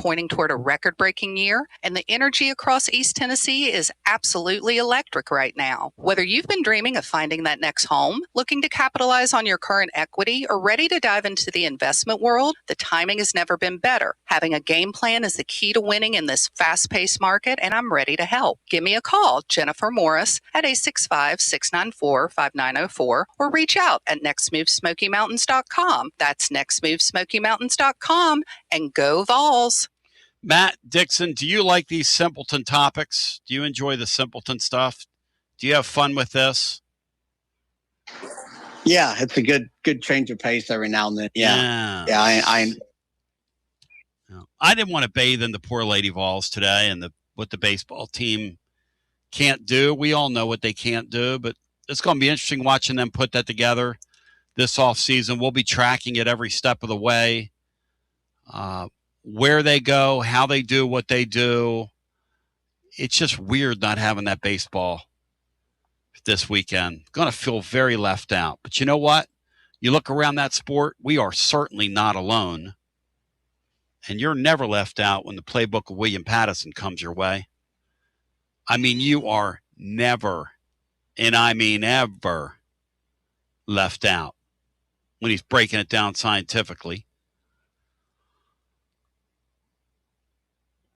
pointing toward a record-breaking year, and the energy across East Tennessee is absolutely electric right now. Whether you've been dreaming of finding that next home, looking to capitalize on your current equity, or ready to dive into the investment world, the timing has never been better. Having a game plan is the key to winning in this fast-paced market, and I'm ready to help. Give me a call, Jennifer Morris, at 865-694-5904, or reach out at nextmovesmokymountains.com. That's nextmovesmokymountains.com, and go Vols. Matt Dixon, do you like these simpleton topics? Do you enjoy the simpleton stuff? Do you have fun with this? Yeah, it's a good change of pace every now and then. Yeah. I didn't want to bathe in the poor Lady Vols today and what the baseball team can't do. We all know what they can't do, but it's going to be interesting watching them put that together this offseason. We'll be tracking it every step of the way. Where they go, how they do what they do. It's just weird not having that baseball this weekend. Going to feel very left out. But you know what? You look around that sport, we are certainly not alone. And you're never left out when the Playbook of William Pattison comes your way. I mean, you are never, and I mean ever, left out when he's breaking it down scientifically.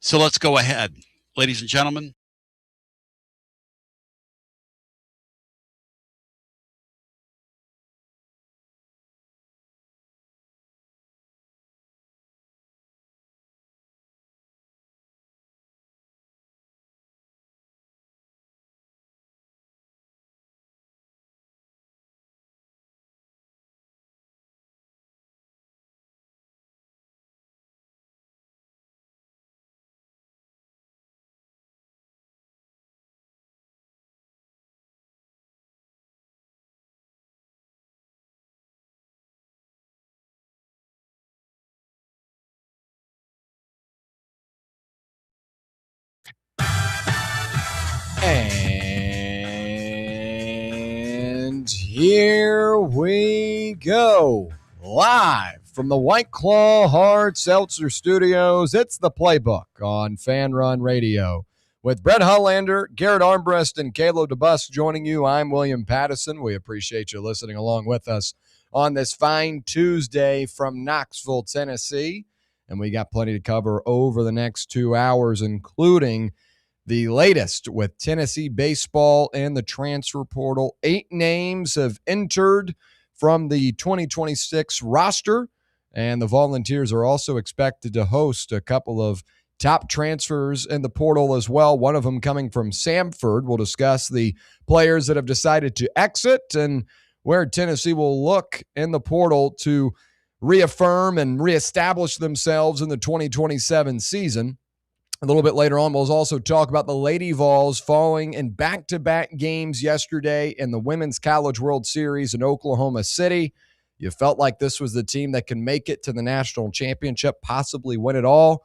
So let's go ahead, ladies and gentlemen. And here we go, live from the White Claw Hard Seltzer Studios. It's the Playbook on Fan Run Radio. With Brett Hullander, Garrett Armbrest, and Caleb DeBus joining you, I'm William Pattison. We appreciate you listening along with us on this fine Tuesday from Knoxville, Tennessee. And we got plenty to cover over the next 2 hours, including the latest with Tennessee baseball and the transfer portal. 8 names have entered from the 2026 roster, and the Volunteers are also expected to host a couple of top transfers in the portal as well, one of them coming from Samford. We'll discuss the players that have decided to exit and where Tennessee will look in the portal to reaffirm and reestablish themselves in the 2027 season. A little bit later on, we'll also talk about the Lady Vols falling in back-to-back games yesterday in the Women's College World Series in Oklahoma City. You felt like this was the team that can make it to the national championship, possibly win it all.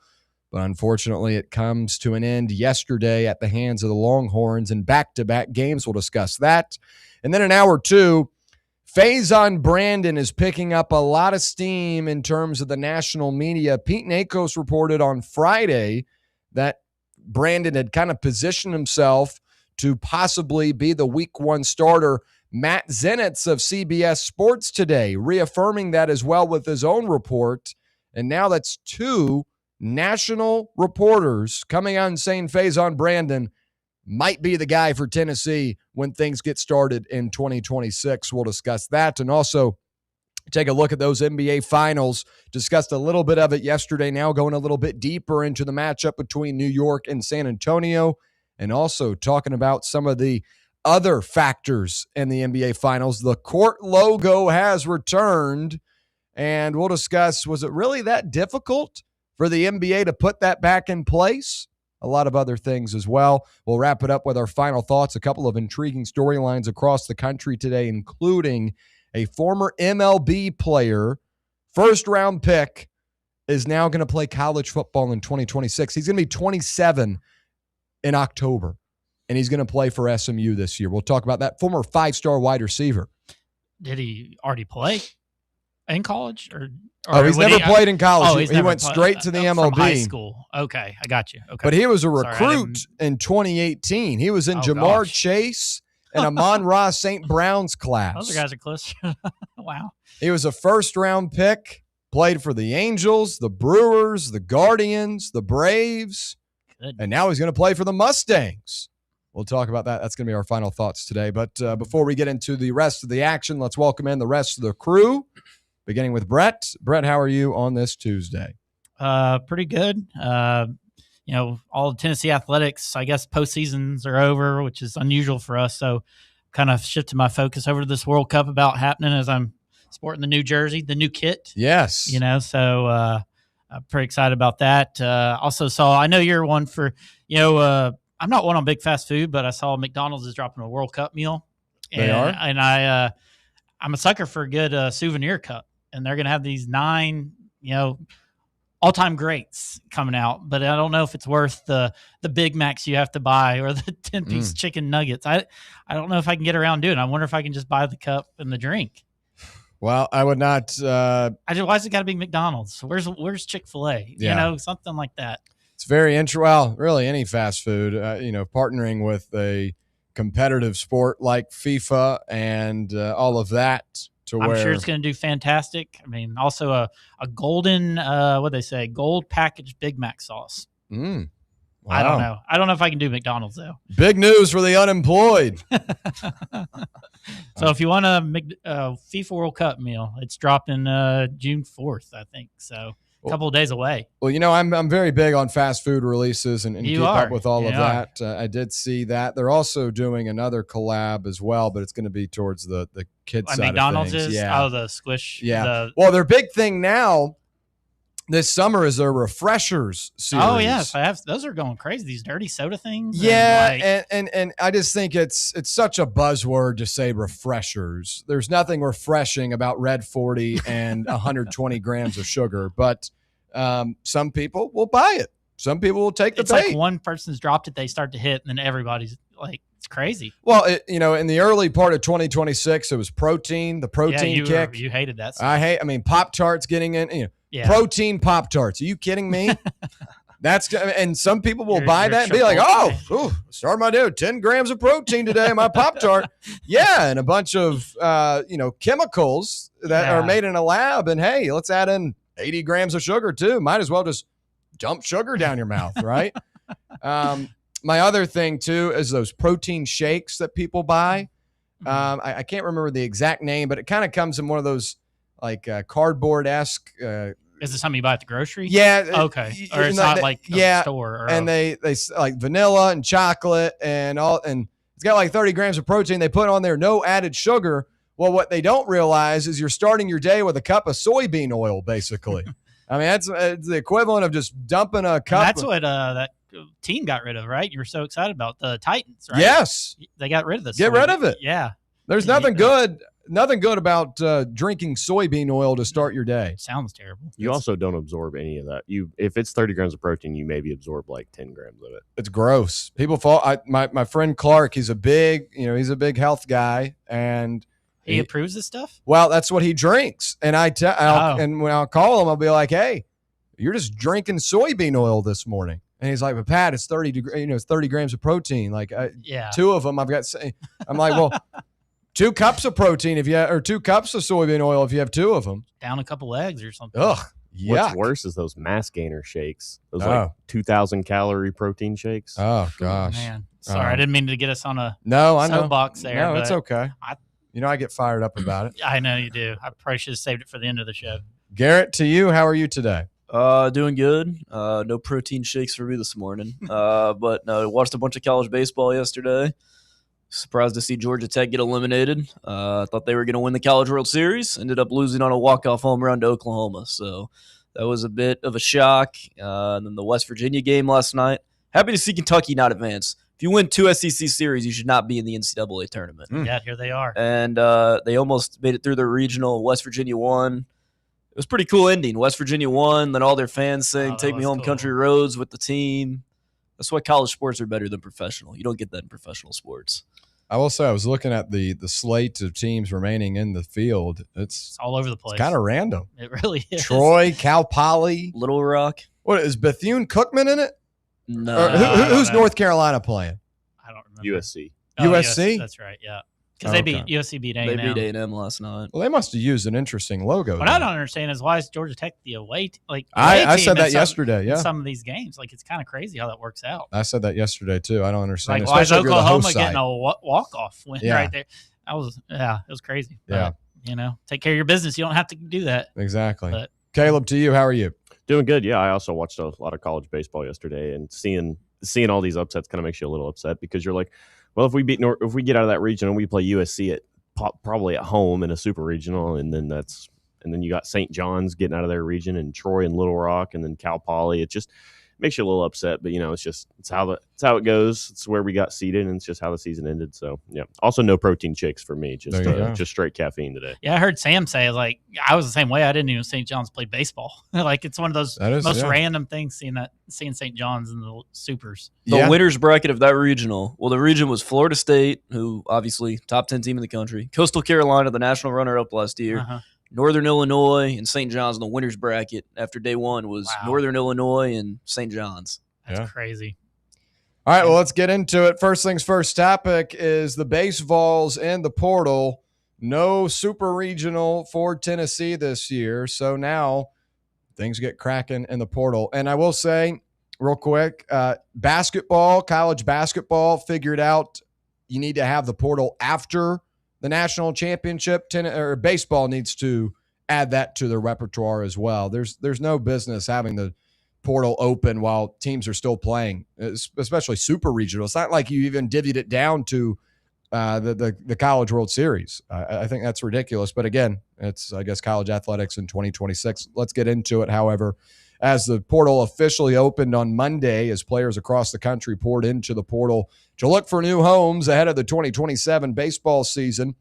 But unfortunately, it comes to an end yesterday at the hands of the Longhorns in back-to-back games. We'll discuss that. And then in hour 2, Faizon Brandon is picking up a lot of steam in terms of the national media. Pete Nakos reported on Friday that Brandon had kind of positioned himself to possibly be the week 1 starter. Matt Zenitz of CBS Sports Today reaffirming that as well with his own report. And now that's 2 national reporters coming out and saying Faizon Brandon might be the guy for Tennessee when things get started in 2026. We'll discuss that and also take a look at those NBA Finals. Discussed a little bit of it yesterday, now going a little bit deeper into the matchup between New York and San Antonio, and also talking about some of the other factors in the NBA Finals. The court logo has returned, and we'll discuss, was it really that difficult for the NBA to put that back in place? A lot of other things as well. We'll wrap it up with our final thoughts, a couple of intriguing storylines across the country today, including a former MLB player, first-round pick, is now going to play college football in 2026. He's going to be 27 in October, and he's going to play for SMU this year. We'll talk about that. Former 5-star wide receiver. Did he already play? in college? Or he's never played in college. He went straight to the MLB. From high school. Okay, I got you. Okay. But he was a recruit in 2018. He was in Jamar Chase and Amon-Ra St. Brown's class. Those guys are close. Wow. He was a first-round pick, played for the Angels, the Brewers, the Guardians, the Braves, and now he's going to play for the Mustangs. We'll talk about that. That's going to be our final thoughts today. But before we get into the rest of the action, let's welcome in the rest of the crew, beginning with Brett. Brett, how are you on this Tuesday? Pretty good. All the Tennessee athletics, I guess postseasons are over, which is unusual for us. So kind of shifted my focus over to this World Cup about happening as I'm sporting the new jersey, the new kit. Yes. So I'm pretty excited about that. Also saw, I know you're one for, I'm not one on big fast food, but I saw McDonald's is dropping a World Cup meal. They are? And I'm a sucker for a good souvenir cup. And they're going to have these 9, all-time greats coming out, but I don't know if it's worth the Big Macs you have to buy or the 10-piece chicken nuggets. I don't know if I can get around doing it. I wonder if I can just buy the cup and the drink. Well, I would not. Why is it got to be McDonald's? Where's Chick-fil-A? Yeah. Something like that. It's very interesting. Well, really any fast food, partnering with a competitive sport like FIFA and all of that. I'm sure it's going to do fantastic. I mean, also a golden, gold packaged Big Mac sauce. Wow. I don't know. I don't know if I can do McDonald's, though. Big news for the unemployed. So if you want a FIFA World Cup meal, it's dropping June 4th, I think. So a couple of days away. Well, I'm very big on fast food releases and keep up with all of that. I did see that. They're also doing another collab as well, but it's going to be towards the kids side McDonald's of things. is? Yeah. Oh, the Squish. Yeah. Well, their big thing now this summer is their Refreshers series. Oh, yes. Those are going crazy, these dirty soda things. Yeah, and I just think it's such a buzzword to say Refreshers. There's nothing refreshing about Red 40 and 120 grams of sugar, but some people will buy it. Some people will take the bait. It's like one person's dropped it, they start to hit, and then everybody's like, it's crazy. Well, in the early part of 2026, it was protein, the protein kick. You hated that stuff. Pop-Tarts getting in, protein Pop-Tarts. Are you kidding me? And some people will buy that and be like, start my day with 10 grams of protein today in my Pop-Tart. Yeah, and a bunch of, chemicals that are made in a lab. And, hey, let's add in 80 grams of sugar, too. Might as well just dump sugar down your mouth, right? My other thing, too, is those protein shakes that people buy. I can't remember the exact name, but it kind of comes in one of those, like, cardboard-esque is it something you buy at the grocery? Yeah. Okay. Or it's not like a store. And they like vanilla and chocolate and it's got like 30 grams of protein. They put on there no added sugar. Well, what they don't realize is you're starting your day with a cup of soybean oil, basically. I mean, that's the equivalent of just dumping a cup. And that's what that team got rid of, right? You were so excited about the Titans, right? Yes. They got rid of this. Get rid of it. Yeah. There's nothing good. Nothing good about drinking soybean oil to start your day. Sounds terrible. You also don't absorb any of that. If it's 30 grams of protein, you maybe absorb like 10 grams of it. It's gross. People fall. My friend Clark, he's a big health guy, and he approves this stuff. Well, that's what he drinks, and and when I'll call him, I'll be like, "Hey, you're just drinking soybean oil this morning." And he's like, "But Pat, it's 30 grams of protein. Like, two of them I've got." I'm like, "Well." 2 cups of protein or 2 cups of soybean oil if you have 2 of them. Down a couple eggs or something. Ugh. What's worse is those mass gainer shakes. Those like 2,000 calorie protein shakes. Oh gosh. Man. Sorry, I didn't mean to get us on a soapbox there. No, it's okay. I get fired up about it. I know you do. I probably should have saved it for the end of the show. Garrett, to you, how are you today? Doing good. No protein shakes for me this morning. But no, watched a bunch of college baseball yesterday. Surprised to see Georgia Tech get eliminated. Thought they were going to win the College World Series. Ended up losing on a walk-off home run to Oklahoma. So that was a bit of a shock. And then the West Virginia game last night. Happy to see Kentucky not advance. If you win 2 SEC series, you should not be in the NCAA tournament. Yeah, here they are. And they almost made it through the regional. West Virginia won. It was a pretty cool ending. West Virginia won. Then all their fans sang, "Take me home, cool. Country roads" with the team. That's why college sports are better than professional. You don't get that in professional sports. I will say I was looking at the slate of teams remaining in the field. It's all over the place. It's kind of random. It really is. Troy, Cal Poly, Little Rock. What is Bethune-Cookman in it? No. Or who's North Carolina playing? I don't remember. USC. Oh, USC? That's right. Yeah. Because USC beat A&M. They beat A&M last night. Well, they must have used an interesting logo. What I don't understand is why is Georgia Tech the away I said that yesterday. Yeah, some of these games, like it's kind of crazy how that works out. I said that yesterday too. I don't understand. Like, why is Especially if you're the host Oklahoma getting side. a walk-off win right there? It was crazy. Yeah, but, take care of your business. You don't have to do that. Exactly. But, Caleb, to you, how are you? Doing good. Yeah, I also watched a lot of college baseball yesterday, and seeing all these upsets kind of makes you a little upset because you're like, well, if we get out of that region and we play USC probably at home in a super regional, and then you got St. John's getting out of their region, and Troy and Little Rock, and then Cal Poly. It just makes you a little upset, but it's how it goes. It's where we got seeded, and it's just how the season ended. So yeah. Also, no protein shakes for me. Just straight caffeine today. Yeah, I heard Sam say I was the same way. I didn't even St. John's play baseball. Like it's one of those most random things seeing St. John's in the supers. The winners bracket of that regional. Well, the region was Florida State, who obviously top 10 team in the country. Coastal Carolina, the national runner-up last year. Northern Illinois and St. John's in the winners bracket after day one was Northern Illinois and St. John's. That's crazy. All right, well, let's get into it. First things first topic is the baseballs in the portal. No super regional for Tennessee this year. So now things get cracking in the portal. And I will say real quick, college basketball figured out you need to have the portal after the national championship. Baseball needs to add that to their repertoire as well. There's no business having the portal open while teams are still playing, especially super regional. It's not like you even divvied it down to the College World Series. I think that's ridiculous. But again, it's, I guess, college athletics in 2026. Let's get into it, however. As the portal officially opened on Monday, as players across the country poured into the portal to look for new homes ahead of the 2027 baseball season,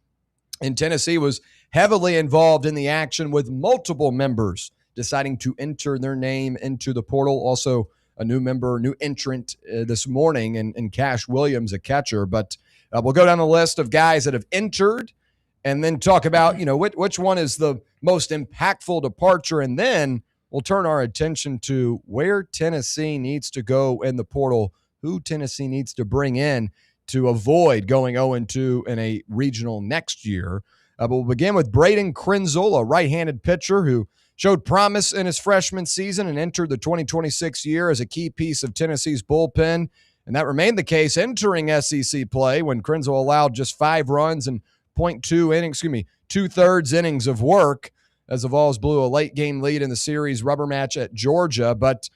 and Tennessee was heavily involved in the action with multiple members deciding to enter their name into the portal. Also, a new entrant this morning in Cash Williams, a catcher. But we'll go down the list of guys that have entered and then talk about, which one is the most impactful departure, and then we'll turn our attention to where Tennessee needs to go in the portal, who Tennessee needs to bring in to avoid going 0-2 in a regional next year. But we'll begin with Braden Krenzel, a right-handed pitcher who showed promise in his freshman season and entered the 2026 year as a key piece of Tennessee's bullpen. And that remained the case entering SEC play when Krenzel allowed just 5 runs and 2/3 innings of work as the Vols blew a late-game lead in the series rubber match at Georgia, but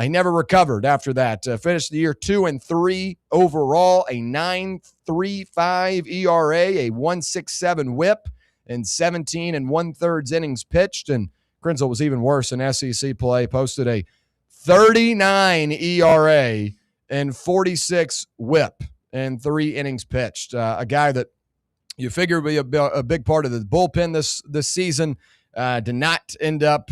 he never recovered after that. Finished the year 2-3 overall, a 9.35 ERA, a 1.67 WHIP, and 17 1/3 innings pitched. And Krenzel was even worse in SEC play, posted a 39 ERA and 46 WHIP and 3 innings pitched. A guy that you figure would be a big part of the bullpen this season. Did not end up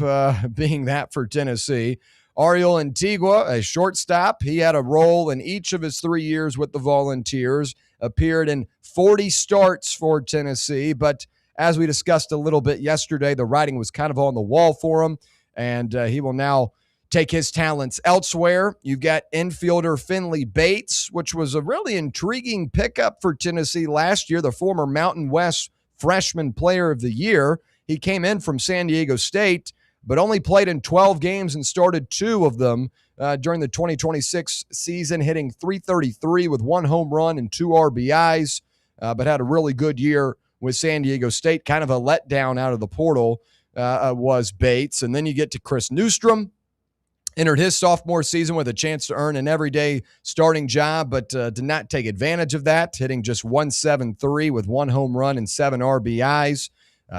being that for Tennessee. Ariel Antigua, a shortstop, he had a role in each of his 3 years with the Volunteers, appeared in 40 starts for Tennessee, but as we discussed a little bit yesterday, the writing was kind of on the wall for him, and he will now take his talents elsewhere. You've got infielder Finley Bates, which was a really intriguing pickup for Tennessee last year, the former Mountain West Freshman Player of the Year. He came in from San Diego State, but only played in 12 games and started 2 of them during the 2026 season, hitting .333 with 1 home run and 2 RBIs, but had a really good year with San Diego State. Kind of a letdown out of the portal was Bates. And then you get to Chris Newstrom, entered his sophomore season with a chance to earn an everyday starting job, but did not take advantage of that, hitting just .173 with 1 home run and 7 RBIs.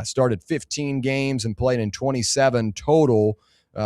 Started 15 games and played in 27 total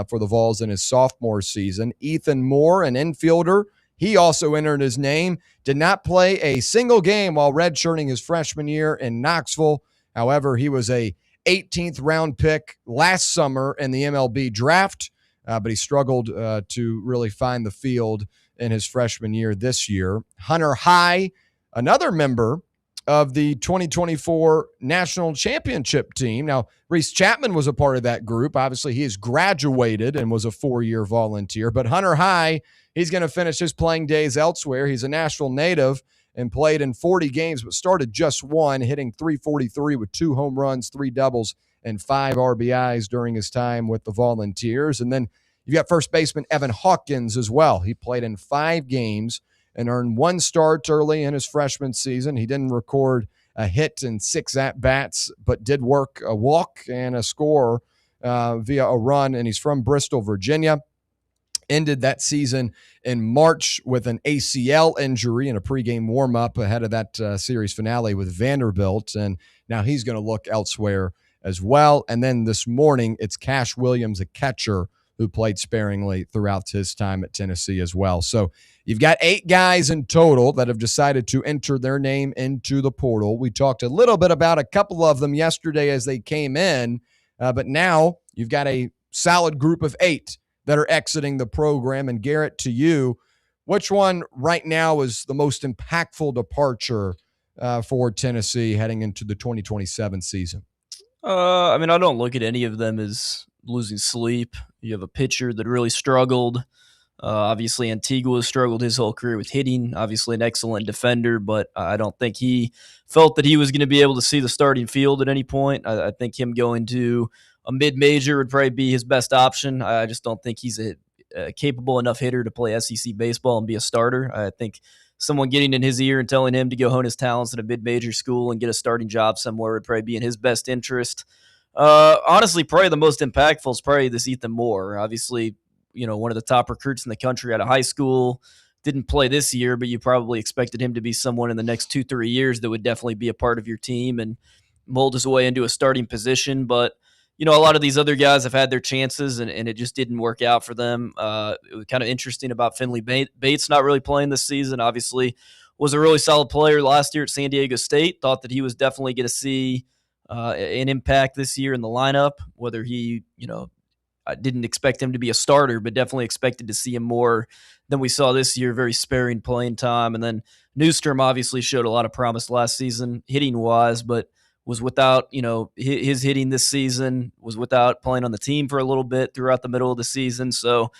for the Vols in his sophomore season. Ethan Moore, an infielder, he also entered his name, did not play a single game while redshirting his freshman year in Knoxville. However, he was a 18th round pick last summer in the MLB draft, but he struggled to really find the field in his freshman year this year. Hunter High, another member of the 2024 national championship team. Now, Reese Chapman was a part of that group. Obviously, he has graduated and was a 4-year volunteer. But Hunter High, he's going to finish his playing days elsewhere. He's a Nashville native and played in 40 games, but started just one, hitting .343 with 2 home runs, 3 doubles, and 5 RBIs during his time with the Volunteers. And then you've got first baseman Evan Hawkins as well. He played in 5 games and earned 1 start early in his freshman season. He didn't record a hit and 6 at-bats, but did work a walk and a score via a run, and he's from Bristol, Virginia. Ended that season in March with an ACL injury in a pregame warm-up ahead of that series finale with Vanderbilt, and now he's going to look elsewhere as well. And then this morning, it's Cash Williams, a catcher, who played sparingly throughout his time at Tennessee as well. So you've got 8 guys in total that have decided to enter their name into the portal. We talked a little bit about a couple of them yesterday as they came in, but now you've got a solid group of 8 that are exiting the program. And Garrett, to you, which one right now is the most impactful departure for Tennessee heading into the 2027 season? I mean, I don't look at any of them as losing sleep. You have a pitcher that really struggled. Obviously, Antigua struggled his whole career with hitting. Obviously, an excellent defender, but I don't think he felt that he was going to be able to see the starting field at any point. I think him going to a mid-major would probably be his best option. I just don't think he's a capable enough hitter to play SEC baseball and be a starter. I think someone getting in his ear and telling him to go hone his talents at a mid-major school and get a starting job somewhere would probably be in his best interest. Honestly, probably the most impactful is probably this Ethan Moore. Obviously, one of the top recruits in the country out of high school. Didn't play this year, but you probably expected him to be someone in the next 2-3 years that would definitely be a part of your team and mold his way into a starting position. But, a lot of these other guys have had their chances and it just didn't work out for them. It was kind of interesting about Finley Bates not really playing this season. Obviously, was a really solid player last year at San Diego State. Thought that he was definitely going to see an impact this year in the lineup, whether he, I didn't expect him to be a starter, but definitely expected to see him more than we saw this year, very sparing playing time. And then Newstrom obviously showed a lot of promise last season, hitting-wise, but was without, his hitting this season, was without playing on the team for a little bit throughout the middle of the season. So,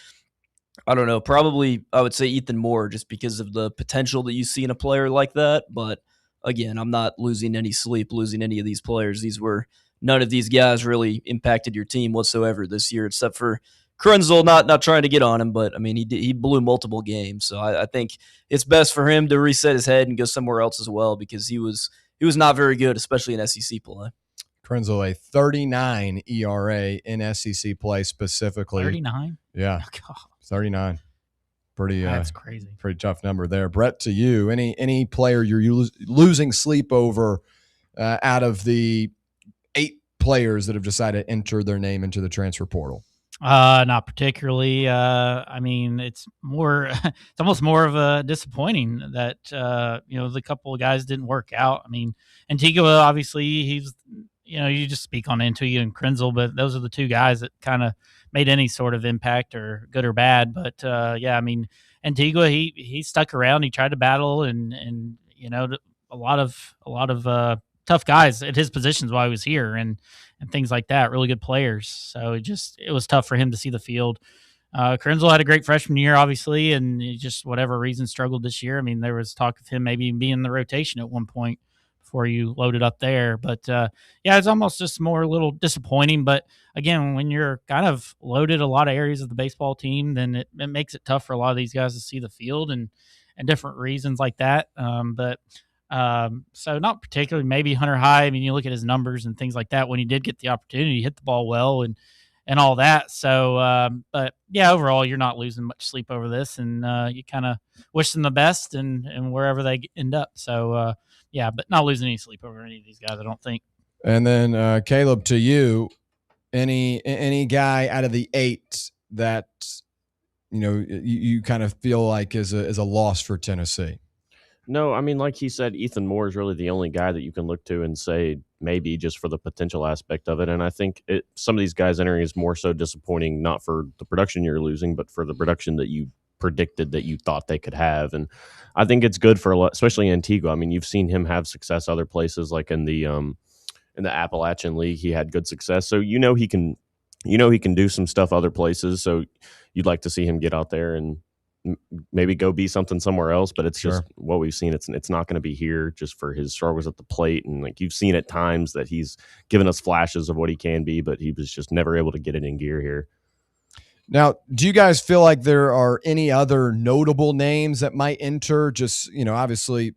I don't know, probably I would say Ethan Moore just because of the potential that you see in a player like that. But, again, I'm not losing any sleep, losing any of these players. None of these guys really impacted your team whatsoever this year, except for Krenzel, not trying to get on him, but I mean he blew multiple games, so I think it's best for him to reset his head and go somewhere else as well because he was not very good, especially in SEC play. Krenzel, a 39 ERA in SEC play specifically. 39? Yeah, Oh, 39. that's crazy. Pretty tough number there. Brett, to you, any player you're losing sleep over out of the 8 players that have decided to enter their name into the transfer portal? Not particularly. I mean, it's almost more of a disappointing that, the couple of guys didn't work out. I mean, Antigua, obviously he's, you just speak on Antigua and Krenzel, but those are the 2 guys that kind of made any sort of impact or good or bad. But, I mean, Antigua, he stuck around, he tried to battle and a lot of tough guys at his positions while he was here and things like that, really good players. So it was tough for him to see the field. Krenzel had a great freshman year, obviously, and he just, whatever reason, struggled this year. I mean, there was talk of him maybe being in the rotation at one point before you loaded up there. But, it's almost just more a little disappointing. But, again, when you're kind of loaded a lot of areas of the baseball team, then it makes it tough for a lot of these guys to see the field and different reasons like that. So not particularly, maybe Hunter High. I mean, you look at his numbers and things like that. When he did get the opportunity, he hit the ball well and all that. So, but yeah, overall, you're not losing much sleep over this, and you kind of wish them the best and wherever they end up. So, but not losing any sleep over any of these guys, I don't think. And then Caleb, to you, any guy out of the 8 that you kind of feel like is a loss for Tennessee? No, I mean, like he said, Ethan Moore is really the only guy that you can look to and say maybe just for the potential aspect of it. And I think some of these guys entering is more so disappointing, not for the production you're losing, but for the production that you predicted that you thought they could have. And I think it's good for especially Antigua. I mean, you've seen him have success other places, like in the Appalachian League. He had good success, so he can do some stuff other places. So you'd like to see him get out there and maybe go be something somewhere else. But it's just what we've seen. It's not going to be here just for his struggles at the plate. And like you've seen at times that he's given us flashes of what he can be, but he was just never able to get it in gear here. Now, do you guys feel like there are any other notable names that might enter? Just, obviously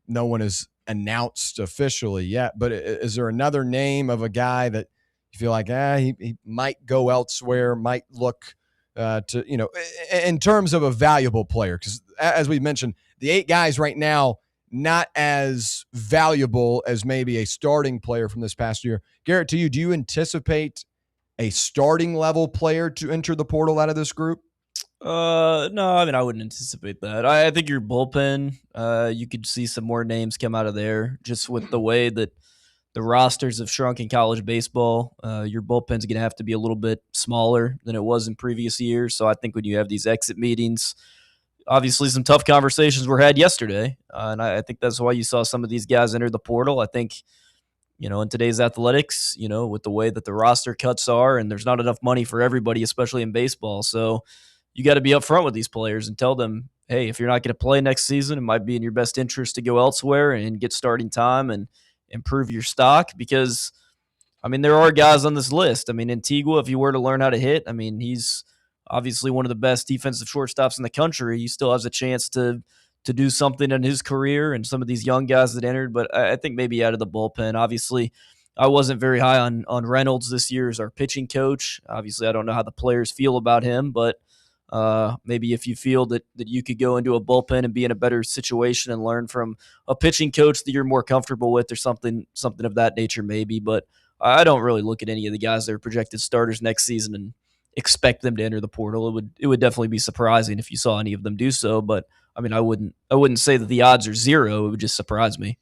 no one has announced officially yet, but is there another name of a guy that you feel like, he might go elsewhere, might look to, in terms of a valuable player? Because as we mentioned, the 8 guys right now, not as valuable as maybe a starting player from this past year. Garrett, to you, do you anticipate a starting level player to enter the portal out of this group? No, I mean, I wouldn't anticipate that. I think your bullpen, you could see some more names come out of there just with the way that the rosters have shrunk in college baseball. Your bullpen's going to have to be a little bit smaller than it was in previous years. So I think when you have these exit meetings, obviously some tough conversations were had yesterday. And I think that's why you saw some of these guys enter the portal. I think, in today's athletics, with the way that the roster cuts are, and there's not enough money for everybody, especially in baseball. So you got to be upfront with these players and tell them, hey, if you're not going to play next season, it might be in your best interest to go elsewhere and get starting time and improve your stock. Because, I mean, there are guys on this list. I mean, Antigua, if you were to learn how to hit, I mean, he's obviously one of the best defensive shortstops in the country. He still has a chance to do something in his career, and some of these young guys that entered. But I think maybe out of the bullpen, obviously, I wasn't very high on Reynolds this year as our pitching coach. Obviously, I don't know how the players feel about him, but maybe if you feel that you could go into a bullpen and be in a better situation and learn from a pitching coach that you're more comfortable with, or something of that nature, maybe. But I don't really look at any of the guys that are projected starters next season and expect them to enter the portal. It would definitely be surprising if you saw any of them do so, but I mean, I wouldn't say that the odds are zero. It would just surprise me.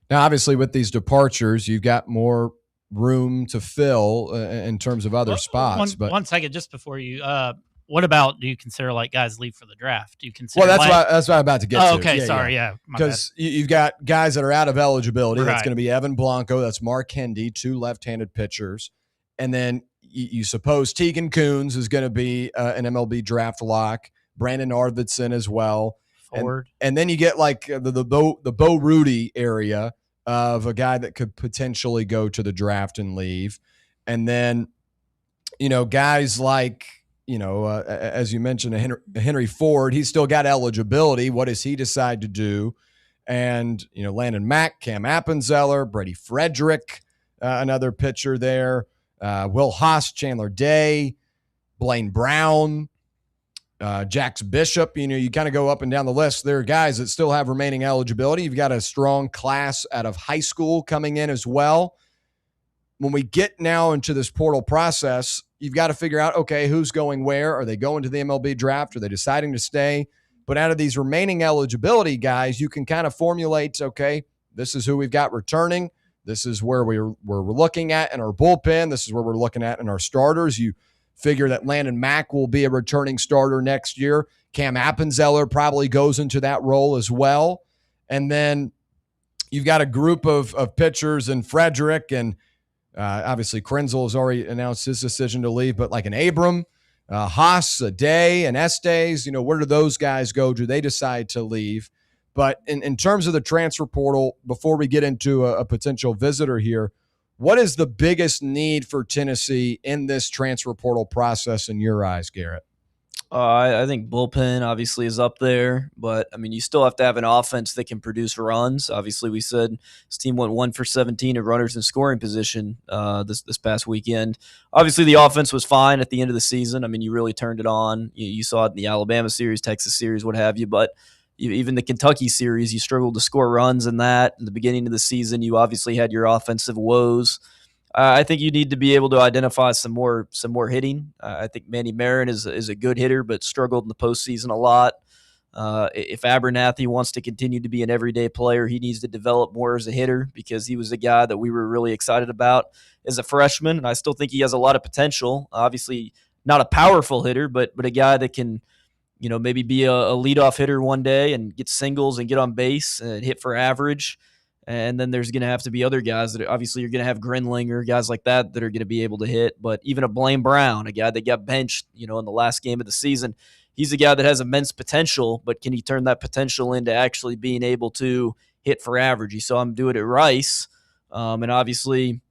Now, obviously, with these departures, you've got more room to fill in terms of other spots. But one second, just before you, what about, do you consider like guys leave for the draft? Do you consider? Well, that's what I'm about to get to. Okay, sorry, yeah, because you've got guys that are out of eligibility. Right. That's going to be Evan Blanco. That's Mark Hendy, 2 left-handed pitchers, and then you suppose Tegan Coons is going to be an MLB draft lock. Brandon Arvidsson as well. And then you get like the Bo Rudy area of a guy that could potentially go to the draft and leave. And then, guys like, as you mentioned, Henry Ford, he's still got eligibility. What does he decide to do? And, Landon Mack, Cam Appenzeller, Brady Frederick, another pitcher there, Will Haas, Chandler Day, Blaine Brown, Jax Bishop. You kind of go up and down the list. There are guys that still have remaining eligibility. You've got a strong class out of high school coming in as well. When we get now into this portal process, you've got to figure out, okay, who's going where? Are they going to the MLB draft? Are they deciding to stay? But out of these remaining eligibility guys, you can kind of formulate, okay, this is who we've got returning. This is where we're looking at in our bullpen. This is where we're looking at in our starters. You figure that Landon Mack will be a returning starter next year. Cam Appenzeller probably goes into that role as well. And then you've got a group of pitchers in Frederick, and obviously Krenzel has already announced his decision to leave, but like an Abram, Haas, a Day, and Estes, where do those guys go? Do they decide to leave? But in terms of the transfer portal, before we get into a potential visitor here, what is the biggest need for Tennessee in this transfer portal process in your eyes, Garrett? I think bullpen obviously is up there, but I mean, you still have to have an offense that can produce runs. Obviously, we said this team went 1 for 17 of runners in scoring position this past weekend. Obviously, the offense was fine at the end of the season. I mean, you really turned it on. You saw it in the Alabama series, Texas series, what have you, but even the Kentucky series, you struggled to score runs in that. In the beginning of the season, you obviously had your offensive woes. I think you need to be able to identify some more hitting. I think Manny Marin is a good hitter, but struggled in the postseason a lot. If Abernathy wants to continue to be an everyday player, he needs to develop more as a hitter, because he was a guy that we were really excited about as a freshman, and I still think he has a lot of potential. Obviously, not a powerful hitter, but a guy that can maybe be a leadoff hitter one day and get singles and get on base and hit for average. And then there's going to have to be other guys that obviously you're going to have Grinlinger, guys like that are going to be able to hit. But even a Blaine Brown, a guy that got benched, in the last game of the season, he's a guy that has immense potential, but can he turn that potential into actually being able to hit for average? You saw him do it at Rice, and obviously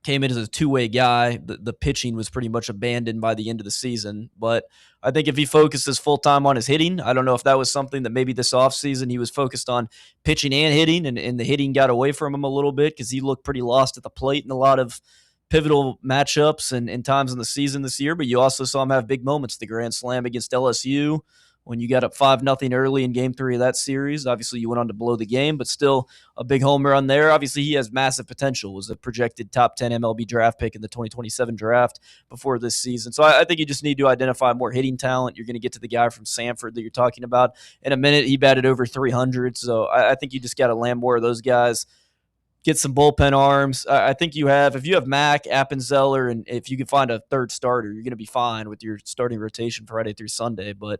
came in as a two-way guy. The pitching was pretty much abandoned by the end of the season. But I think if he focuses full-time on his hitting, I don't know if that was something that maybe this offseason he was focused on pitching and hitting, and the hitting got away from him a little bit because he looked pretty lost at the plate in a lot of pivotal matchups and times in the season this year. But you also saw him have big moments. The grand slam against LSU, when you got up 5-0 early in game 3 of that series. Obviously, you went on to blow the game, but still a big home run there. Obviously, he has massive potential. Was a projected top 10 MLB draft pick in the 2027 draft before this season. So I think you just need to identify more hitting talent. You're going to get to the guy from Sanford that you're talking about in a minute. He batted over 300. So I think you just got to land more of those guys. Get some bullpen arms. I think if you have Mack, Appenzeller, and if you can find a third starter, you're going to be fine with your starting rotation Friday through Sunday. But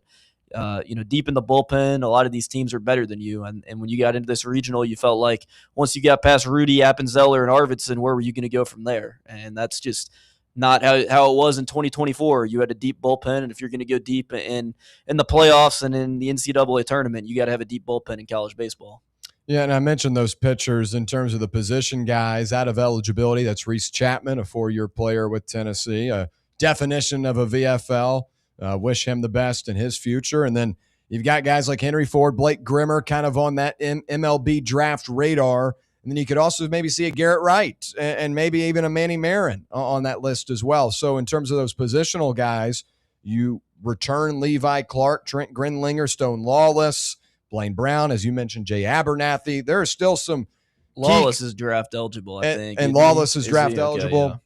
deep in the bullpen, a lot of these teams are better than you. And when you got into this regional, you felt like once you got past Rudy, Appenzeller, and Arvidsson, where were you going to go from there? And that's just not how it was in 2024. You had a deep bullpen, and if you're going to go deep in the playoffs and in the NCAA tournament, you got to have a deep bullpen in college baseball. Yeah, and I mentioned those pitchers in terms of the position guys out of eligibility. That's Reese Chapman, a 4-year player with Tennessee, a definition of a VFL. Wish him the best in his future. And then you've got guys like Henry Ford, Blake Grimmer kind of on that MLB draft radar. And then you could also maybe see a Garrett Wright and maybe even a Manny Marin on that list as well. So in terms of those positional guys, you return Levi Clark, Trent Grinlinger, Stone Lawless, Blaine Brown, as you mentioned, Jay Abernathy. There are still some Lawless is draft eligible, I think. And Lawless is draft eligible. Okay,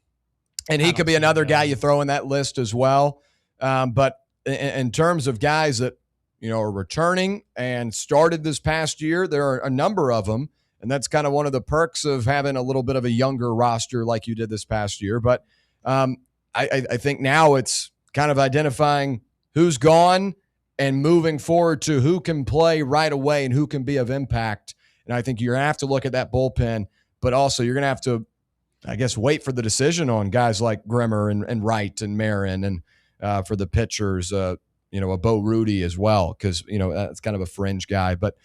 yeah. And he could be another guy you throw in that list as well. But in terms of guys that, are returning and started this past year, there are a number of them. And that's kind of one of the perks of having a little bit of a younger roster like you did this past year. But I think now it's kind of identifying who's gone and moving forward to who can play right away and who can be of impact. And I think you're going to have to look at that bullpen, but also you're going to have to, I guess, wait for the decision on guys like Grimmer and Wright and Marin and for the pitchers, a Bo Rudy as well, because, that's kind of a fringe guy. But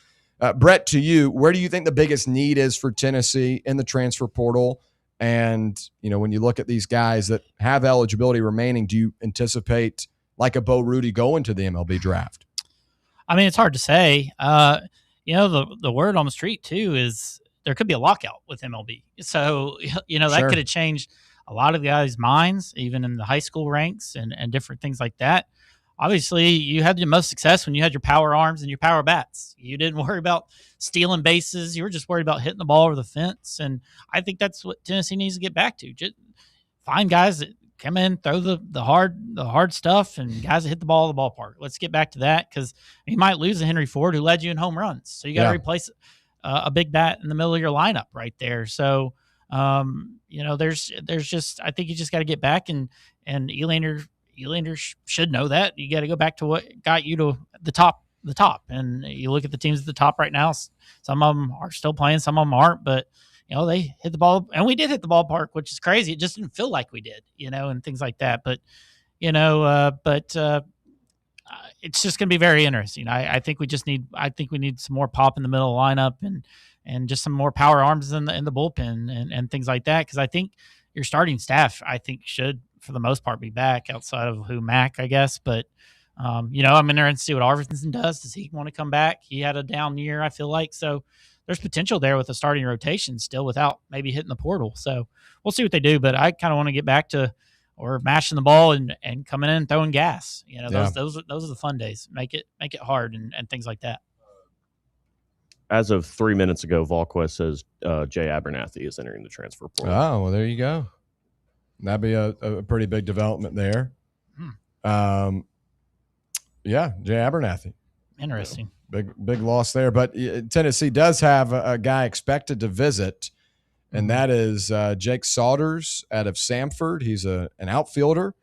Brett, to you, where do you think the biggest need is for Tennessee in the transfer portal? And, when you look at these guys that have eligibility remaining, do you anticipate like a Bo Rudy going to the MLB draft? I mean, it's hard to say. The word on the street, too, is there could be a lockout with MLB. So, that could have changed a lot of guys' minds, even in the high school ranks and different things like that. Obviously, you had the most success when you had your power arms and your power bats. You didn't worry about stealing bases. You were just worried about hitting the ball over the fence. And I think that's what Tennessee needs to get back to. Just find guys that come in, throw the hard stuff, and guys that hit the ball in the ballpark. Let's get back to that, because you might lose a Henry Ford who led you in home runs. So you got to replace a big bat in the middle of your lineup right there. So there's just, I think you just got to get back, and Elander should know that. You got to go back to what got you to the top. And you look at the teams at the top right now. Some of them are still playing, some of them aren't, but they hit the ball, and we did hit the ballpark, which is crazy. It just didn't feel like we did, and things like that. But, it's just going to be very interesting. I think we need some more pop in the middle of the lineup and just some more power arms in the bullpen and things like that. Cause I think your starting staff, should for the most part be back, outside of Mack, I guess. But, I'm in there and see what Arvidsson does. Does he want to come back? He had a down year, I feel like. So there's potential there with the starting rotation still without maybe hitting the portal. So we'll see what they do, but I kind of want to get back to or mashing the ball and coming in and throwing gas. Those are the fun days. Make it hard and things like that. As of 3 minutes ago, VolQuest says Jay Abernathy is entering the transfer portal. Oh, well, there you go. That'd be a pretty big development there. Jay Abernathy. Interesting. Big loss there. But Tennessee does have a guy expected to visit, and that is Jake Saunders out of Samford. He's an outfielder.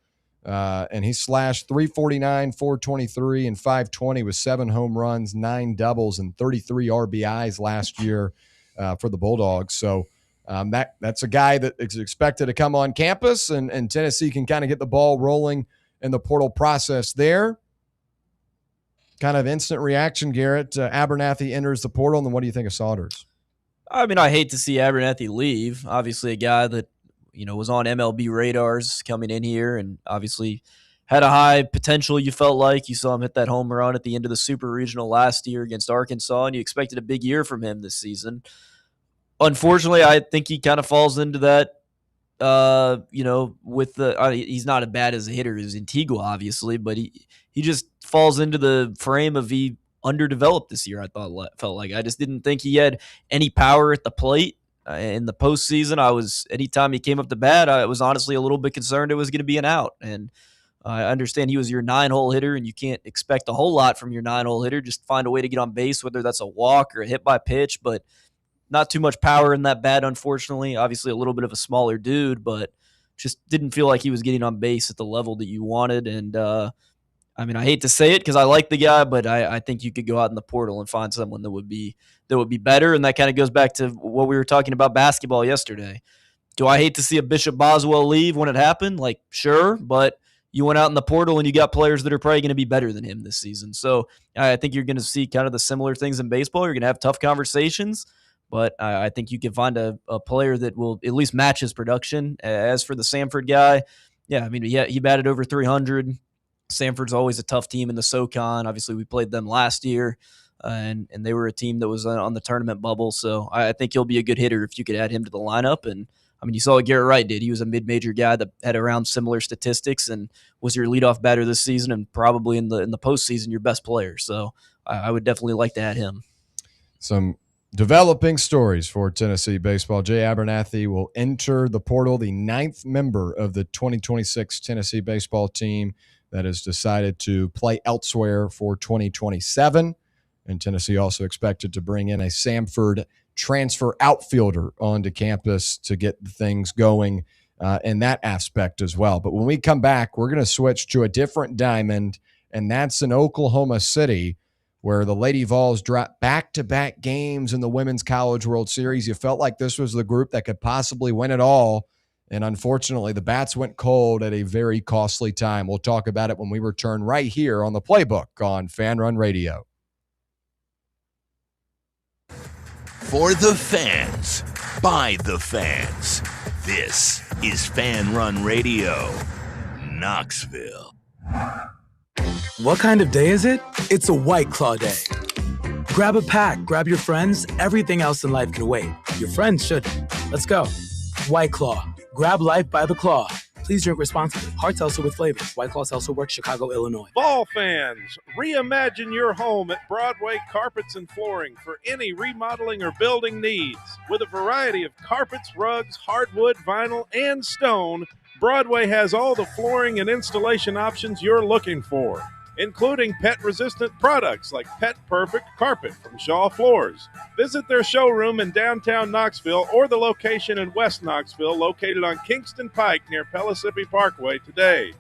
And he slashed 349, 423, and 520 with 7 home runs, 9 doubles, and 33 RBIs last year for the Bulldogs. So that's a guy that is expected to come on campus, and Tennessee can kind of get the ball rolling in the portal process there. Kind of instant reaction, Garrett. Abernathy enters the portal, and then what do you think of Saunders? I mean, I hate to see Abernathy leave. Obviously, a guy that was on MLB radars coming in here, and obviously had a high potential. You felt like you saw him hit that home run at the end of the Super Regional last year against Arkansas, and you expected a big year from him this season. Unfortunately, I think he kind of falls into that. With he's not as bad as a hitter as Antigua, obviously, but he just falls into the frame of he underdeveloped this year. Felt like I just didn't think he had any power at the plate in the postseason. Anytime he came up to bat, I was honestly a little bit concerned it was going to be an out. And I understand he was your 9-hole hitter, and you can't expect a whole lot from your 9-hole hitter. Just find a way to get on base, whether that's a walk or a hit by pitch, but not too much power in that bat, unfortunately. Obviously, a little bit of a smaller dude, but just didn't feel like he was getting on base at the level that you wanted. And I mean, I hate to say it because I like the guy, but I think you could go out in the portal and find someone that would be better. And that kind of goes back to what we were talking about basketball yesterday. Do I hate to see a Bishop Boswell leave when it happened? Like, sure, but you went out in the portal and you got players that are probably going to be better than him this season. So I think you're going to see kind of the similar things in baseball. You're going to have tough conversations. But I think you can find a player that will at least match his production. As for the Samford guy, yeah, I mean, he batted over 300. Samford's always a tough team in the SoCon. Obviously, we played them last year, and they were a team that was on the tournament bubble. So I think he'll be a good hitter if you could add him to the lineup. And, I mean, you saw what Garrett Wright did. He was a mid-major guy that had around similar statistics and was your leadoff batter this season and probably in the postseason your best player. So I would definitely like to add him. Some developing stories for Tennessee baseball. Jay Abernathy will enter the portal, the 9th member of the 2026 Tennessee baseball team that has decided to play elsewhere for 2027. And Tennessee also expected to bring in a Samford transfer outfielder onto campus to get things going in that aspect as well. But when we come back, we're going to switch to a different diamond, and that's in Oklahoma City, where the Lady Vols dropped back-to-back games in the Women's College World Series. You felt like this was the group that could possibly win it all, and unfortunately, the bats went cold at a very costly time. We'll talk about it when we return right here on the Playbook on Fan Run Radio. For the fans, by the fans, this is Fan Run Radio, Knoxville. What kind of day is it? It's a White Claw day. Grab a pack, grab your friends. Everything else in life can wait. Your friends shouldn't. Let's go. White Claw. Grab life by the claw. Please drink responsibly. Hard seltzer with flavors. White Claw Seltzer Works, Chicago, Illinois. Ball fans, reimagine your home at Broadway Carpets and Flooring for any remodeling or building needs. With a variety of carpets, rugs, hardwood, vinyl, and stone, Broadway has all the flooring and installation options you're looking for, including pet-resistant products like Pet Perfect Carpet from Shaw Floors. Visit their showroom in downtown Knoxville or the location in West Knoxville located on Kingston Pike near Pellissippi Parkway today.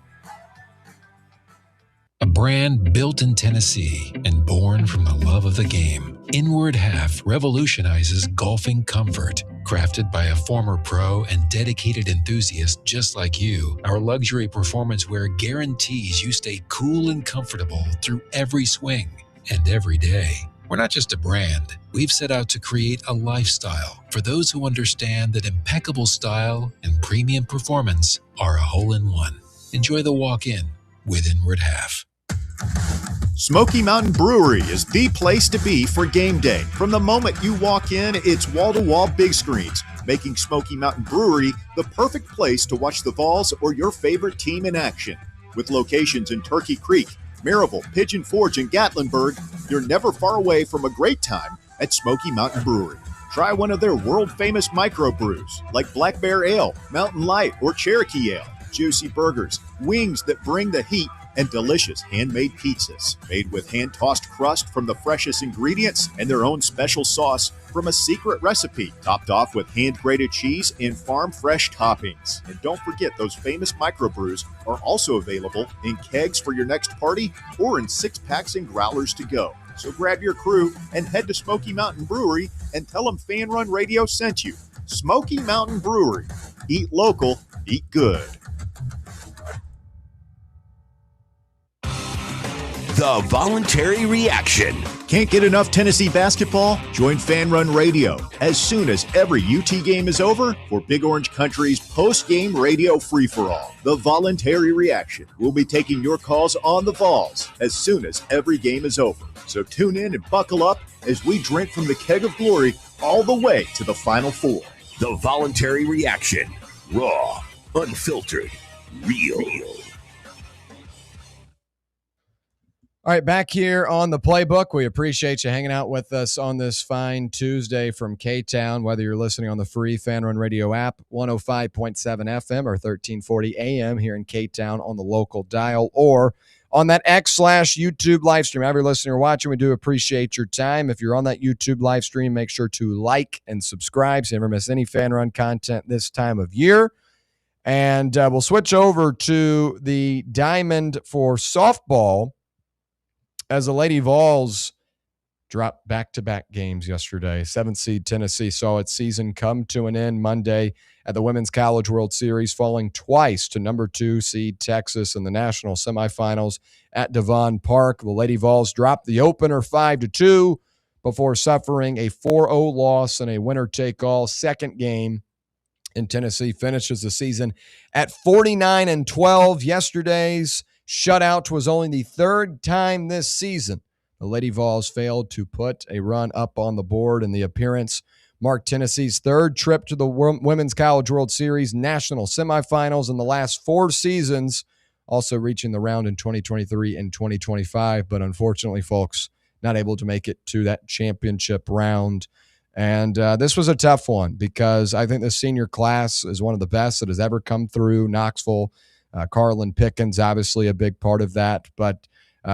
A brand built in Tennessee and born from the love of the game, Inward Half revolutionizes golfing comfort. Crafted by a former pro and dedicated enthusiast just like you, our luxury performance wear guarantees you stay cool and comfortable through every swing and every day. We're not just a brand. We've set out to create a lifestyle for those who understand that impeccable style and premium performance are a hole-in-one. Enjoy the walk-in with Inward Half. Smoky Mountain Brewery is the place to be for game day. From the moment you walk in, it's wall-to-wall big screens, making Smoky Mountain Brewery the perfect place to watch the Vols or your favorite team in action. With locations in Turkey Creek, Maryville, Pigeon Forge, and Gatlinburg, you're never far away from a great time at Smoky Mountain Brewery. Try one of their world-famous microbrews like Black Bear Ale, Mountain Light, or Cherokee Ale. Juicy burgers, wings that bring the heat, and delicious handmade pizzas made with hand-tossed crust from the freshest ingredients and their own special sauce from a secret recipe, topped off with hand-grated cheese and farm-fresh toppings. And don't forget, those famous microbrews are also available in kegs for your next party or in 6-packs and growlers to go. So grab your crew and head to Smoky Mountain Brewery and tell them Fan Run Radio sent you. Smoky Mountain Brewery. Eat local, eat good. The voluntary reaction. Can't get enough Tennessee basketball? Join Fan Run Radio as soon as every UT game is over for Big Orange Country's post-game radio free-for-all. The voluntary reaction. We'll be taking your calls on the Vols as soon as every game is over. So tune in and buckle up as we drink from the keg of glory all the way to the Final Four. The voluntary reaction. Raw, unfiltered, real. All right, back here on the Playbook. We appreciate you hanging out with us on this fine Tuesday from K-Town, whether you're listening on the free Fan Run Radio app, 105.7 FM or 1340 AM here in K-Town on the local dial, or on that X/YouTube live stream. Every listener watching, we do appreciate your time. If you're on that YouTube live stream, make sure to like and subscribe so you never miss any Fan Run content this time of year. And we'll switch over to the Diamond for softball, as the Lady Vols dropped back-to-back games yesterday. 7th seed Tennessee saw its season come to an end Monday at the Women's College World Series, falling twice to number 2 seed Texas in the national semifinals at Devon Park. The Lady Vols dropped the opener 5-2 before suffering a 4-0 loss in a winner-take-all second game. And Tennessee finishes the season at 49-12. Yesterday's shutout was only the third time this season the Lady Vols failed to put a run up on the board, and the appearance marked Tennessee's third trip to the Women's College World Series national semifinals in the last 4 seasons, also reaching the round in 2023 and 2025. But unfortunately, folks, not able to make it to that championship round. And this was a tough one because I think the senior class is one of the best that has ever come through Knoxville. Carlin Pickens, obviously a big part of that. But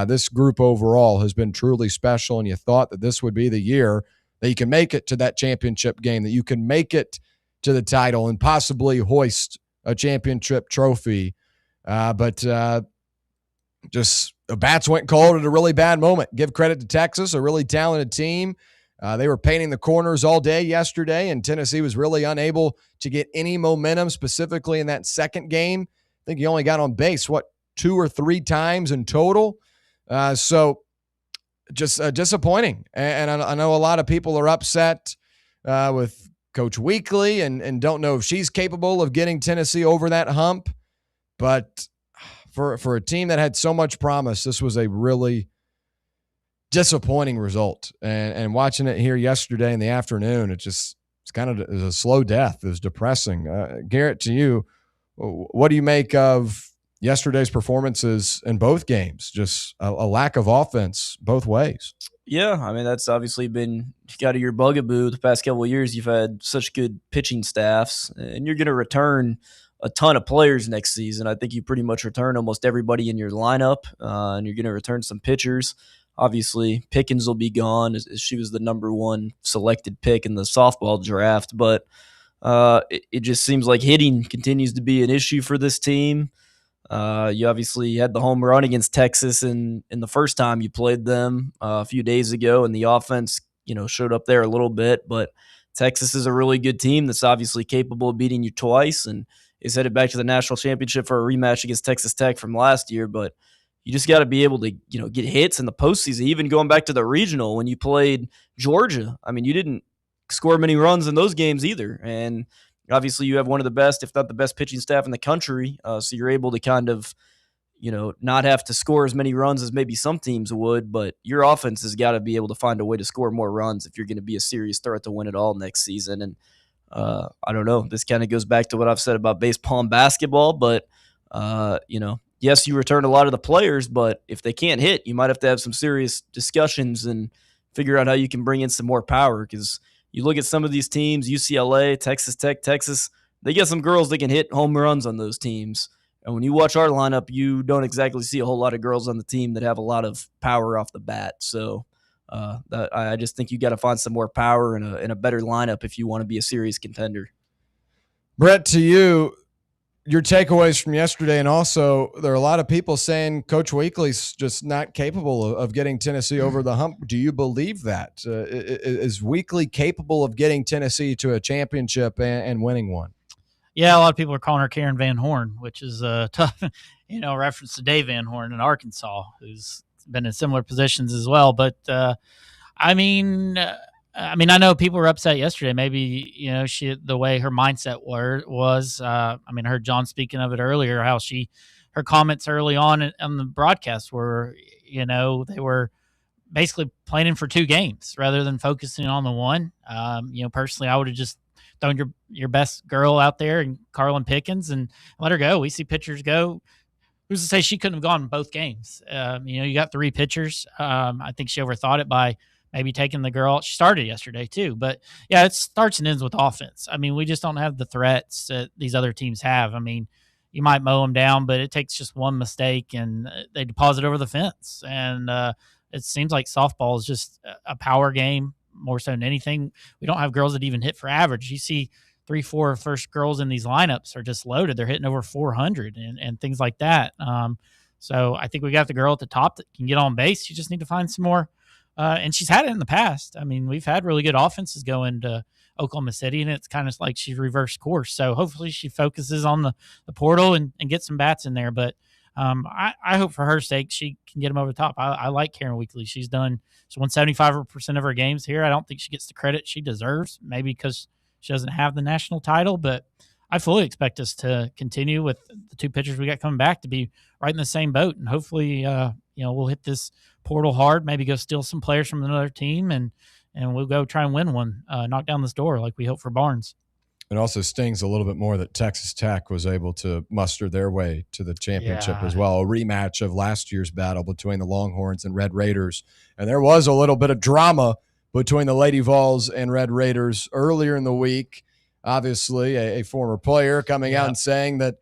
this group overall has been truly special, and you thought that this would be the year that you can make it to that championship game, that you can make it to the title and possibly hoist a championship trophy. But just the bats went cold at a really bad moment. Give credit to Texas, a really talented team. They were painting the corners all day yesterday, and Tennessee was really unable to get any momentum, specifically in that second game. I think he only got on base, 2 or 3 times in total. So just disappointing. And I know a lot of people are upset with Coach Weekly and don't know if she's capable of getting Tennessee over that hump. But for a team that had so much promise, this was a really disappointing result. And watching it here yesterday in the afternoon, it's kind of a slow death. It was depressing. Garrett, to you, what do you make of yesterday's performances in both games? Just a lack of offense both ways. Yeah, I mean, that's obviously been kind of your bugaboo the past couple of years. You've had such good pitching staffs, and you're going to return a ton of players next season. I think you pretty much return almost everybody in your lineup, and you're going to return some pitchers. Obviously, Pickens will be gone as she was the number 1 selected pick in the softball draft, but it just seems like hitting continues to be an issue for this team. You obviously had the home run against Texas in the first time you played them a few days ago, and the offense, showed up there a little bit. But Texas is a really good team that's obviously capable of beating you twice, and is headed back to the national championship for a rematch against Texas Tech from last year. But you just got to be able to, get hits in the postseason. Even going back to the regional when you played Georgia, I mean, you didn't score many runs in those games either. And obviously you have one of the best, if not the best pitching staff in the country. So you're able to kind of, not have to score as many runs as maybe some teams would, but your offense has got to be able to find a way to score more runs if you're going to be a serious threat to win it all next season. And I don't know, this kind of goes back to what I've said about baseball and basketball, but yes, you return a lot of the players, but if they can't hit, you might have to have some serious discussions and figure out how you can bring in some more power. Because you look at some of these teams, UCLA, Texas Tech, Texas, they get some girls that can hit home runs on those teams. And when you watch our lineup, you don't exactly see a whole lot of girls on the team that have a lot of power off the bat. So I just think you got to find some more power in a better lineup if you want to be a serious contender. Brett, to you, your takeaways from yesterday, and also there are a lot of people saying Coach Weekly's just not capable of getting Tennessee over the hump. Do you believe that? Is Weekly capable of getting Tennessee to a championship and winning one? Yeah, a lot of people are calling her Karen Van Horn, which is a tough, reference to Dave Van Horn in Arkansas, who's been in similar positions as well. But I know people were upset yesterday. Maybe the way her mindset was. I heard John speaking of it earlier. How her comments early on the broadcast were, they were basically planning for 2 games rather than focusing on the one. Personally, I would have just thrown your best girl out there and Carlin Pickens and let her go. We see pitchers go. Who's to say she couldn't have gone in both games? You got 3 pitchers. I think she overthought it by maybe taking the girl. She started yesterday too, but yeah, it starts and ends with offense. We just don't have the threats that these other teams have. You might mow them down, but it takes just one mistake and they deposit over the fence. And it seems like softball is just a power game more so than anything. We don't have girls that even hit for average. You see 3-4 first girls in these lineups are just loaded. They're hitting over 400 and things like that. So I think we got the girl at the top that can get on base. You just need to find some more. And she's had it in the past. We've had really good offenses go into Oklahoma City, and it's kind of like she's reversed course. So hopefully she focuses on the portal and gets some bats in there. But I hope for her sake she can get them over the top. I like Karen Weekly. She's won 75% of her games here. I don't think she gets the credit she deserves, maybe because she doesn't have the national title. But I fully expect us to continue with the 2 pitchers we got coming back to be right in the same boat. And hopefully, we'll hit this portal hard, maybe go steal some players from another team, and we'll go try and win one, knock down this door like we hope for Barnes. It also stings a little bit more that Texas Tech was able to muster their way to the championship as well. A rematch of last year's battle between the Longhorns and Red Raiders. And there was a little bit of drama between the Lady Vols and Red Raiders earlier in the week. Obviously, a former player coming out and saying that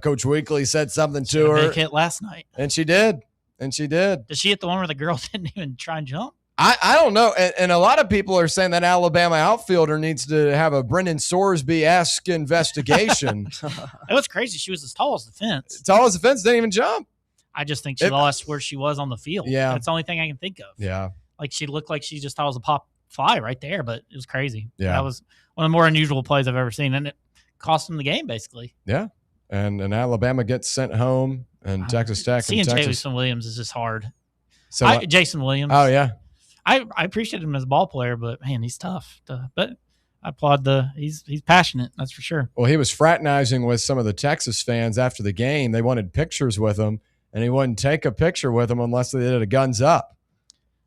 Coach Weekly said something to her. Big hit last night. And she did. Did she hit the one where the girl didn't even try and jump? I don't know. And a lot of people are saying that Alabama outfielder needs to have a Brendan Sorsby-esque investigation. It was crazy. She was as tall as the fence. Tall as the fence, didn't even jump. I just think she lost where she was on the field. Yeah. That's the only thing I can think of. Yeah. Like she looked like she just thought it was a pop fly right there, but it was crazy. Yeah. That was one of the more unusual plays I've ever seen, and it cost them the game, basically. Yeah. And Alabama gets sent home, and Texas Tech seeing and Texas. Jason Williams is just hard. So Jason Williams. Oh, yeah. I appreciate him as a ball player, but, man, he's tough. But I applaud he's passionate, that's for sure. Well, he was fraternizing with some of the Texas fans after the game. They wanted pictures with him, and he wouldn't take a picture with them unless they did a guns up.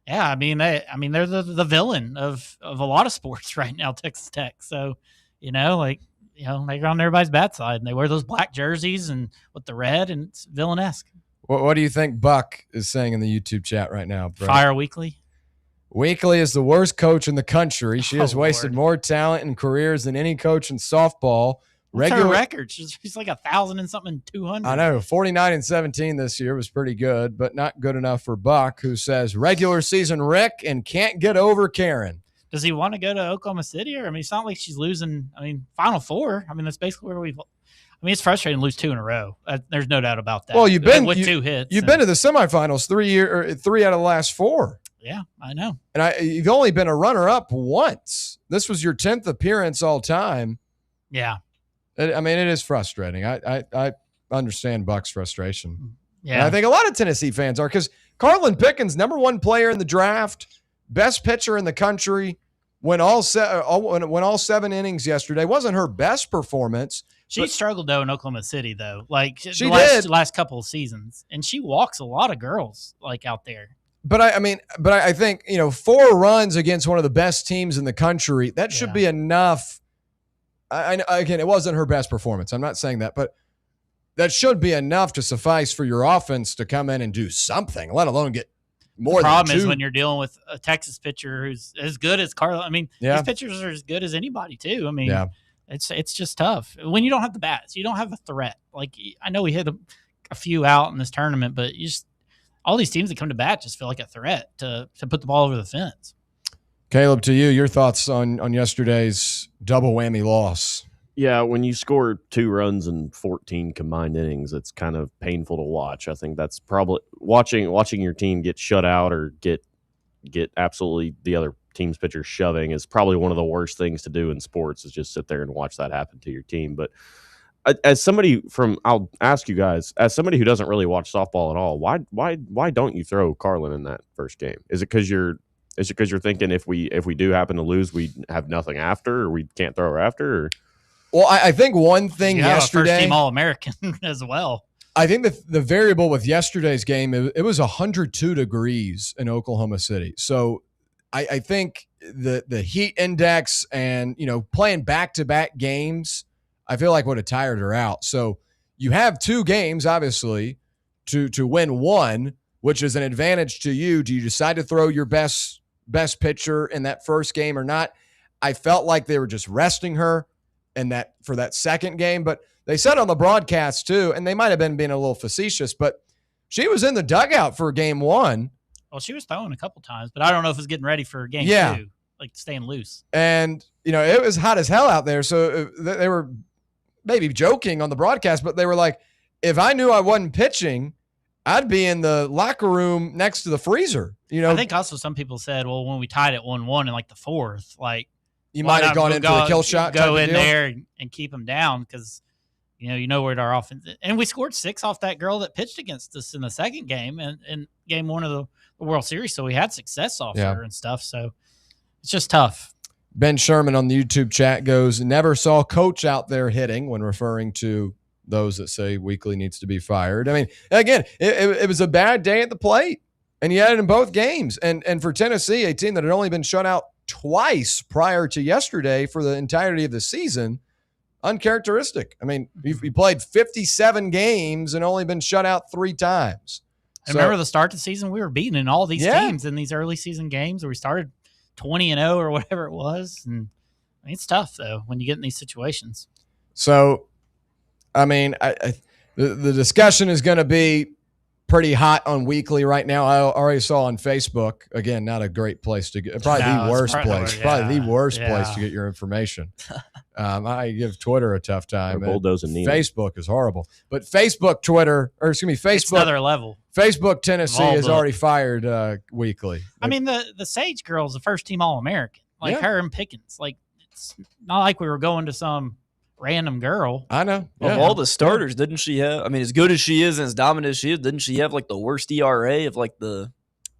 Yeah, they're the villain of a lot of sports right now, Texas Tech. So, they're on everybody's bad side, and they wear those black jerseys and with the red, and it's villain-esque. What do you think Buck is saying in the YouTube chat right now, bro? Fire Weekly. Weekly is the worst coach in the country. She has wasted more talent and careers than any coach in softball. What's her record? She's like 1,000 and something, 200. I know. 49-17 this year was pretty good, but not good enough for Buck, who says regular season Rick and can't get over Karen. Does he want to go to Oklahoma City? Or it's not like she's losing. Final four. That's basically where it's frustrating to lose 2 in a row. There's no doubt about that. Well, you've been with 2 hits. You've been to the semifinals 3 out of the last 4. Yeah, I know. And you've only been a runner-up once. This was your 10th appearance all time. Yeah. It is frustrating. I understand Buck's frustration. Yeah. And I think a lot of Tennessee fans are, because Carlin Pickens, #1 player in the draft, best pitcher in the country, went all 7 innings yesterday. Wasn't her best performance. She struggled, though, in Oklahoma City, though. She did. The last couple of seasons. And she walks a lot of girls, out there. But I think, 4 runs against one of the best teams in the country, that should be enough. Again, it wasn't her best performance. I'm not saying that, but that should be enough to suffice for your offense to come in and do something, let alone get more than 2. The problem is when you're dealing with a Texas pitcher who's as good as Carla. These pitchers are as good as anybody, too. It's just tough when you don't have the bats. You don't have a threat. Like, I know we hit a few out in this tournament, but all these teams that come to bat just feel like a threat to put the ball over the fence. Caleb, to you, your thoughts on yesterday's double whammy loss? Yeah, when you score 2 runs in 14 combined innings, it's kind of painful to watch. I think that's probably watching your team get shut out or get absolutely the other team's pitcher shoving is probably one of the worst things to do in sports, is just sit there and watch that happen to your team. But I'll ask you guys, as somebody who doesn't really watch softball at all, why don't you throw Carlin in that first game? Is it because you're thinking if we do happen to lose, we have nothing after, or we can't throw her after? Or? Well, I think one thing yesterday, first team All-American as well. I think the variable with yesterday's game, it was 102 degrees in Oklahoma City. So I think the heat index and, playing back-to-back games, I feel like would have tired her out. So you have 2 games, obviously, to win one, which is an advantage to you. Do you decide to throw your best pitcher in that first game or not? I felt like they were just resting her for that second game, but they said on the broadcast too, and they might have been being a little facetious, but she was in the dugout for game 1. Well, she was throwing a couple times, but I don't know if it was getting ready for game 2, like staying loose. And, it was hot as hell out there. So they were maybe joking on the broadcast, but they were like, if I knew I wasn't pitching, I'd be in the locker room next to the freezer. I think also some people said, well, when we tied at 1-1 in like the 4th, like you might have gone in for the kill shot. Go in there and keep them down because you know where our offense is. And we scored 6 off that girl that pitched against us in the second game and in game 1 of the World Series. So we had success off her and stuff. So it's just tough. Ben Sherman on the YouTube chat goes, never saw Coach out there hitting, when referring to those that say Weekly needs to be fired. I mean, again, it was a bad day at the plate, and you had it in both games. And for Tennessee, a team that had only been shut out twice prior to yesterday for the entirety of the season, uncharacteristic. I mean, we played 57 games and only been shut out 3 times. I remember the start of the season, we were beaten in all these teams in these early season games where we started 20-0 or whatever it was. And I mean, it's tough, though, when you get in these situations. So, I mean, the discussion is going to be pretty hot on Weekly right now. I already saw on Facebook, again, not a great place to get, probably the worst place to get your information. I give Twitter a tough time. Facebook is horrible. But Facebook, it's another level. Facebook, Tennessee has already fired Weekly. I mean, the Sage girl is the first team All-American. Like her and Pickens. Like, it's not like we were going to some random girl. I know. Of all the starters, didn't she have? I mean, as good as she is and as dominant as she is, didn't she have like the worst ERA of like the?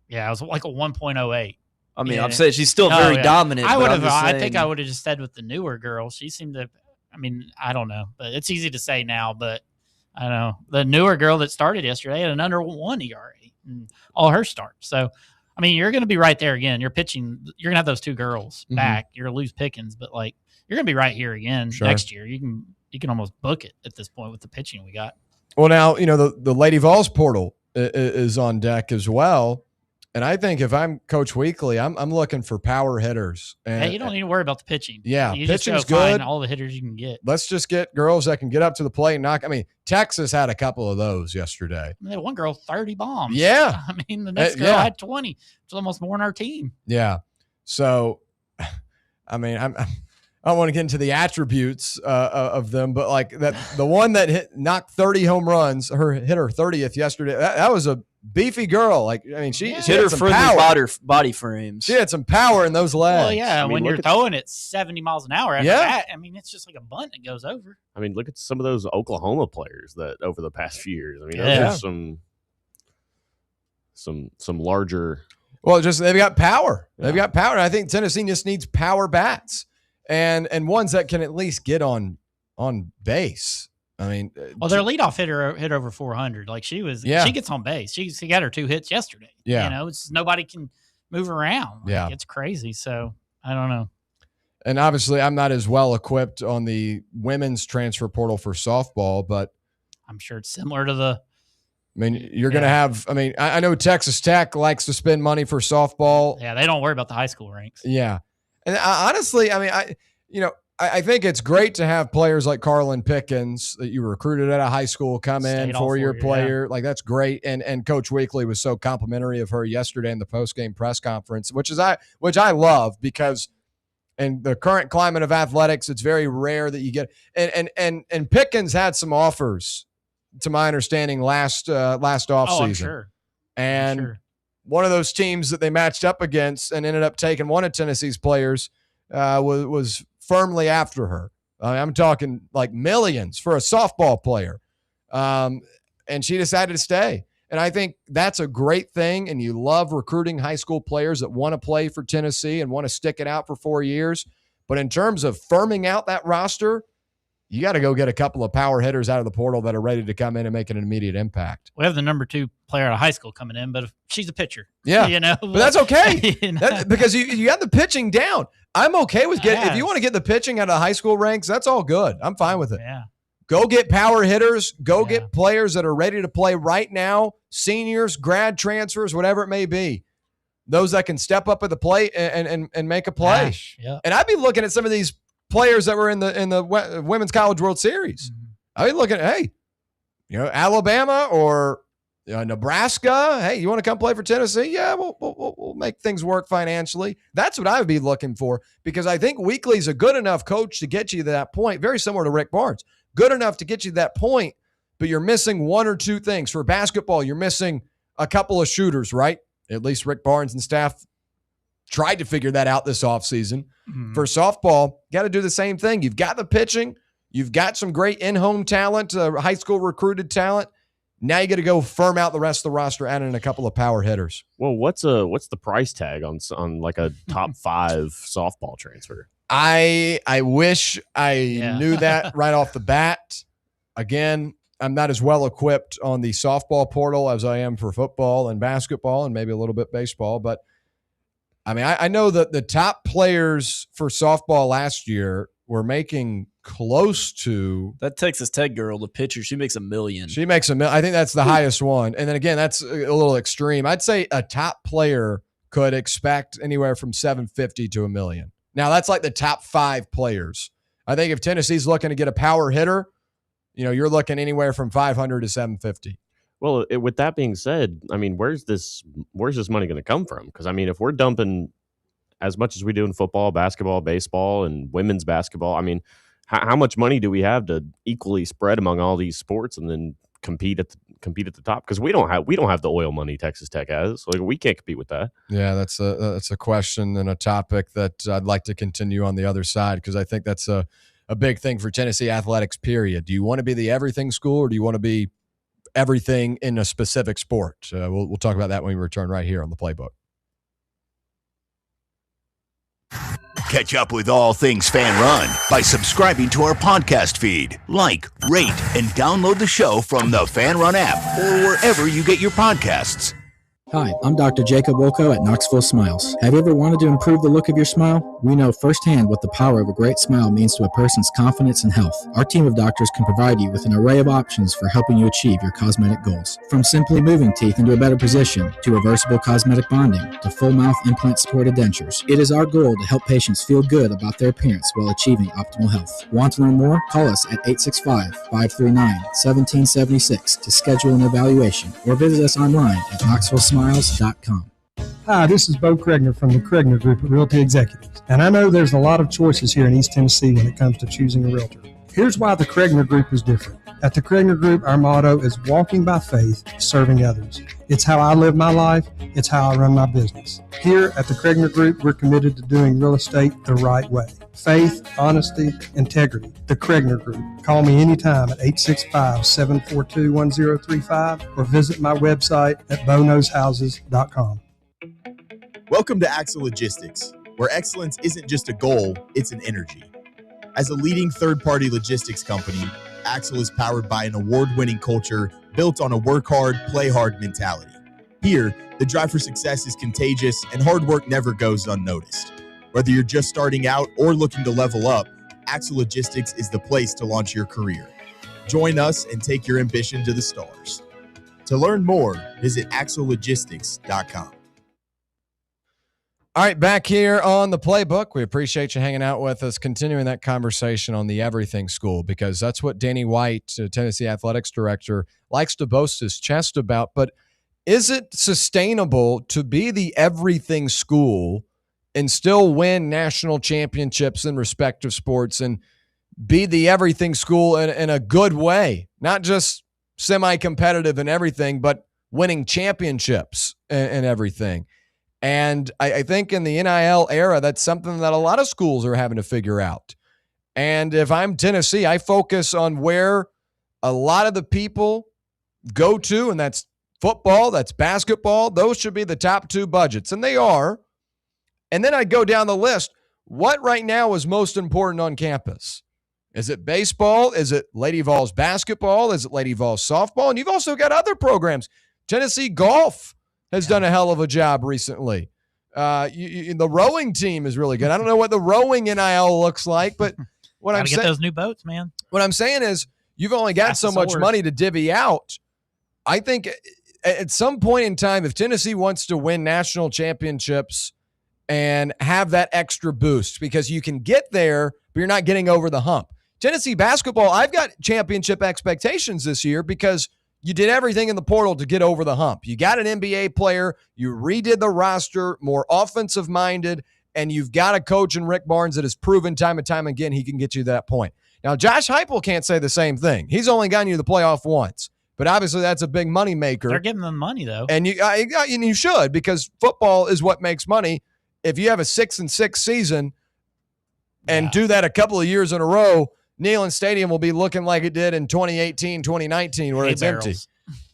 Yeah, it was like a 1.08. I mean, I'm saying she's still very dominant. I think I would have just said with the newer girl. She seemed to. I mean, I don't know, but it's easy to say now. But I don't know, the newer girl that started yesterday had an under 1 ERA in all her starts. So, I mean, you're going to be right there again. You're pitching. You're going to have those 2 girls back. You're going to lose Pickens, but like. You're going to be right here again next year. You can almost book it at this point with the pitching we got. Well, now, the Lady Vols portal is on deck as well. And I think if I'm Coach Weekly, I'm looking for power hitters. And you don't need to worry about the pitching. Yeah, you pitching's just go find good. all the hitters you can get. Let's just get girls that can get up to the plate and knock. I mean, Texas had a couple of those yesterday. I mean, one girl 30 bombs. Yeah. I mean, the next girl had 20. It's almost more than our team. Yeah. So, I mean, I don't want to get into the attributes of them, but like the one that knocked 30 home runs, hit her 30th yesterday. That was a beefy girl. Like, I mean, she hit her friendly body frames. She had some power in those legs. Well, yeah, when you're throwing it 70 miles an hour after that, I mean, it's just like a bunt that goes over. I mean, look at some of those Oklahoma players that over the past few years. I mean, those are some larger. Well, just they've got power. They've got power. And I think Tennessee just needs power bats. And ones that can at least get on base. I mean, well, their leadoff hitter hit over 400. Like she gets on base. She got her 2 hits yesterday. Yeah, it's nobody can move around. Like, it's crazy. So I don't know. And obviously, I'm not as well equipped on the women's transfer portal for softball, but I'm sure it's similar to the. I mean, you're going to have. I mean, I know Texas Tech likes to spend money for softball. Yeah, they don't worry about the high school ranks. Yeah. And honestly, I mean, I think it's great to have players like Carlin Pickens that you recruited at a high school come in, four-year player. Like, that's great. And Coach Weekly was so complimentary of her yesterday in the post-game press conference, which I love, because in the current climate of athletics, it's very rare that you get and Pickens had some offers, to my understanding, last offseason. I'm sure. And one of those teams that they matched up against and ended up taking one of Tennessee's players was firmly after her. I'm talking like millions for a softball player. And she decided to stay. And I think that's a great thing. And you love recruiting high school players that want to play for Tennessee and want to stick it out for 4 years. But in terms of firming out that roster, you got to go get a couple of power hitters out of the portal that are ready to come in and make an immediate impact. We have the number 2 player out of high school coming in, but if she's a pitcher. Yeah. But that's okay. Because you got the pitching down. I'm okay with if you want to get the pitching out of the high school ranks, that's all good. I'm fine with it. Yeah. Go get power hitters. Go get players that are ready to play right now, seniors, grad transfers, whatever it may be. Those that can step up at the plate and make a play. And I'd be looking at some of these players that were in the Women's College World Series. Mm-hmm. I'd be looking at, Alabama or Nebraska. Hey, you want to come play for Tennessee? Yeah, we'll make things work financially. That's what I would be looking for, because I think Weekly's a good enough coach to get you to that point, very similar to Rick Barnes. Good enough to get you to that point, but you're missing one or two things. For basketball, you're missing a couple of shooters, right? At least Rick Barnes and staff tried to figure that out this offseason. Mm-hmm. For softball, got to do the same thing. You've got the pitching. You've got some great in-home talent, high school recruited talent. Now you got to go firm out the rest of the roster, add in a couple of power hitters. Well, what's the price tag on like a top 5 softball transfer? I wish I knew that right off the bat. Again, I'm not as well equipped on the softball portal as I am for football and basketball and maybe a little bit baseball. But, I mean, I know that the top players for softball last year were making close to that Texas Tech girl, the pitcher. She makes $1 million. She makes $1 million. I think that's the highest one. And then again, that's a little extreme. I'd say a top player could expect anywhere from $750,000 to $1 million. Now that's like the top 5 players. I think if Tennessee's looking to get a power hitter, you're looking anywhere from $500,000 to $750,000. Well, with that being said, I mean, where's this money going to come from? Because I mean, if we're dumping as much as we do in football, basketball, baseball, and women's basketball, I mean, how much money do we have to equally spread among all these sports and then compete at the top? Because we don't have the oil money Texas Tech has. Like, we can't compete with that. Yeah, that's a question and a topic that I'd like to continue on the other side, because I think that's a big thing for Tennessee athletics, period. Do you want to be the everything school, or do you want to be everything in a specific sport? We'll talk about that when we return right here on the Playbook. Catch up with all things Fan Run by subscribing to our podcast feed. Like, rate, and download the show from the Fan Run app or wherever you get your podcasts. Hi, I'm Dr. Jacob Wilco at Knoxville Smiles. Have you ever wanted to improve the look of your smile? We know firsthand what the power of a great smile means to a person's confidence and health. Our team of doctors can provide you with an array of options for helping you achieve your cosmetic goals. From simply moving teeth into a better position, to reversible cosmetic bonding, to full mouth implant-supported dentures. It is our goal to help patients feel good about their appearance while achieving optimal health. Want to learn more? Call us at 865-539-1776 to schedule an evaluation, or visit us online at knoxvillesmiles.com. Hi, this is Bo Kregner from the Kregner Group of Realty Executives, and I know there's a lot of choices here in East Tennessee when it comes to choosing a realtor. Here's why the Kregner Group is different. At the Kregner Group, our motto is walking by faith, serving others. It's how I live my life. It's how I run my business. Here at the Kregner Group, we're committed to doing real estate the right way. Faith, honesty, integrity. The Kregner Group. Call me anytime at 865-742-1035 or visit my website at bonoshouses.com. Welcome to Axle Logistics, where excellence isn't just a goal, it's an energy. As a leading third-party logistics company, Axle is powered by an award-winning culture built on a work hard, play hard mentality. Here, the drive for success is contagious and hard work never goes unnoticed. Whether you're just starting out or looking to level up, Axle Logistics is the place to launch your career. Join us and take your ambition to the stars. To learn more, visit axlelogistics.com. All right, back here on the Playbook. We appreciate you hanging out with us, continuing that conversation on the Everything School, because that's what Danny White, Tennessee Athletics Director, likes to boast his chest about. But is it sustainable to be the Everything School and still win national championships in respective sports and be the Everything School in a good way, not just semi-competitive and everything, but winning championships and everything? And I think in the NIL era, that's something that a lot of schools are having to figure out. And if I'm Tennessee, I focus on where a lot of the people go to, and that's football, that's basketball. Those should be the top two budgets, and they are. And then I go down the list. What right now is most important on campus? Is it baseball? Is it Lady Vols basketball? Is it Lady Vols softball? And you've also got other programs. Tennessee golf has done a hell of a job recently. The rowing team is really good. I don't know what the rowing NIL looks like, but what I'm saying, get those new boats, man. What I'm saying is you've only got so much money to divvy out. I think at some point in time, if Tennessee wants to win national championships and have that extra boost, because you can get there, but you're not getting over the hump. Tennessee basketball, I've got championship expectations this year because you did everything in the portal to get over the hump. You got an NBA player, you redid the roster, more offensive-minded, and you've got a coach in Rick Barnes that has proven time and time again he can get you to that point. Now, Josh Heupel can't say the same thing. He's only gotten you to the playoff once, but obviously that's a big money maker. They're giving them money, though. And you should, because football is what makes money. If you have a 6-6 season and do that a couple of years in a row, Neyland Stadium will be looking like it did in 2018, 2019, where it's empty.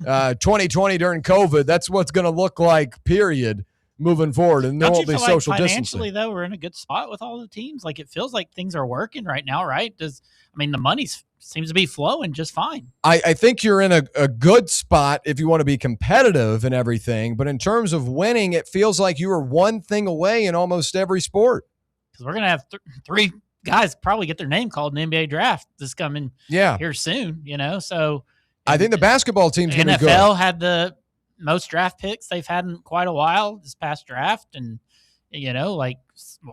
2020 during COVID, that's what's going to look like, period, moving forward. And there won't be social distancing. Financially, though, we're in a good spot with all the teams. Like, it feels like things are working right now, right? The money seems to be flowing just fine. I think you're in a good spot if you want to be competitive and everything. But in terms of winning, it feels like you are one thing away in almost every sport. Because we're going to have three guys probably get their name called in the NBA draft this coming here soon, so I think the basketball team's going to be good. NFL had the most draft picks they've had in quite a while this past draft, and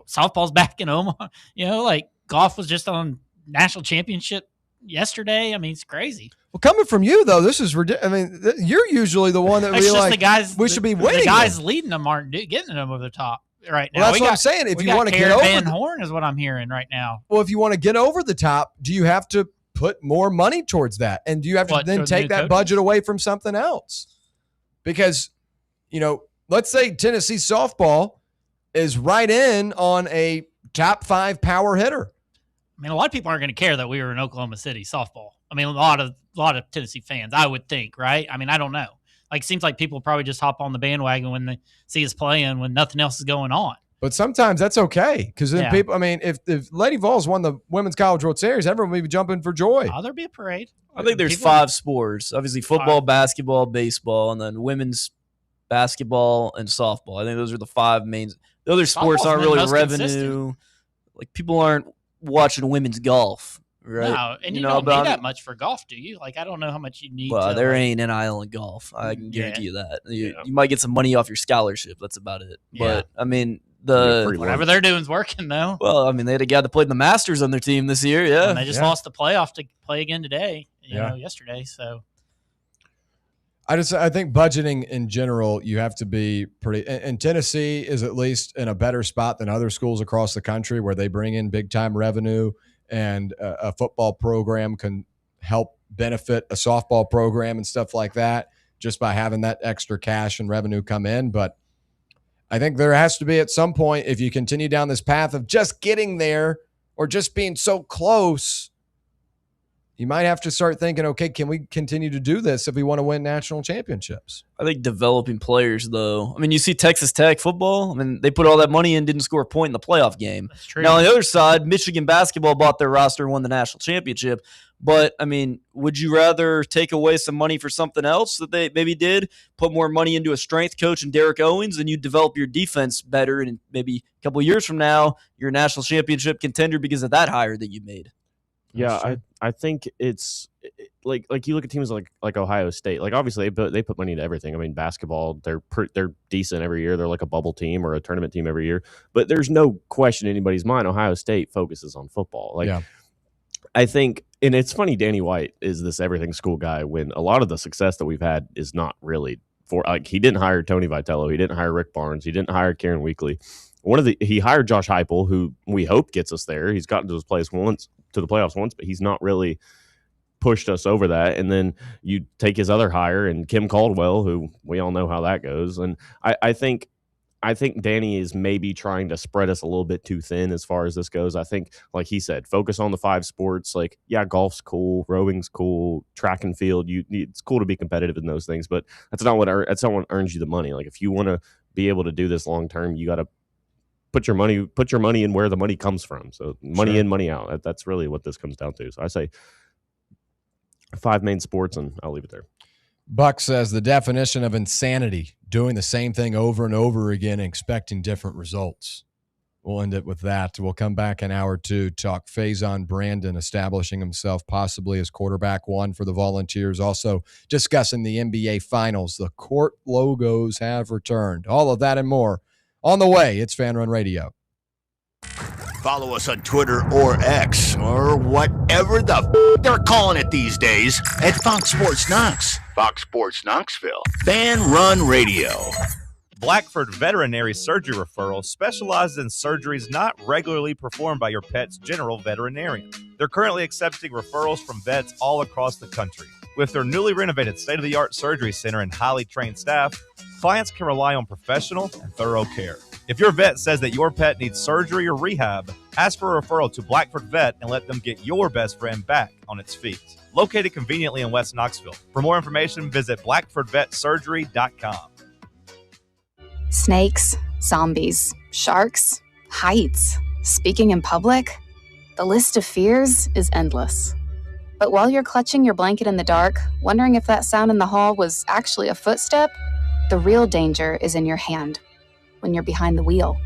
softball's back in Omaha, golf was just on national championship yesterday. It's crazy. Well, coming from you though, this is ridiculous. You're usually the one that we like. The guys, we should be winning. The guys leading them aren't getting them over the top right now. Well, that's what I'm saying. If you want to get over Van Horn is what I'm hearing right now. Well, if you want to get over the top, do you have to put more money towards that? And do you have to then take that budget away from something else? Because, let's say Tennessee softball is right in on a top 5 power hitter. A lot of people aren't going to care that we were in Oklahoma City softball. A lot of Tennessee fans, I would think, right? I don't know. It seems like people probably just hop on the bandwagon when they see us playing when nothing else is going on. But sometimes that's okay, because then people, if Lady Vols won the Women's College World Series, everyone would be jumping for joy. Oh, there'll be a parade. I think there's 5 sports. Obviously, football, basketball, baseball, and then women's basketball and softball. I think those are the 5 main. The other sports aren't really revenue. Consistent. People aren't watching women's golf. Right. No, and you don't need that much for golf, do you? I don't know how much you need. Well, there ain't NIL in golf. I can guarantee you that. You might get some money off your scholarship. That's about it. Yeah. But whatever they're doing is working, though. Well, they had a guy that played the Masters on their team this year. Yeah, and they just lost the playoff to play again today. Yesterday. So I think budgeting in general, you have to be pretty. And Tennessee is at least in a better spot than other schools across the country where they bring in big time revenue. And a football program can help benefit a softball program and stuff like that just by having that extra cash and revenue come in. But I think there has to be at some point, if you continue down this path of just getting there or just being so close, you might have to start thinking, okay, can we continue to do this if we want to win national championships? I think developing players, though. You see Texas Tech football. They put all that money in, didn't score a point in the playoff game. That's true. Now, on the other side, Michigan basketball bought their roster and won the national championship. But, would you rather take away some money for something else that they maybe did, put more money into a strength coach and Derek Owens, and you develop your defense better, and maybe a couple of years from now, you're a national championship contender because of that hire that you made? Yeah, I think it's like you look at teams like Ohio State. Like obviously they put money into everything. I mean, basketball, they're decent every year. They're like a bubble team or a tournament team every year. But there's no question in anybody's mind Ohio State focuses on football. Like I think, and it's funny, Danny White is this everything school guy when a lot of the success that we've had is not really for, like, he didn't hire Tony Vitello. He didn't hire Rick Barnes. He didn't hire Karen Weekly. He hired Josh Heupel, who we hope gets us there. He's gotten to the playoffs once, but he's not really pushed us over that. And then you take his other hire and Kim Caldwell, who we all know how that goes. And I think Danny is maybe trying to spread us a little bit too thin as far as this goes. I think, like he said, focus on the 5 sports. Like, yeah, golf's cool, rowing's cool, track and field. It's cool to be competitive in those things, but that's not what earns you the money. Like, if you want to be able to do this long term, you got to put your money in where the money comes from. So money in, money out. That's really what this comes down to. So I say 5 main sports, and I'll leave it there. Buck says the definition of insanity, doing the same thing over and over again, expecting different results. We'll end it with that. We'll come back in hour 2, talk Faizon Brandon establishing himself possibly as quarterback 1 for the Volunteers. Also discussing the NBA Finals. The court logos have returned. All of that and more on the way. It's Fan Run Radio. Follow us on Twitter or X or whatever they're calling it these days at Fox Sports Knox. Fox Sports Knoxville. Fan Run Radio. Blackford Veterinary Surgery Referral specializes in surgeries not regularly performed by your pet's general veterinarian. They're currently accepting referrals from vets all across the country. With their newly renovated state-of-the-art surgery center and highly trained staff, clients can rely on professional and thorough care. If your vet says that your pet needs surgery or rehab, ask for a referral to Blackford Vet and let them get your best friend back on its feet. Located conveniently in West Knoxville. For more information, visit blackfordvetsurgery.com. Snakes, zombies, sharks, heights, speaking in public. The list of fears is endless. But while you're clutching your blanket in the dark, wondering if that sound in the hall was actually a footstep, the real danger is in your hand, when you're behind the wheel.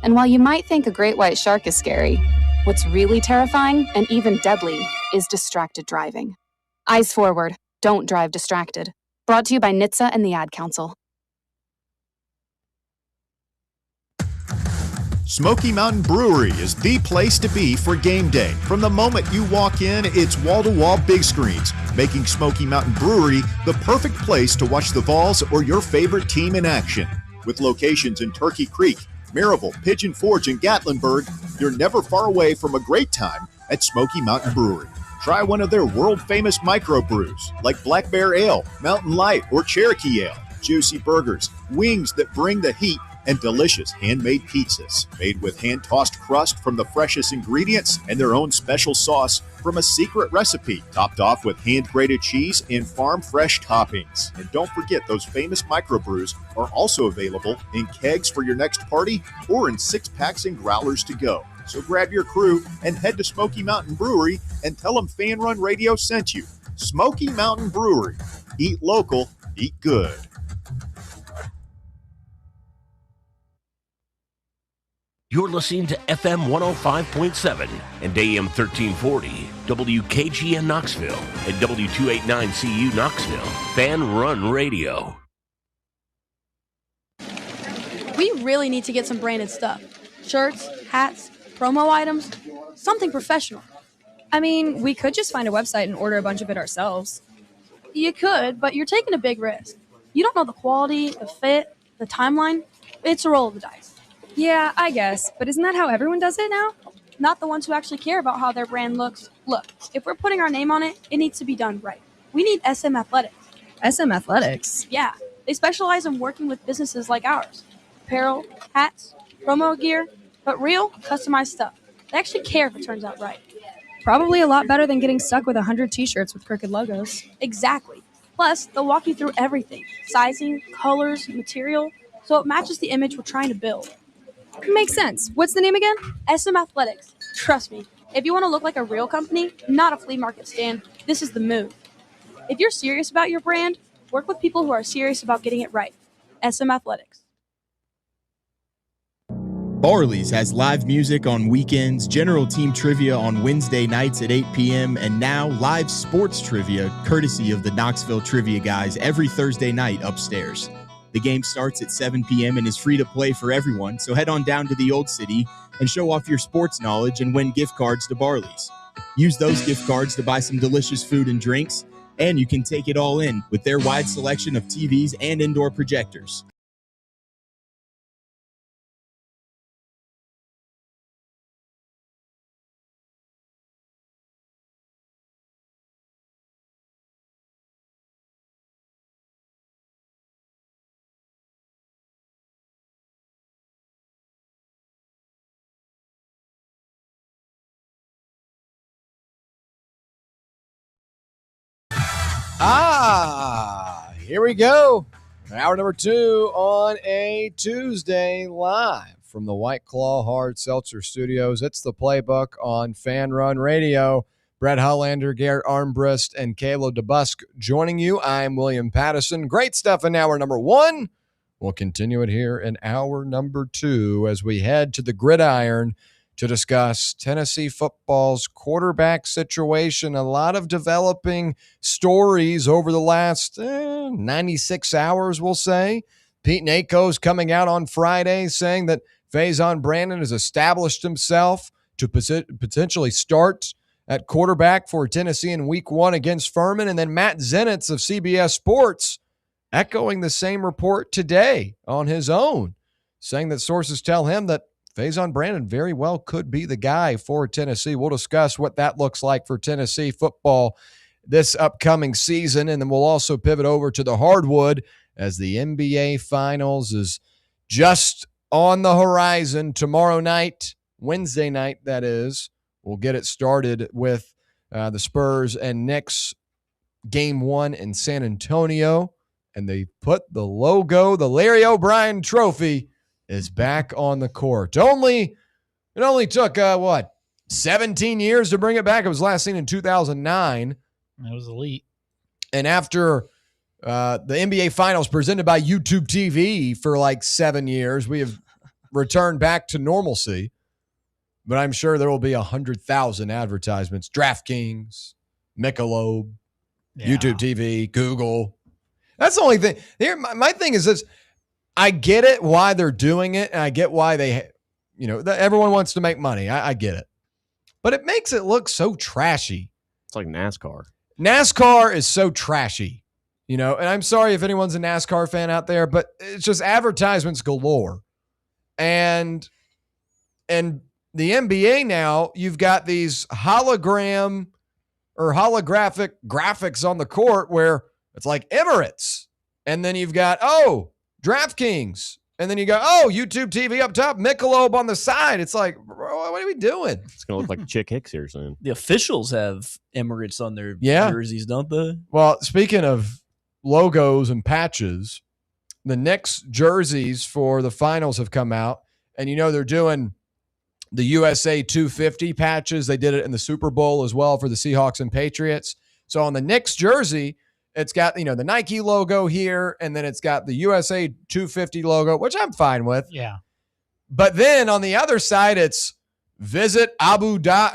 And while you might think a great white shark is scary, what's really terrifying and even deadly is distracted driving. Eyes forward, don't drive distracted. Brought to you by NHTSA and the Ad Council. Smoky Mountain Brewery is the place to be for game day. From the moment you walk in, it's wall-to-wall big screens, making Smoky Mountain Brewery the perfect place to watch the Vols or your favorite team in action. With locations in Turkey Creek, Maryville, Pigeon Forge, and Gatlinburg, you're never far away from a great time at Smoky Mountain Brewery. Try one of their world-famous microbrews like Black Bear Ale, Mountain Light, or Cherokee Ale. Juicy burgers, wings that bring the heat, and delicious handmade pizzas made with hand-tossed crust from the freshest ingredients and their own special sauce from a secret recipe, topped off with hand-grated cheese and farm-fresh toppings. And don't forget, those famous microbrews are also available in kegs for your next party or in 6-packs and growlers to go. So grab your crew and head to Smoky Mountain Brewery and tell them Fan Run Radio sent you. Smoky Mountain Brewery. Eat local, eat good. You're listening to FM 105.7 and AM 1340, WKGN Knoxville, and W289CU Knoxville. Fan Run Radio. We really need to get some branded stuff. Shirts, hats, promo items, something professional. I mean, we could just find a website and order a bunch of it ourselves. You could, but you're taking a big risk. You don't know the quality, the fit, the timeline. It's a roll of the dice. Yeah, I guess, but isn't that how everyone does it now? Not the ones who actually care about how their brand looks. Look, if we're putting our name on it, it needs to be done right. We need SM Athletics. SM Athletics? Yeah, they specialize in working with businesses like ours. Apparel, hats, promo gear, but real, customized stuff. They actually care if it turns out right. Probably a lot better than getting stuck with 100 t-shirts with crooked logos. Exactly. Plus, they'll walk you through everything. Sizing, colors, material, so it matches the image we're trying to build. Makes sense. What's the name again? SM Athletics. Trust me, if you want to look like a real company, not a flea market stand, this is the move. If you're serious about your brand, work with people who are serious about getting it right. SM Athletics. Barley's has live music on weekends, general team trivia on Wednesday nights at 8 p.m., and now live sports trivia courtesy of the Knoxville Trivia Guys every Thursday night upstairs. The game starts at 7 p.m. and is free to play for everyone, so head on down to the Old City and show off your sports knowledge and win gift cards to Barley's. Use those gift cards to buy some delicious food and drinks, and you can take it all in with their wide selection of TVs and indoor projectors. Here we go. Hour number 2 on a Tuesday, live from the White Claw Hard Seltzer Studios. It's the Playbook on Fan Run Radio. Brett Hullander, Garrett Armbrust, and Kayla DeBusk joining you. I'm William Pattison. Great stuff in hour number 1. We'll continue it here in hour number 2 as we head to the gridiron to discuss Tennessee football's quarterback situation. A lot of developing stories over the last 96 hours, we'll say. Pete Nako's coming out on Friday saying that Faizon Brandon has established himself to potentially start at quarterback for Tennessee in week 1 against Furman. And then Matt Zenitz of CBS Sports echoing the same report today on his own, saying that sources tell him that Faizon Brandon very well could be the guy for Tennessee. We'll discuss what that looks like for Tennessee football this upcoming season, and then we'll also pivot over to the hardwood as the NBA Finals is just on the horizon tomorrow night, Wednesday night, that is. We'll get it started with the Spurs and Knicks Game 1 in San Antonio, and they put the logo, the Larry O'Brien Trophy, is back on the court. It only took 17 years to bring it back. It was last seen in 2009. It was elite. And after the NBA Finals presented by YouTube TV for like 7 years, we have returned back to normalcy. But I'm sure there will be 100,000 advertisements. DraftKings, Michelob, YouTube TV, Google. That's the only thing. Here, my thing is this. I get it why they're doing it, and I get why everyone wants to make money. I get it. But it makes it look so trashy. It's like NASCAR. NASCAR is so trashy, and I'm sorry if anyone's a NASCAR fan out there, but it's just advertisements galore. And the NBA now, you've got these hologram or holographic graphics on the court where it's like Emirates. And then you've got, DraftKings. And then you go, YouTube TV up top, Michelob on the side. It's like, bro, what are we doing? It's going to look like Chick Hicks here soon. The officials have Emirates on their jerseys, don't they? Well, speaking of logos and patches, the Knicks jerseys for the finals have come out. And, they're doing the USA 250 patches. They did it in the Super Bowl as well for the Seahawks and Patriots. So on the Knicks jersey, it's got, the Nike logo here, and then it's got the USA 250 logo, which I'm fine with. Yeah. But then on the other side, it's visit Abu Dubai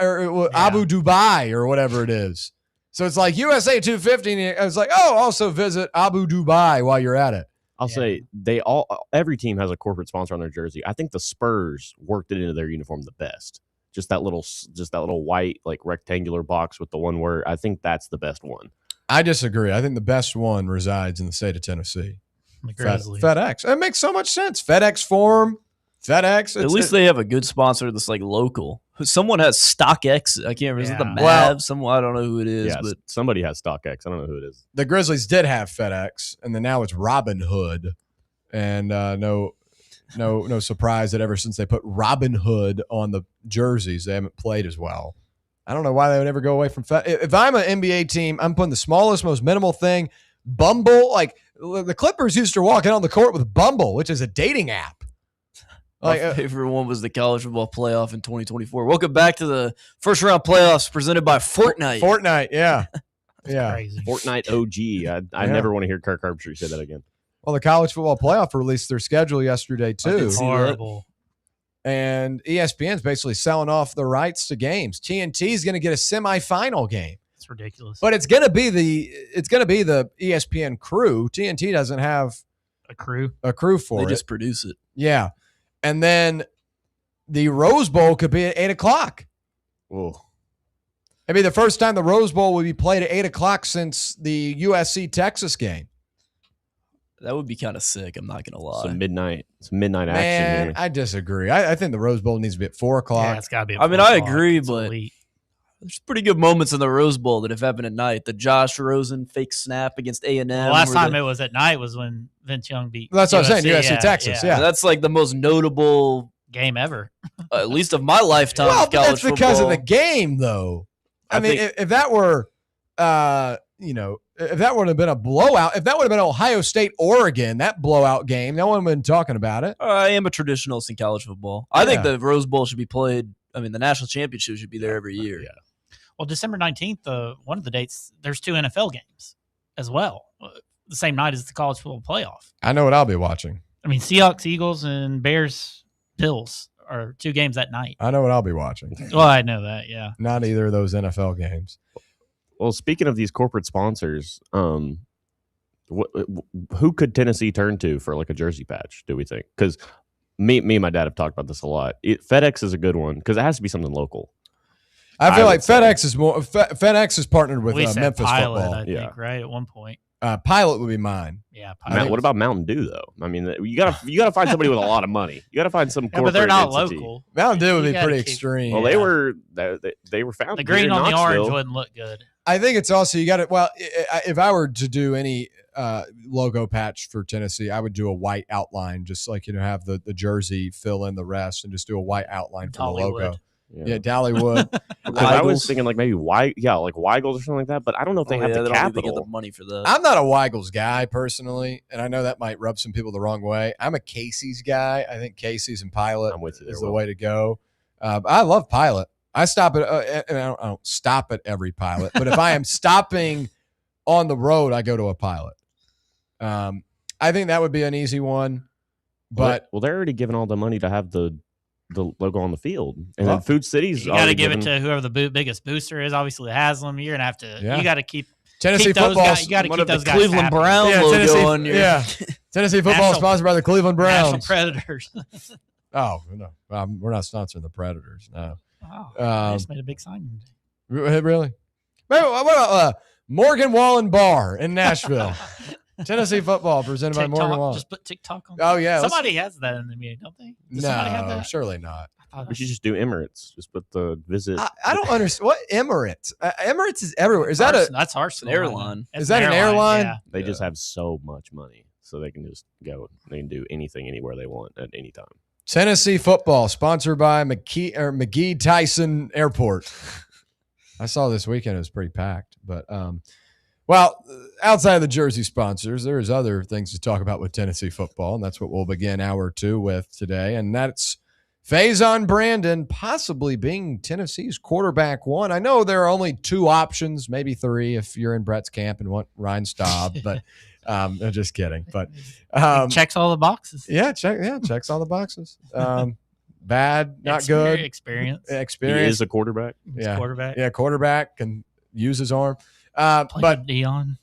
or whatever it is. So it's like USA 250, and it's like, also visit Abu Dubai while you're at it. I'll say every team has a corporate sponsor on their jersey. I think the Spurs worked it into their uniform the best. Just that little white, like rectangular box with the one word. I think that's the best one. I disagree. I think the best one resides in the state of Tennessee. FedEx. It makes so much sense. FedEx Forum, FedEx. At least they have a good sponsor that's like local. Someone has StockX. I can't remember. Is it the Mavs? I don't know who it is, but somebody has StockX. I don't know who it is. The Grizzlies did have FedEx, and then now it's Robin Hood. And no surprise that ever since they put Robin Hood on the jerseys, they haven't played as well. I don't know why they would ever go away from FedEx. If I'm an NBA team, I'm putting the smallest, most minimal thing. Bumble, like the Clippers used to walk in on the court with Bumble, which is a dating app. My favorite one was the college football playoff in 2024. Welcome back to the first round playoffs presented by Fortnite. Fortnite, yeah. Crazy. Fortnite OG. I never want to hear Kirk Herbstreit say that again. Well, the college football playoff released their schedule yesterday, too. Horrible. and ESPN's basically selling off the rights to games. TNT is going to get a semifinal game. It's ridiculous. But it's going to be the ESPN crew. TNT doesn't have a crew for They it. just produce it. Yeah. And then the Rose Bowl could be at 8 o'clock. Whoa. It'd be the first time the Rose Bowl would be played at 8 o'clock since the USC-Texas game. That would be kind of sick. I'm not gonna lie. It's midnight action Man, here. I disagree. I think the Rose Bowl needs to be at 4 o'clock. Yeah, it's got to be. I mean, I agree, but there's pretty good moments in the Rose Bowl that have happened at night. The Josh Rosen fake snap against A&M. The last time it was at night was when Vince Young beat. That's what I'm saying. USC. USC Texas. Yeah. That's like the most notable game ever, at least of my lifetime. Well, of but college that's because football. of the game, though. I mean, if that were, if that would have been a blowout, if that would have been Ohio State, Oregon, that blowout game, no one would have been talking about it. I am a traditionalist in college football. I think the Rose Bowl should be played. I mean, the national championship should be there every year. Yeah. Well, December 19th, one of the dates, there's 2 NFL games as well, the same night as the college football playoff. I know what I'll be watching. I mean, Seahawks, Eagles, and Bears, Bills are 2 games that night. I know what I'll be watching. Well, I know that, yeah. Not either of those NFL games. Well, speaking of these corporate sponsors, who could Tennessee turn to for like a jersey patch, do we think? Because me and my dad have talked about this a lot. FedEx is a good one because it has to be something local. I feel like FedEx is more. FedEx is partnered with We said Memphis Pilot, football. I think, right, at one point. Pilot would be mine. Yeah, Pilot. What about Mountain Dew though? I mean, you gotta find somebody with a lot of money. You gotta find some corporate but they're not entity. local. Mountain Dew would You be gotta pretty keep- extreme. Well, they were founded. The green here in on the orange Knoxville. wouldn't look good. I think it's also, you got to, well, if I were to do any logo patch for Tennessee, I would do a white outline, just like, have the jersey fill in the rest and just do a white outline for the logo. Yeah, Dollywood. I was thinking like maybe like Weigels or something like that, but I don't know if they have the they capital. get the money for that. I'm not a Weigels guy personally, and I know that might rub some people the wrong way. I'm a Casey's guy. I think Casey's and Pilot is the way to go. I love Pilot. I stop at, and I don't stop at every Pilot, but if I am stopping on the road, I go to a Pilot. I think that would be an easy one, but they're already giving all the money to have the logo on the field, and then Food City's. You got to give it to whoever the biggest booster is. Obviously, Haslam. You're gonna have to. Yeah. You got to keep Tennessee keep those football. guys. You got to keep those guys. Cleveland happy. Brown Yeah, logo Tennessee, on your Tennessee football is sponsored by the Cleveland Browns. National Predators. Oh no, we're not sponsoring the Predators. No. Oh, I just made a big sign. Really? What about Morgan Wallen Bar in Nashville? Tennessee football presented by Morgan Wallen. Just put TikTok on. Oh yeah, somebody has that in the media, don't they? Does somebody have no, that? surely not. We should just do Emirates. Just put the visit. I don't understand what Emirates. Emirates is everywhere. Is that That's Arsenal airline? Is that an airline? Yeah. They just have so much money, so they can just go. They can do anything, anywhere they want at any time. Tennessee football sponsored by McGee Tyson Airport. I saw this weekend; it was pretty packed. But well, outside of the jersey sponsors, there's other things to talk about with Tennessee football, and that's what we'll begin hour 2 with today. And that's Faizon Brandon possibly being Tennessee's quarterback 1. I know there are only 2 options, maybe 3 if you're in Brett's camp and want Ryan Staub, but I'm just kidding. But checks all the boxes. Yeah, checks all the boxes. Bad, not good. Experience. He is a quarterback. Yeah, quarterback. Yeah, quarterback can use his arm. But Dion,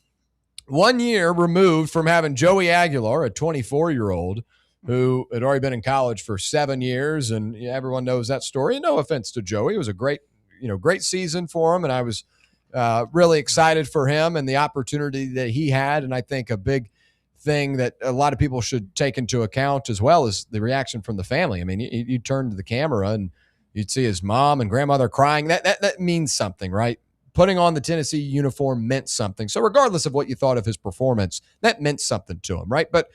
1 year removed from having Joey Aguilar, a 24-year-old who had already been in college for 7 years, and everyone knows that story. And no offense to Joey, it was a great season for him, and I was really excited for him and the opportunity that he had. And I think a big thing that a lot of people should take into account as well is the reaction from the family. I mean, you turn to the camera and you'd see his mom and grandmother crying. That means something, right? Putting on the Tennessee uniform meant something. So regardless of what you thought of his performance, that meant something to him, right? But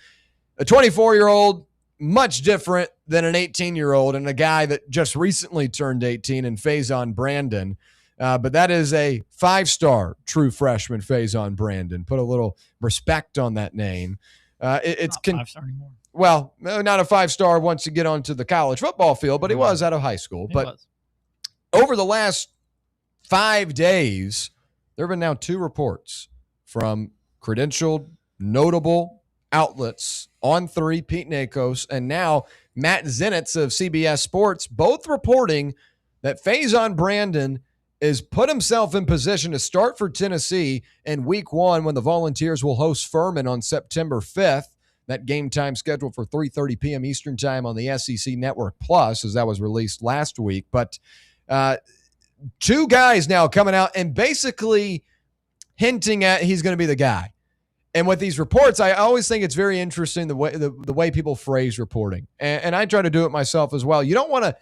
a 24-year-old, much different than an 18-year-old and a guy that just recently turned 18 in Faizon Brandon. But that is a 5-star true freshman, Faizon Brandon. Put a little respect on that name. It's not 5-star anymore. Well, not a 5-star once you get onto the college football field, but he was out of high school. But over the last 5 days, there have been now 2 reports from credentialed, notable outlets on 3, Pete Nakos, and now Matt Zenitz of CBS Sports, both reporting that Faizon Brandon is put himself in position to start for Tennessee in week 1 when the Volunteers will host Furman on September 5th. That game time scheduled for 3:30 p.m. Eastern time on the SEC Network Plus, as that was released last week. But two guys now coming out and basically hinting at he's going to be the guy. And with these reports, I always think it's very interesting the way people phrase reporting. And I try to do it myself as well. You don't want to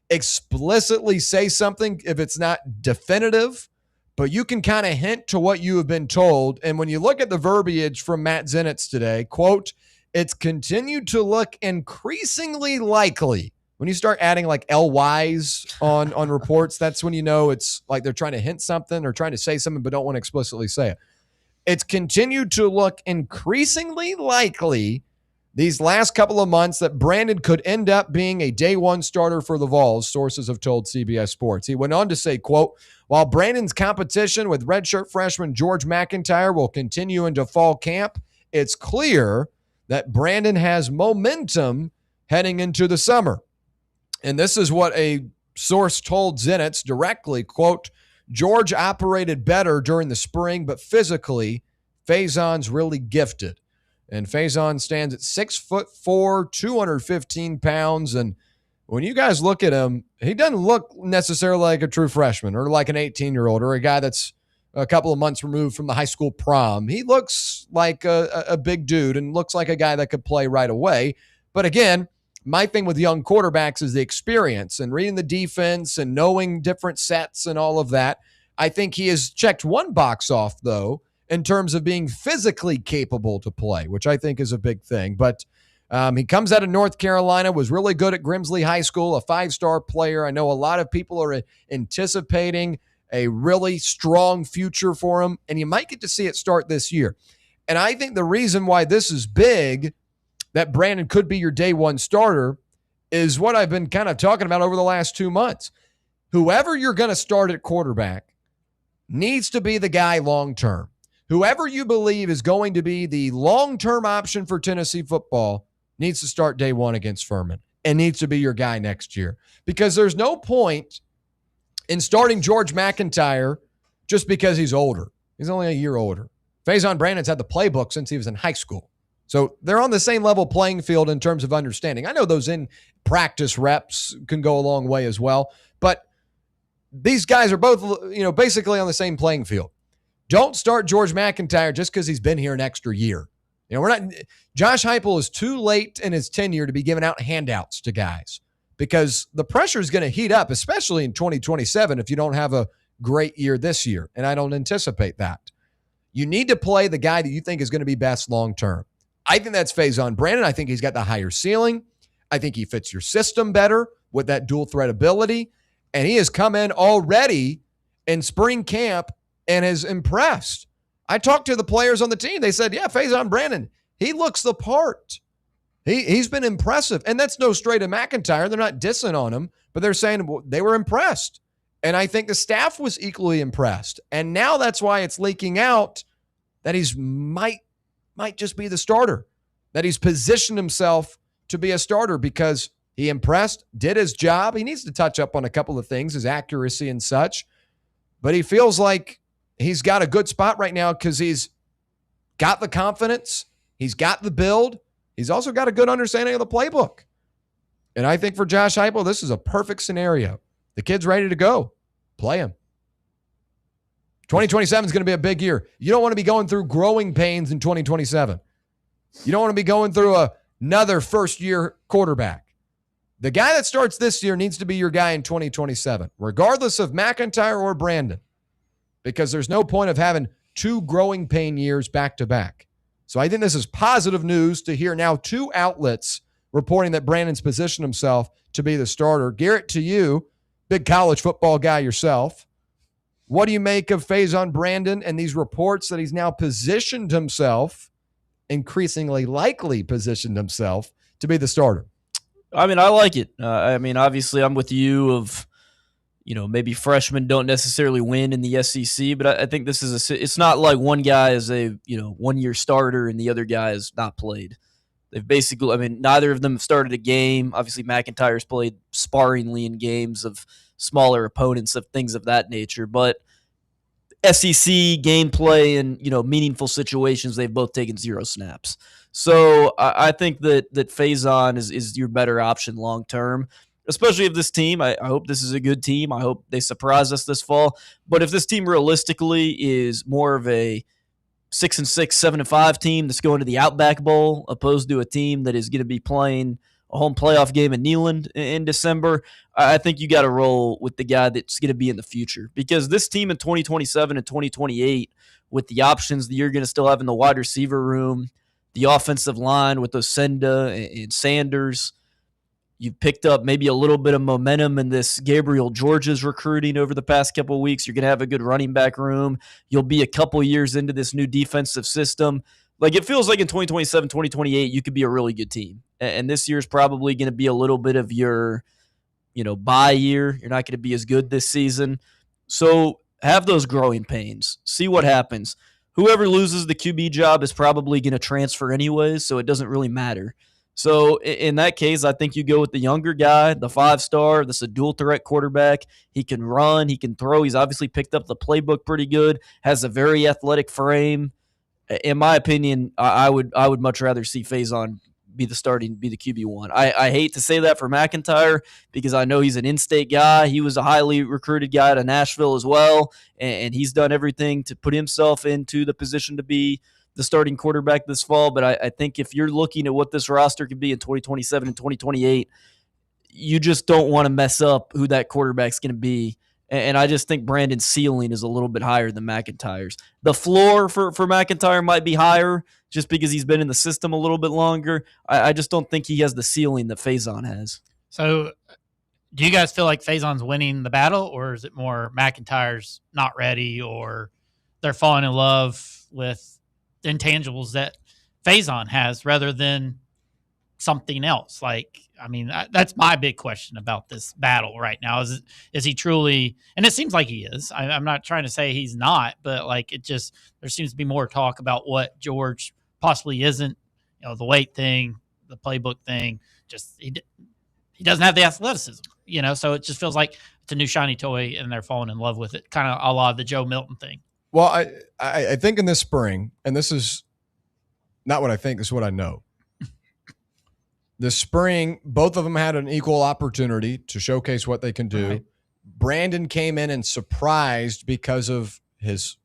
explicitly say something if it's not definitive, but you can kind of hint to what you have been told. And when you look at the verbiage from Matt Zenitz today, quote, it's continued to look increasingly likely. When you start adding like LYs on reports, that's when you know it's like they're trying to hint something or trying to say something but don't want to explicitly say it. It's continued to look increasingly likely these last couple of months that Brandon could end up being a day one starter for the Vols, sources have told CBS Sports. He went on to say, quote, while Brandon's competition with redshirt freshman George McIntyre will continue into fall camp, it's clear that Brandon has momentum heading into the summer. And this is what a source told Zenitz directly, quote, George operated better during the spring, but physically, Faizon's really gifted. And Faizon stands at 6'4", 215 pounds. And when you guys look at him, he doesn't look necessarily like a true freshman or like an 18-year-old or a guy that's a couple of months removed from the high school prom. He looks like a big dude and looks like a guy that could play right away. But again, my thing with young quarterbacks is the experience and reading the defense and knowing different sets and all of that. I think he has checked one box off, though, in terms of being physically capable to play, which I think is a big thing. But he comes out of North Carolina, was really good at Grimsley High School, a 5-star player. I know a lot of people are anticipating a really strong future for him, and you might get to see it start this year. And I think the reason why this is big, that Brandon could be your day one starter, is what I've been kind of talking about over the last 2 months. Whoever you're going to start at quarterback needs to be the guy long-term. Whoever you believe is going to be the long-term option for Tennessee football needs to start day one against Furman and needs to be your guy next year. Because there's no point in starting George McIntyre just because he's older. He's only a year older. Faizon Brandon's had the playbook since he was in high school. So they're on the same level playing field in terms of understanding. I know those in practice reps can go a long way as well, but these guys are both, basically on the same playing field. Don't start George McIntyre just because he's been here an extra year. Josh Heupel is too late in his tenure to be giving out handouts to guys because the pressure is going to heat up, especially in 2027 if you don't have a great year this year, and I don't anticipate that. You need to play the guy that you think is going to be best long-term. I think that's Faizon Brandon. I think he's got the higher ceiling. I think he fits your system better with that dual threat ability, and he has come in already in spring camp and has impressed. I talked to the players on the team. They said, yeah, Faizon Brandon, he looks the part. He's been impressive. And that's no straight to McIntyre. They're not dissing on him, but they're saying they were impressed. And I think the staff was equally impressed. And now that's why it's leaking out that he's might just be the starter, that he's positioned himself to be a starter because he impressed, did his job. He needs to touch up on a couple of things, his accuracy and such. But he feels like he's got a good spot right now because he's got the confidence. He's got the build. He's also got a good understanding of the playbook. And I think for Josh Heupel, this is a perfect scenario. The kid's ready to go. Play him. 2027 is going to be a big year. You don't want to be going through growing pains in 2027. You don't want to be going through another first-year quarterback. The guy that starts this year needs to be your guy in 2027, regardless of McIntyre or Brandon, because there's no point of having 2 growing pain years back-to-back. So I think this is positive news to hear now 2 outlets reporting that Brandon's positioned himself to be the starter. Garrett, to you, big college football guy yourself, what do you make of Faizon Brandon and these reports that he's now positioned himself, increasingly likely positioned himself, to be the starter? I mean, I like it. Obviously I'm with you of, maybe freshmen don't necessarily win in the SEC, but I think this is it's not like one guy is a, 1-year starter and the other guy is not played. They've basically, I mean, neither of them have started a game. Obviously, McIntyre's played sparingly in games of smaller opponents, of things of that nature. But SEC gameplay and, meaningful situations, they've both taken 0 snaps. So I think that Faizon is your better option long term, especially if this team, I hope this is a good team. I hope they surprise us this fall. But if this team realistically is more of a 6-6, 7-5 team that's going to the Outback Bowl, opposed to a team that is going to be playing a home playoff game in Neyland in December, I think you got to roll with the guy that's going to be in the future. Because this team in 2027 and 2028, with the options that you're going to still have in the wide receiver room, the offensive line with Osenda and Sanders, you've picked up maybe a little bit of momentum in this Gabriel George's recruiting over the past couple of weeks. You're going to have a good running back room. You'll be a couple years into this new defensive system. Like, it feels like in 2027, 2028, you could be a really good team. And this year's probably going to be a little bit of your, bye year. You're not going to be as good this season. So have those growing pains. See what happens. Whoever loses the QB job is probably going to transfer anyways, so it doesn't really matter. So in that case, I think you go with the younger guy, the 5-star, that's a dual threat quarterback. He can run, he can throw. He's obviously picked up the playbook pretty good, has a very athletic frame. In my opinion, I would much rather see Faizon be the QB1. I hate to say that for McIntyre because I know he's an in-state guy. He was a highly recruited guy to Nashville as well, and he's done everything to put himself into the position to be the starting quarterback this fall. But I think if you're looking at what this roster could be in 2027 and 2028, you just don't want to mess up who that quarterback's going to be. And I just think Brandon's ceiling is a little bit higher than McIntyre's. The floor for McIntyre might be higher just because he's been in the system a little bit longer. I just don't think he has the ceiling that Faizon has. So do you guys feel like Faizon's winning the battle, or is it more McIntyre's not ready, or they're falling in love with the intangibles that Faizon has rather than something else? Like, I mean, that's my big question about this battle right now. Is he truly, and it seems like he is. I'm not trying to say he's not, but like there seems to be more talk about what George possibly isn't, the weight thing, the playbook thing, just he doesn't have the athleticism, so it just feels like it's a new shiny toy and they're falling in love with it, kind of a la the Joe Milton thing. Well, I think in this spring, and this is not what I think, this is what I know. This spring, both of them had an equal opportunity to showcase what they can do. Right. Brandon came in and surprised because of his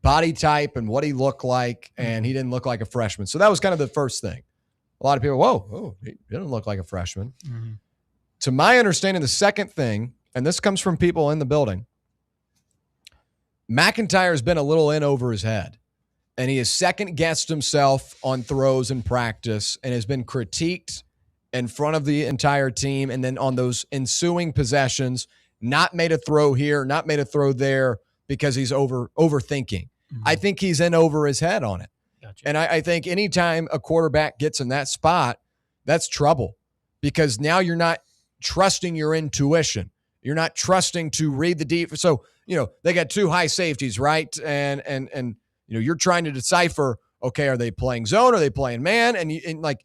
body type and what he looked like, and he didn't look like a freshman. So that was kind of the first thing. A lot of people, he didn't look like a freshman. Mm-hmm. To my understanding, the second thing, and this comes from people in the building, McIntyre's been a little in over his head. And he has second-guessed himself on throws in practice and has been critiqued in front of the entire team. And then on those ensuing possessions, not made a throw here, not made a throw there because he's overthinking. Mm-hmm. I think he's in over his head on it. Gotcha. And I think anytime a quarterback gets in that spot, that's trouble because now you're not trusting your intuition. You're not trusting to read the defense. So, they got 2 high safeties, right? And you're trying to decipher, okay, are they playing zone? Are they playing man? And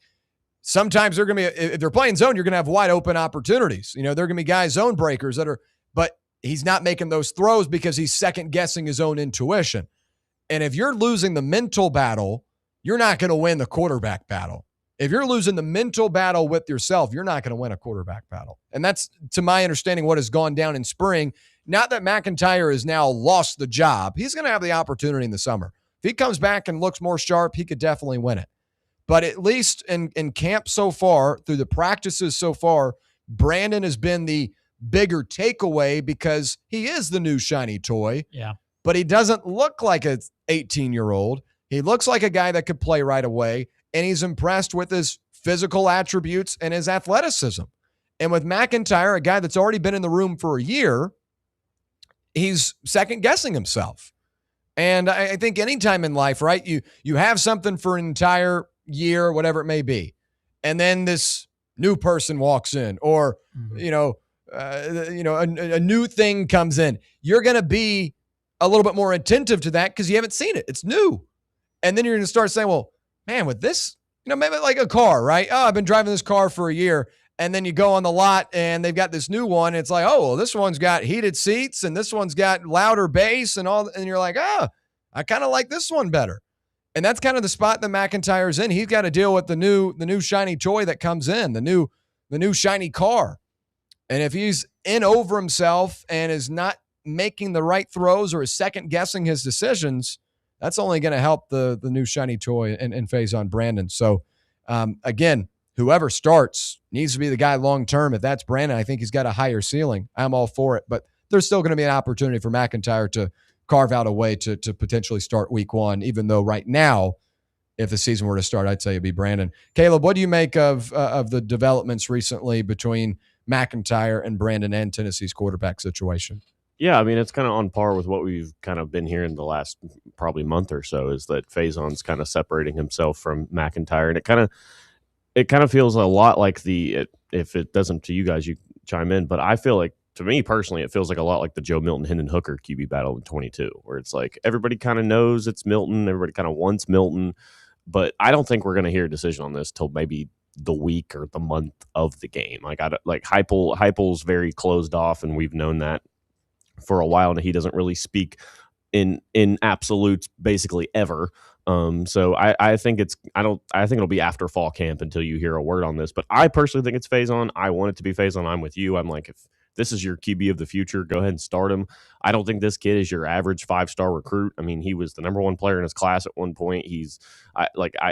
sometimes they're going to be, if they're playing zone, you're going to have wide open opportunities. They're going to be guys, zone breakers but he's not making those throws because he's second guessing his own intuition. And if you're losing the mental battle, you're not going to win the quarterback battle. If you're losing the mental battle with yourself, you're not going to win a quarterback battle. And that's, to my understanding, what has gone down in spring. Not that McIntyre has now lost the job. He's going to have the opportunity in the summer. If he comes back and looks more sharp, he could definitely win it. But at least in camp so far, through the practices so far, Brandon has been the bigger takeaway because he is the new shiny toy. Yeah. But he doesn't look like an 18-year-old. He looks like a guy that could play right away, and he's impressed with his physical attributes and his athleticism. And with McIntyre, a guy that's already been in the room for a year, he's second-guessing himself. And I think anytime in life, right, you have something for an entire year, whatever it may be, and then this new person walks in or, a new thing comes in. You're going to be a little bit more attentive to that because you haven't seen it. It's new. And then you're going to start saying, well, man, with this maybe like a car, right? Oh, I've been driving this car for a year. And then you go on the lot and they've got this new one. It's like, oh, well, this one's got heated seats and this one's got louder bass and all. And you're like, oh, I kind of like this one better. And that's kind of the spot that McIntyre's in. He's got to deal with the new shiny toy that comes in, the new shiny car. And if he's in over himself and is not making the right throws or is second guessing his decisions, that's only going to help the new shiny toy and Faizon Brandon. So again, whoever starts needs to be the guy long-term. If that's Brandon, I think he's got a higher ceiling. I'm all for it, but there's still going to be an opportunity for McIntyre to carve out a way to potentially start week 1, even though right now, if the season were to start, I'd say it'd be Brandon. Caleb, what do you make of the developments recently between McIntyre and Brandon and Tennessee's quarterback situation? Yeah, I mean, it's kind of on par with what we've kind of been hearing the last probably month or so, is that Faizon's kind of separating himself from McIntyre, and it kind of feels a lot like if it doesn't to you guys, you chime in, but I feel like, to me personally, it feels like a lot like the Joe Milton, Hendon Hooker QB battle in 22, where it's like everybody kind of knows it's Milton, everybody kind of wants Milton, but I don't think we're going to hear a decision on this till maybe the week or the month of the game. Like Heupel's very closed off, and we've known that for a while, and he doesn't really speak in absolutes basically ever. So I think it'll be after fall camp until you hear a word on this. But I personally think it's Faizon. I want it to be Faizon. I'm with you. I'm like, if this is your QB of the future, go ahead and start him. I don't think this kid is your average 5-star recruit. I mean, he was the number 1 player in his class at one point.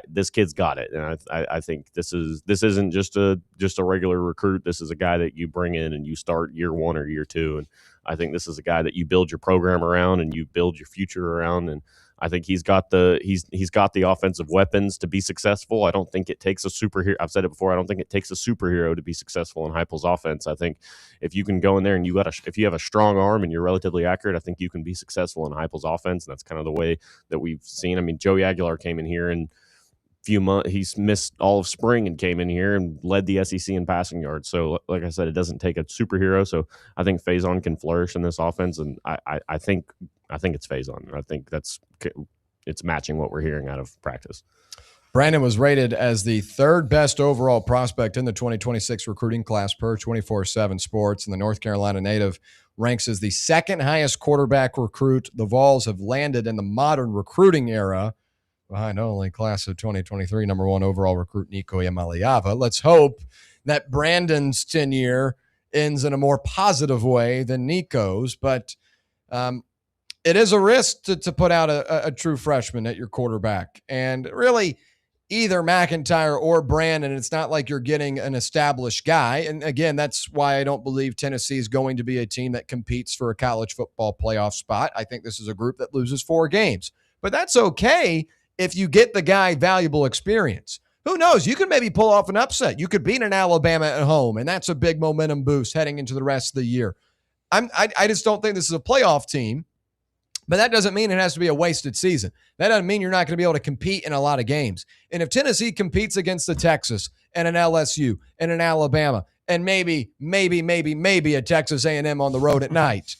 This kid's got it, and I think this isn't just a regular recruit. This is a guy that you bring in and you start year 1 or year 2, and I think this is a guy that you build your program around and you build your future around. And I think he's got the offensive weapons to be successful. I don't think it takes a superhero. I've said it before. I don't think it takes a superhero to be successful in Heupel's offense. I think if you can go in there and if you have a strong arm and you're relatively accurate, I think you can be successful in Heupel's offense. And that's kind of the way that we've seen. I mean, Joey Aguilar came in here and few months, he's missed all of spring and came in here and led the SEC in passing yards. So, like I said, it doesn't take a superhero. So I think Faizon can flourish in this offense, and I think it's Faizon. I think it's matching what we're hearing out of practice. Brandon was rated as the 3rd best overall prospect in the 2026 recruiting class per 24/7 Sports, and the North Carolina native ranks as the 2nd highest quarterback recruit the Vols have landed in the modern recruiting era, behind only class of 2023 number 1 overall recruit Nico Iamaleava. Let's hope that Brandon's tenure ends in a more positive way than Nico's, but it is a risk to put out a true freshman at your quarterback. And really, either McIntyre or Brandon, it's not like you're getting an established guy. And again, that's why I don't believe Tennessee is going to be a team that competes for a college football playoff spot. I think this is a group that loses 4 games, but that's okay if you get the guy valuable experience. Who knows? You could maybe pull off an upset. You could beat an Alabama at home, and that's a big momentum boost heading into the rest of the year. I just don't think this is a playoff team, but that doesn't mean it has to be a wasted season. That doesn't mean you're not going to be able to compete in a lot of games. And if Tennessee competes against a Texas and an LSU and an Alabama and maybe a Texas A&M on the road at night,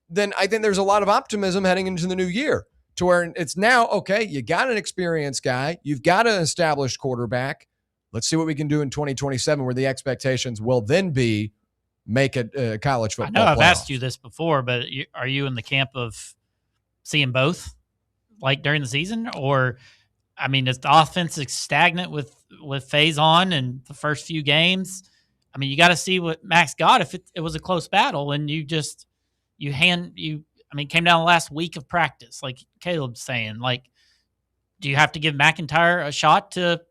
then I think there's a lot of optimism heading into the new year, to where it's now, okay, you got an experienced guy, you've got an established quarterback. Let's see what we can do in 2027, where the expectations will then be make it college football. I know I've playoff. asked you this before, but are you in the camp of seeing both, like during the season? Or, I mean, is the offense stagnant with Faizon and the first few games? I mean, you got to see what Max got if it was a close battle, and came down the last week of practice, like Caleb's saying. Like, do you have to give McIntyre a shot to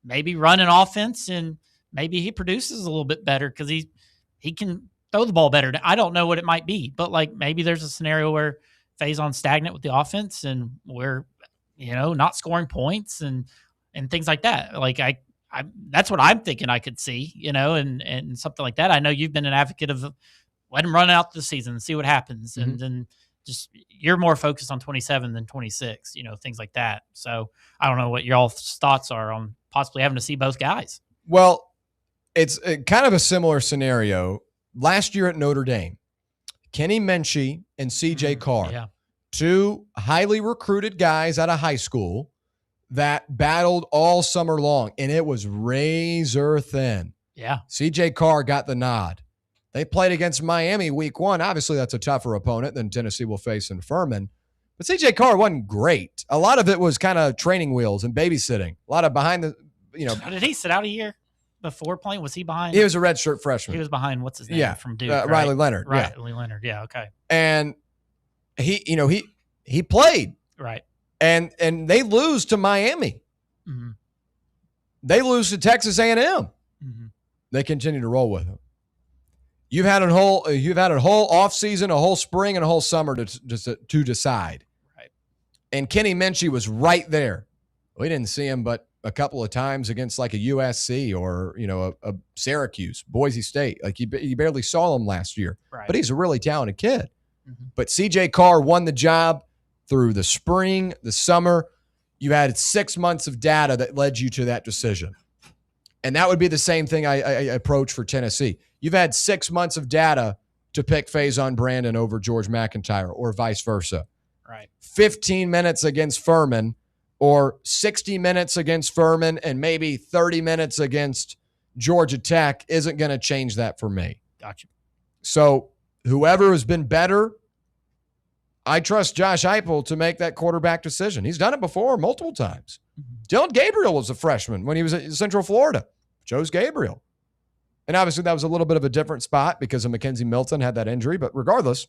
maybe run an offense, and maybe he produces a little bit better because he can throw the ball better? I don't know what it might be, but like maybe there's a scenario where Faizon's stagnant with the offense and we're, not scoring points and things like that. Like I that's what I'm thinking I could see, and something like that. I know you've been an advocate of let him run out the season and see what happens. Mm-hmm. And then just you're more focused on 27 than 26, things like that. So I don't know what your all's thoughts are on possibly having to see both guys. Well, it's kind of a similar scenario. Last year at Notre Dame, Kenny Menchie and CJ Carr, 2 highly recruited guys out of high school that battled all summer long, and it was razor thin. Yeah. CJ Carr got the nod. They played against Miami week 1. Obviously, that's a tougher opponent than Tennessee will face in Furman. But CJ Carr wasn't great. A lot of it was kind of training wheels and babysitting. A lot of behind the, Did he sit out a year before playing? Was he behind? He was a redshirt freshman. He was behind, what's his name? From Duke. Right? Riley Leonard. Riley Leonard. Yeah. Okay. And he played. Right. And they lose to Miami. Mm-hmm. They lose to Texas A&M. Mm-hmm. They continue to roll with him. You've had a whole offseason, a whole spring, and a whole summer to decide. Right. And Kenny Minchie was right there. We didn't see him but a couple of times against like a USC or a Syracuse, Boise State. Like you barely saw him last year. Right. But he's a really talented kid. Mm-hmm. But CJ Carr won the job through the spring, the summer. You had 6 months of data that led you to that decision. And that would be the same thing I approach for Tennessee. You've had 6 months of data to pick Faizon Brandon over George McIntyre or vice versa. Right. 15 minutes against Furman or 60 minutes against Furman and maybe 30 minutes against Georgia Tech isn't going to change that for me. Gotcha. So whoever has been better, I trust Josh Heupel to make that quarterback decision. He's done it before multiple times. Dylan Gabriel was a freshman when he was at Central Florida. Chose Gabriel. And obviously that was a little bit of a different spot because of Mackenzie Milton had that injury. But regardless,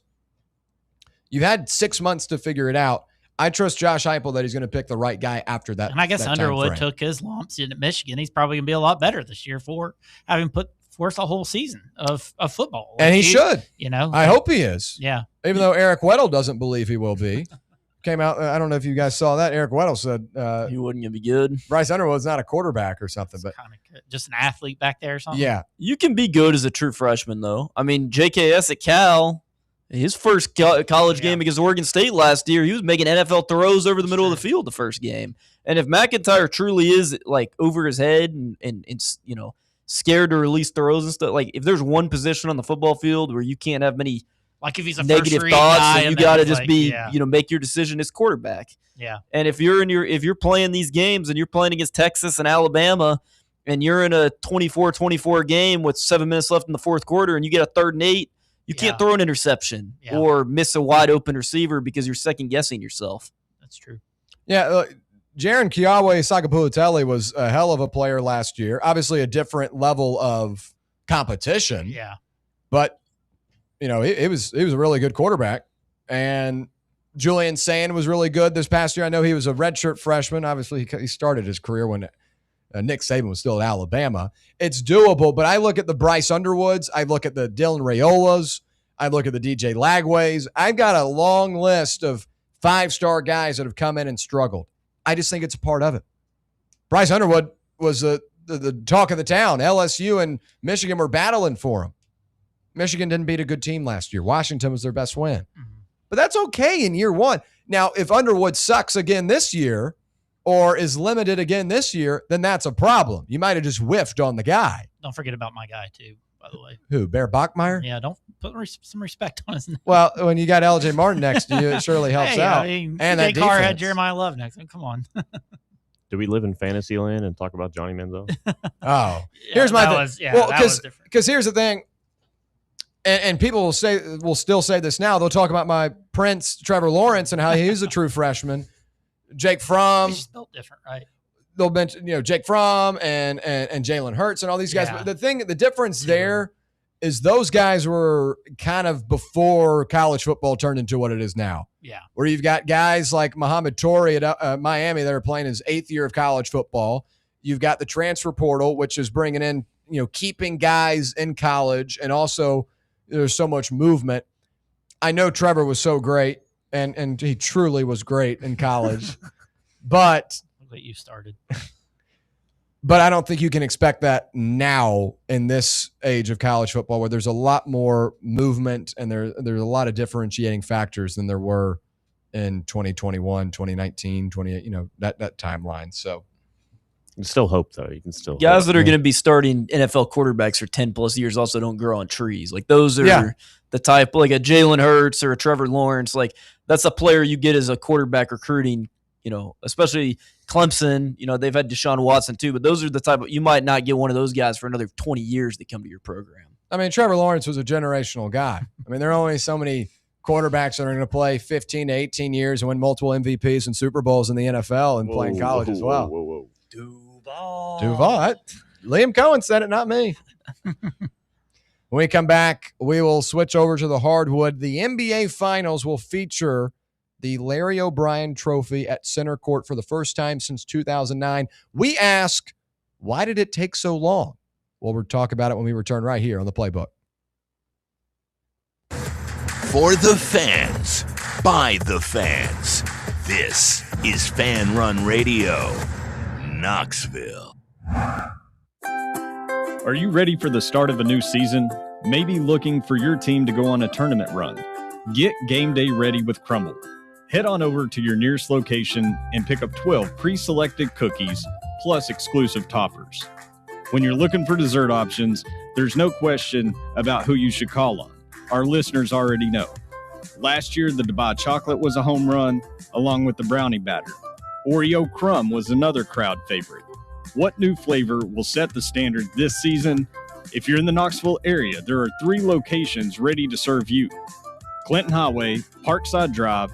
you've had 6 months to figure it out. I trust Josh Heupel that he's going to pick the right guy after that. And I guess that Underwood took his lumps in Michigan. He's probably going to be a lot better this year for having put forth a whole season of football. And he should. I hope he is. Yeah. Even though Eric Weddle doesn't believe he will be. Came out, I don't know if you guys saw that. Eric Weddle said he wasn't going to be good. Bryce Underwood's not a quarterback or something, but kind of just an athlete back there or something. Yeah. You can be good as a true freshman, though. I mean, JKS at Cal, his first college game against Oregon State last year, he was making NFL throws over the middle of the field the first game. And if McIntyre truly is like over his head and scared to release throws and stuff, like if there's one position on the football field where you can't have many like if he's a negative thoughts and you got to just make your decision as quarterback. Yeah. And if you're playing these games and you're playing against Texas and Alabama and you're in a 24-24 game with 7 minutes left in the fourth quarter and you get a 3rd and 8, you can't throw an interception or miss a wide open receiver because you're second guessing yourself. That's true. Yeah. Jaron Kiawe-Sagapulitelli was a hell of a player last year. Obviously a different level of competition. Yeah. But he was a really good quarterback. And Julian Sand was really good this past year. I know he was a redshirt freshman. Obviously, he started his career when Nick Saban was still at Alabama. It's doable, but I look at the Bryce Underwoods. I look at the Dylan Raiolas. I look at the DJ Lagways. I've got a long list of 5-star guys that have come in and struggled. I just think it's a part of it. Bryce Underwood was the talk of the town. LSU and Michigan were battling for him. Michigan didn't beat a good team last year. Washington was their best win. Mm-hmm. But that's okay in year one. Now, if Underwood sucks again this year or is limited again this year, then that's a problem. You might have just whiffed on the guy. Don't forget about my guy, too, by the way. Who, Bear Bachmeier? Yeah, don't put some respect on his name. Well, when you got LJ Martin next to you, it surely helps out. I mean, and that Carr defense. had Jeremiah Love next. Come on. Do we live in fantasy land and talk about Johnny Manziel? Oh. Here's my thing. That was different. Because here's the thing. And people will still say this now. They'll talk about my Prince, Trevor Lawrence, and how he's a true freshman. Jake Fromm. He's spelled different, right? They'll mention, Jake Fromm and Jalen Hurts and all these guys. Yeah. But the difference there is those guys were kind of before college football turned into what it is now. Yeah. Where you've got guys like Muhammad Torrey at Miami that are playing his 8th year of college football. You've got the transfer portal, which is bringing in, keeping guys in college, and also there's so much movement. I know Trevor was so great, and he truly was great in college, but you started. But I don't think you can expect that now in this age of college football, where there's a lot more movement and there's a lot of differentiating factors than there were in 2021, 2019, 28. That timeline. So. You can still hope, though. You can still guys that are going to be starting NFL quarterbacks for 10 plus years also don't grow on trees. Like those are the type, like a Jalen Hurts or a Trevor Lawrence. Like that's a player you get as a quarterback recruiting especially Clemson, they've had Deshaun Watson too, but those are the type of, you might not get one of those guys for another 20 years that come to your program. I mean, Trevor Lawrence was a generational guy. I mean, there are only so many quarterbacks that are going to play 15 to 18 years and win multiple MVPs and Super Bowls in the NFL and play in college as well. Duval. Liam Cohen said it, not me. When we come back, we will switch over to the hardwood. The NBA Finals will feature the Larry O'Brien Trophy at center court for the first time since 2009. We ask, why did it take so long? Well, we'll talk about it when we return right here on the Playbook. For the fans, by the fans, this is Fan Run Radio, Knoxville. Are you ready for the start of a new season? Maybe looking for your team to go on a tournament run? Get game day ready with Crumble. Head on over to your nearest location and pick up 12 pre-selected cookies plus exclusive toppers. When you're looking for dessert options, there's no question about who you should call on. Our listeners already know. Last year, the Dubai chocolate was a home run, along with the brownie batter. Oreo crumb was another crowd favorite. What new flavor will set the standard this season? If you're in the Knoxville area, there are 3 locations ready to serve you: Clinton Highway, Parkside Drive,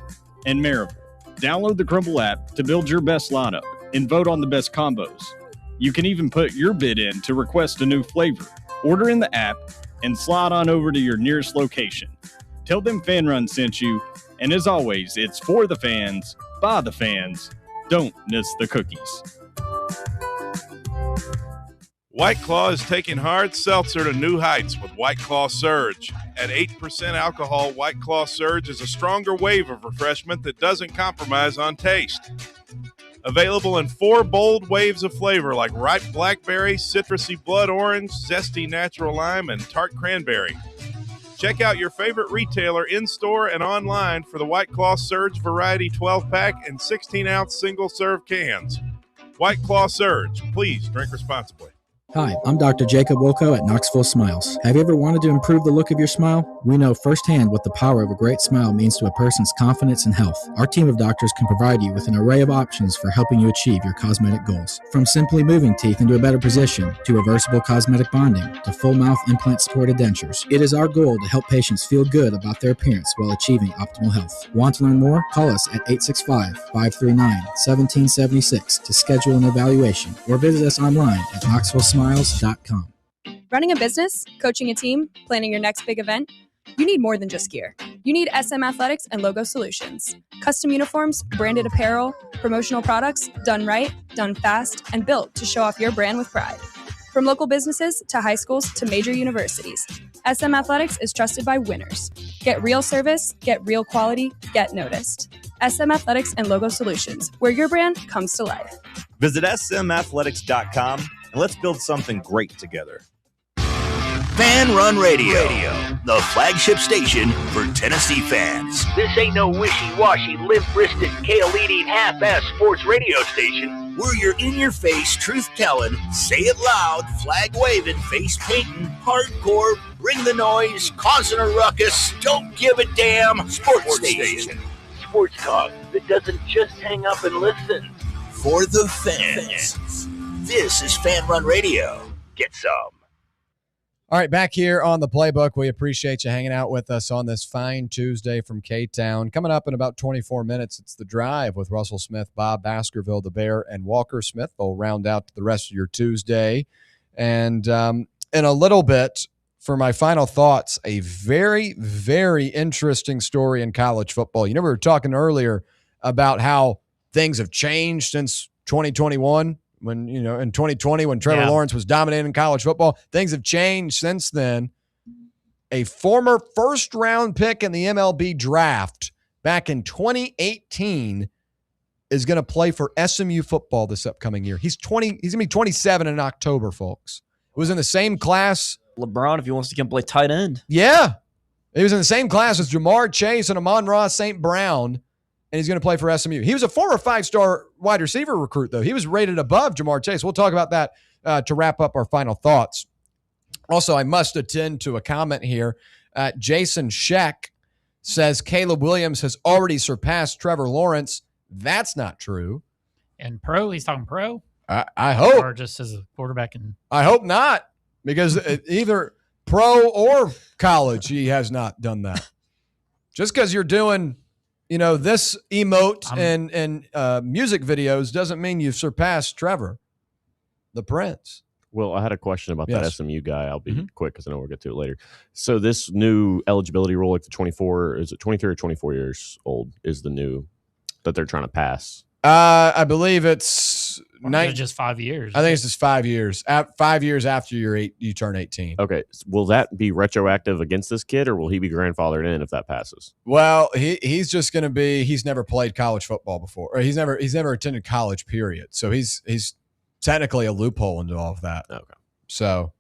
and Maryville. Download the Crumble app to build your best lineup and vote on the best combos. You can even put your bid in to request a new flavor. Order in the app and slide on over to your nearest location. Tell them Fan Run sent you, and as always, it's for the fans, by the fans. Don't miss the cookies. White Claw is taking hard seltzer to new heights with White Claw Surge. At 8% alcohol, White Claw Surge is a stronger wave of refreshment that doesn't compromise on taste. Available in 4 bold waves of flavor like ripe blackberry, citrusy blood orange, zesty natural lime, and tart cranberry. Check out your favorite retailer in-store and online for the White Claw Surge Variety 12-pack and 16-ounce single-serve cans. White Claw Surge. Please drink responsibly. Hi, I'm Dr. Jacob Wilco at Knoxville Smiles. Have you ever wanted to improve the look of your smile? We know firsthand what the power of a great smile means to a person's confidence and health. Our team of doctors can provide you with an array of options for helping you achieve your cosmetic goals. From simply moving teeth into a better position, to reversible cosmetic bonding, to full mouth implant-supported dentures. It is our goal to help patients feel good about their appearance while achieving optimal health. Want to learn more? Call us at 865-539-1776 to schedule an evaluation, or visit us online at knoxvillesmiles.com. Running a business, coaching a team, planning your next big event, you need more than just gear. You need SM Athletics and Logo Solutions. Custom uniforms, branded apparel, promotional products, done right, done fast, and built to show off your brand with pride. From local businesses to high schools to major universities, SM Athletics is trusted by winners. Get real service, get real quality, get noticed. SM Athletics and Logo Solutions, where your brand comes to life. Visit smathletics.com and let's build something great together. Fan Run Radio, the flagship station for Tennessee fans. This ain't no wishy-washy, limp-wristed, kale-eating, half-ass sports radio station. We're your in-your-face, truth-telling, say it loud, flag-waving, face-painting, hardcore, bring the noise, causing a ruckus, don't give a damn sports station. Sports talk that doesn't just hang up and listen. For the fans. This is Fan Run Radio. Get some. All right, back here on the Playbook. We appreciate you hanging out with us on this fine Tuesday from K-Town. Coming up in about 24 minutes, it's The Drive with Russell Smith, Bob Baskerville, the Bear, and Walker Smith. They'll round out the rest of your Tuesday. And in a little bit, for my final thoughts, a very, very interesting story in college football. You know, we were talking earlier about how things have changed since 2021. When, you know, in 2020, when Trevor Lawrence was dominating college football, things have changed since then. A former first-round pick in the MLB draft back in 2018 is going to play for SMU football this upcoming year. He's going to be 27 in October, folks. He was in the same class. LeBron, if he wants to come play tight end. Yeah. He was in the same class as Jamar Chase and Amon-Ra St. Brown. And he's going to play for SMU. He was a former 5-star wide receiver recruit, though. He was rated above Jamar Chase. We'll talk about that to wrap up our final thoughts. Also, I must attend to a comment here. Jason Scheck says Caleb Williams has already surpassed Trevor Lawrence. That's not true. And pro, he's talking pro? I hope. Or just as a quarterback? I hope not, because either pro or college, he has not done that. Just because you're doing, this emote and music videos doesn't mean you've surpassed Trevor, the Prince. Well, I had a question about that SMU guy. I'll be quick because I know we'll get to it later. So this new eligibility rule, like the 24, is it 23 or 24 years old is the new that they're trying to pass? I believe it's just 5 years. I think it's just 5 years. 5 years after you turn 18. Okay. Will that be retroactive against this kid, or will he be grandfathered in if that passes? Well, he's just going to be. He's never played college football before, or he's never attended college. Period. So he's technically a loophole into all of that. Okay. So,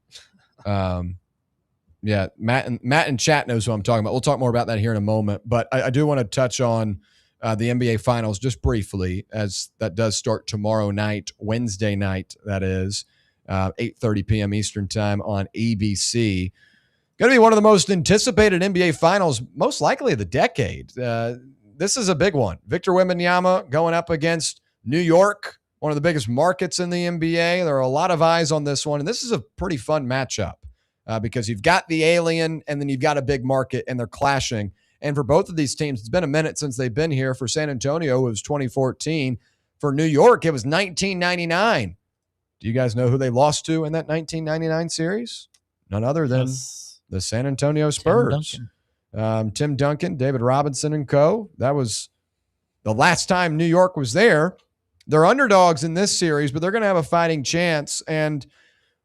yeah, Matt and chat knows who I'm talking about. We'll talk more about that here in a moment. But I do want to touch on the NBA Finals just briefly, as that does start tomorrow night, Wednesday night, that is, 8:30 p.m. Eastern time on ABC. Going to be one of the most anticipated NBA Finals, most likely of the decade. This is a big one. Victor Wembanyama going up against New York, one of the biggest markets in the NBA. There are a lot of eyes on this one, and this is a pretty fun matchup because you've got the alien and then you've got a big market, and they're clashing. And for both of these teams, it's been a minute since they've been here. For San Antonio, it was 2014. For New York, it was 1999. Do you guys know who they lost to in that 1999 series? None other than the San Antonio Spurs. Tim Duncan, David Robinson, and co. That was the last time New York was there. They're underdogs in this series, but they're going to have a fighting chance. And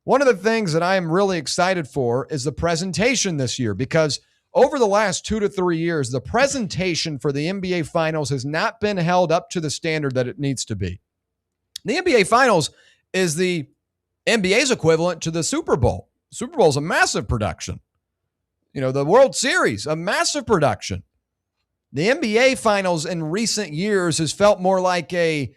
one of the things that I am really excited for is the presentation this year, because over the last 2 to 3 years, the presentation for the NBA Finals has not been held up to the standard that it needs to be. The NBA Finals is the NBA's equivalent to the Super Bowl. Super Bowl is a massive production. The World Series, a massive production. The NBA Finals in recent years has felt more like a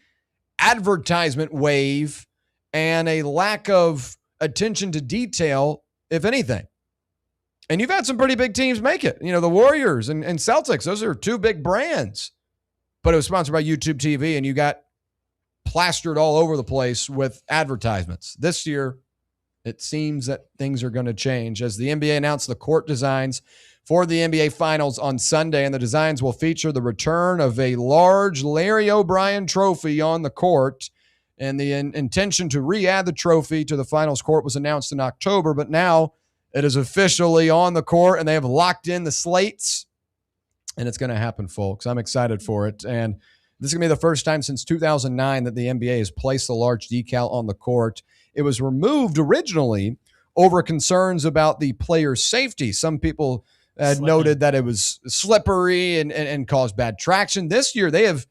advertisement wave and a lack of attention to detail, if anything. And you've had some pretty big teams make it. The Warriors and Celtics, those are two big brands. But it was sponsored by YouTube TV, and you got plastered all over the place with advertisements. This year, it seems that things are going to change as the NBA announced the court designs for the NBA Finals on Sunday, and the designs will feature the return of a large Larry O'Brien trophy on the court. And the intention to re-add the trophy to the Finals court was announced in October, but now it is officially on the court, and they have locked in the slates, and it's going to happen, folks. I'm excited for it, and this is going to be the first time since 2009 that the NBA has placed a large decal on the court. It was removed originally over concerns about the player's safety. Some people had noted that it was slippery and caused bad traction. This year, they have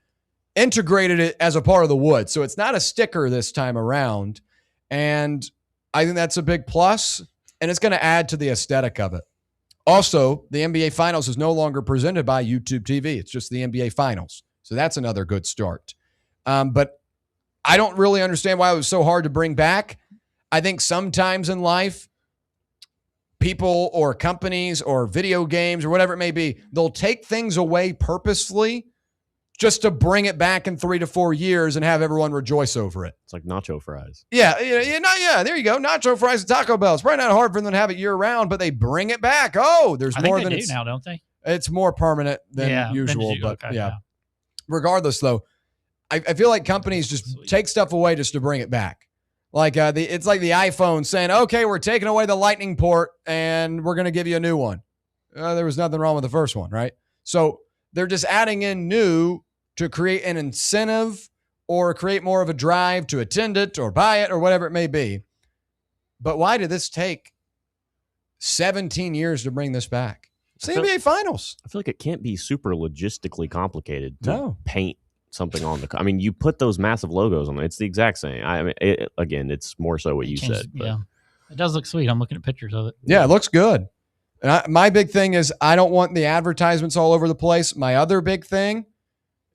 integrated it as a part of the wood, so it's not a sticker this time around, and I think that's a big plus. And it's going to add to the aesthetic of it. Also, the NBA Finals is no longer presented by YouTube TV. It's just the NBA Finals. So that's another good start. But I don't really understand why it was so hard to bring back. I think sometimes in life, people or companies or video games or whatever it may be, they'll take things away purposely just to bring it back in 3 to 4 years and have everyone rejoice over it. It's like nacho fries. Yeah, there you go. Nacho fries at Taco Bell. It's probably not hard for them to have it year-round, but they bring it back. Oh, there's more than it's now, don't they? It's more permanent than usual, but okay, yeah. Regardless, though, I feel like companies just take stuff away just to bring it back. Like it's like the iPhone saying, okay, we're taking away the lightning port and we're going to give you a new one. There was nothing wrong with the first one, right? So they're just adding in new to create an incentive or create more of a drive to attend it or buy it or whatever it may be. But why did this take 17 years to bring this back? It's the NBA Finals. I feel like it can't be super logistically complicated to paint something on the. I mean, you put those massive logos on it. It's the exact same. I mean, again, it's more so what you said. But. Yeah, it does look sweet. I'm looking at pictures of it. Yeah, it looks good. And my big thing is I don't want the advertisements all over the place. My other big thing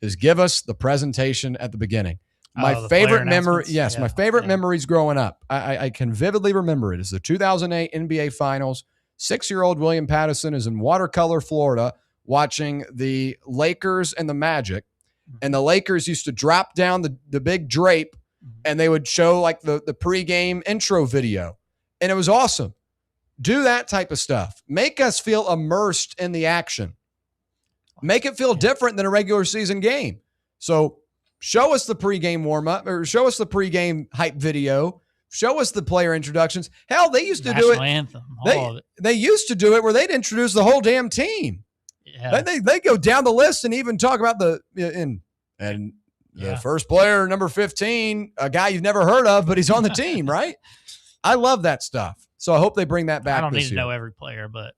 is give us the presentation at the beginning. My favorite memory, my favorite memories growing up, I can vividly remember it, is the 2008 NBA Finals. 6-year-old William Pattison is in Watercolor, Florida, watching the Lakers and the Magic. and the Lakers used to drop down the big drape, and they would show like the pregame intro video, and it was awesome. Do that type of stuff. Make us feel immersed in the action. Make it feel different than a regular season game. So show us the pregame warm-up, or show us the pregame hype video. Show us the player introductions. Hell, they used to do it. Anthem, all of it. They used to do it where they'd introduce the whole damn team. Yeah. They go down the list and even talk about the first player, number 15, a guy you've never heard of, but he's on the team, right? I love that stuff. So I hope they bring that back. I don't need this to year. know every player, but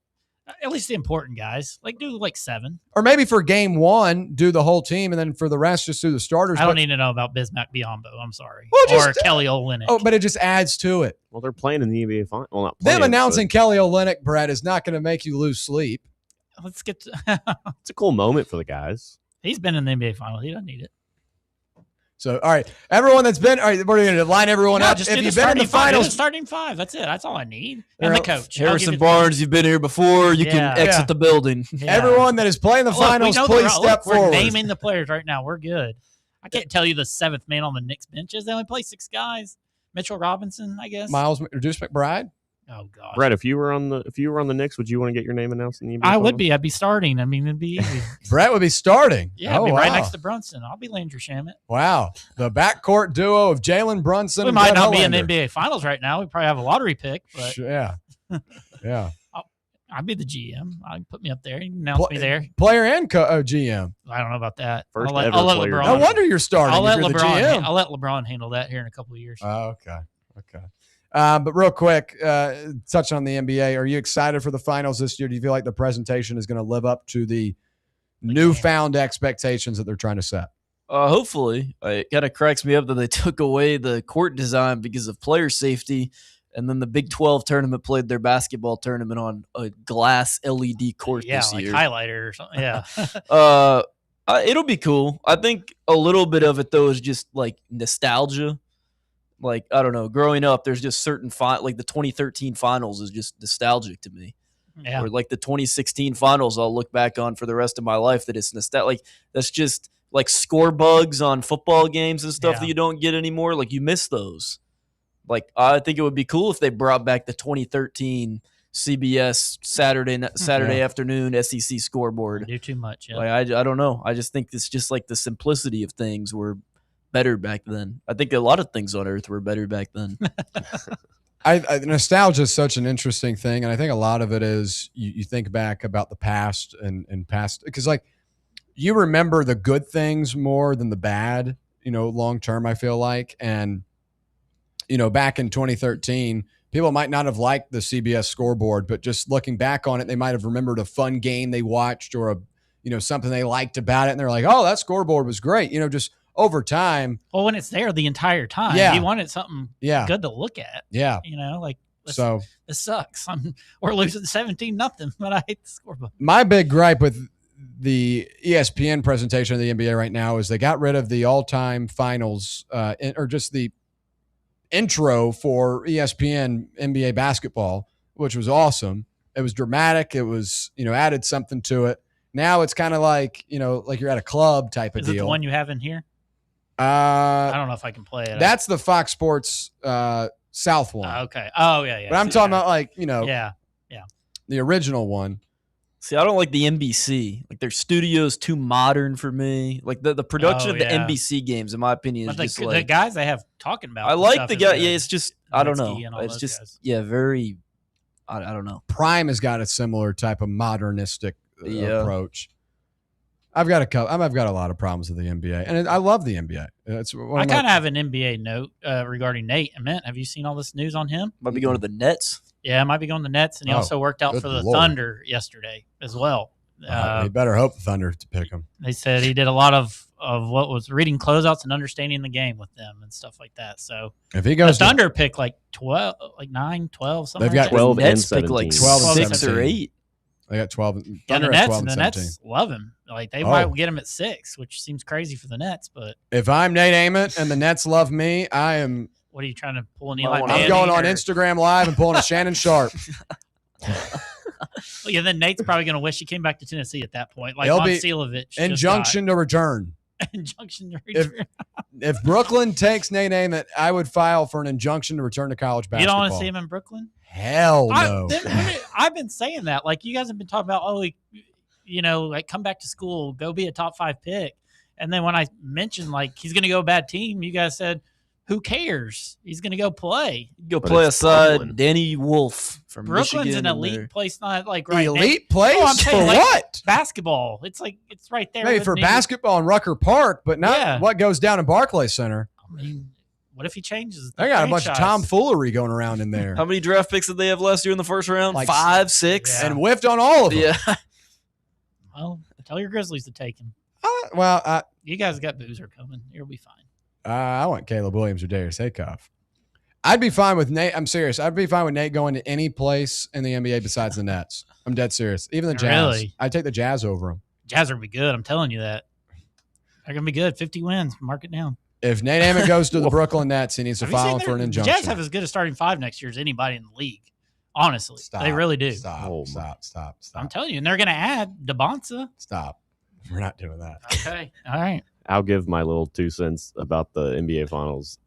at least the important guys. Like do like 7. Or maybe for game 1, do the whole team, and then for the rest, just do the starters. I don't need to know about Bismack Biyombo. I'm sorry. Well, or Kelly Olynyk. Oh, but it just adds to it. Well, they're playing in the NBA final. Well, not playing, Them announcing Kelly Olynyk, Brett, is not going to make you lose sleep. Let's get to it's a cool moment for the guys. He's been in the NBA final. He doesn't need it. So, all right, everyone that's been, all right, we're going to line everyone up. Just If do you've the been in the starting finals, five. Starting 5. That's it. That's all I need. And the coach. Harrison Barnes, you've been here before. You can exit the building. Yeah. Everyone that is playing the finals, please step forward. We're naming the players right now. We're good. I can't tell you the 7th man on the Knicks benches. They only play 6 guys. Mitchell Robinson, I guess. Miles Deuce McBride. Oh God, Brett, if you were on the Knicks, would you want to get your name announced in the NBA? I would finals? be. I'd be starting. I mean, it'd be easy. Brett would be starting. Yeah, I'd be right next to Brunson. I'll be Landry Shamet. Wow. The backcourt duo of Jalen Brunson We and might Brett not be in the Hollander. NBA finals right now. We probably have a lottery pick, but Yeah. Yeah. I'd be the GM. I'd put me up there. You can announce me there. Player and GM. I don't know about that. First I'll let ever player. LeBron. No wonder you're starting. I'll let if you're the LeBron. GM. I'll let LeBron handle that here in a couple of years. Oh, okay. Okay. But real quick, touch on the NBA. Are you excited for the finals this year? Do you feel like the presentation is going to live up to the newfound expectations that they're trying to set? Hopefully. It kind of cracks me up that they took away the court design because of player safety, and then the Big 12 tournament played their basketball tournament on a glass LED court this like year. highlighter or something. Yeah. It'll be cool. I think a little bit of it, though, is just like nostalgia. Like, I don't know, growing up, there's just certain like the 2013 finals is just nostalgic to me. Yeah. Or like the 2016 finals, I'll look back on for the rest of my life. That it's nostalgic. Like that's just like score bugs on football games and stuff that you don't get anymore. Like you miss those. Like I think it would be cool if they brought back the 2013 CBS Saturday afternoon SEC scoreboard. Do too much. Yeah. Like I don't know. I just think it's just like the simplicity of things were better back then. I think a lot of things on earth were better back then. Nostalgia is such an interesting thing, and I think a lot of it is you think back about the past and past, because like you remember the good things more than the bad, long term, I feel like. And back in 2013, people might not have liked the CBS scoreboard, but just looking back on it, they might have remembered a fun game they watched or something they liked about it, and they're like, oh, that scoreboard was great. Just over time. Well, when it's there the entire time, you wanted something good to look at. Yeah. This sucks. We're losing 17-0, but I hate the scoreboard. My big gripe with the ESPN presentation of the NBA right now is they got rid of the all-time finals or just the intro for ESPN NBA basketball, which was awesome. It was dramatic. It was, added something to it. Now it's kind of like, like you're at a club type of Is deal. it the one you have in here? I don't know if I can play it. That's the Fox Sports South one. Okay. Oh, yeah. But I'm talking about like, Yeah. the original one. See, I don't like the NBC. Like their studio's too modern for me. Like the production of the NBC games, in my opinion, is But just the like guys they have talking about. I like the guy. Yeah, it's just I don't Nowitzki know. and all It's those just guys. very. I don't know. Prime has got a similar type of modernistic Yeah. approach. I've got a lot of problems with the NBA, and I love the NBA. It's I kind of have an NBA note regarding Nate Ament. Have you seen all this news on him? Might be going to the Nets. Yeah, might be going to the Nets, and he also worked out good for the Lord. Thunder yesterday as well. You better hope the Thunder to pick him. They said he did a lot of what was reading closeouts and understanding the game with them and stuff like that. So If he goes the to- Thunder pick like 12, like 9, 12, something They've like got that. 12 and Nets pick 17. like 12 and 6 or 17. 8. They got 12. Yeah, Thunder the at Nets 12 and the 17. Nets love him. Like they Oh. might get him at 6, which seems crazy for the Nets. But If I'm Nate Ament and the Nets love me, I am. what are you trying to pull an Well, Eli I'm Manning? I'm going on or- Instagram Live and pulling a Shannon Sharp. Well, yeah, then Nate's probably going to wish he came back to Tennessee at that point, like He'll Von be Silovich. Injunction to return. injunction to return. If Brooklyn takes Nene, that I would file for an injunction to return to college basketball. You don't want to see him in Brooklyn? Hell no. I've been saying that. Like, you guys have been talking about, like, come back to school, go be a top 5 pick. And then when I mentioned, like, he's going to go a bad team, you guys said, who cares? He's going to go play. Go play aside Danny Wolf from Brooklyn's Michigan. an elite place, not like right elite place? I'm saying, for like, what? Basketball. It's like, it's right there. Maybe for basketball in Rucker Park, but not what goes down in Barclays Center. I mean, what if he changes? They got a bunch of tomfoolery going around in there. How many draft picks did they have last year in the first round? Like 5, 6? And whiffed on all of them. Yeah. Well, tell your Grizzlies to take him. You guys got Boozer coming. You'll be fine. I want Caleb Williams or Darius Haykoff. I'd be fine with Nate. I'm serious. I'd be fine with Nate going to any place in the NBA besides the Nets. I'm dead serious. Even the Jazz. Really? I'd take the Jazz over them. Jazz are going to be good. I'm telling you that. They're going to be good. 50 wins. Mark it down. If Nate Amick goes to the Brooklyn Nets, he needs to file for an injunction. The Jazz have as good a starting 5 next year as anybody in the league. Honestly. They really do. Stop. I'm telling you. And they're going to add DeBonsa. Stop. We're not doing that. Okay. All right. I'll give my little 2 cents about the NBA Finals.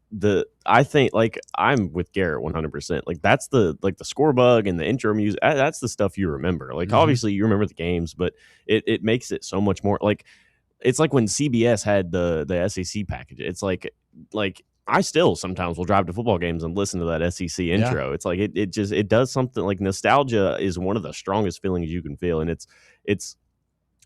I think, like, I'm with Garrett 100%. Like, that's the score bug and the intro music. That's the stuff you remember. Like, obviously you remember the games, but it makes it so much more. Like, it's like when CBS had the SEC package. It's like I still sometimes will drive to football games and listen to that SEC intro. It's like it does something. Like, nostalgia is one of the strongest feelings you can feel, and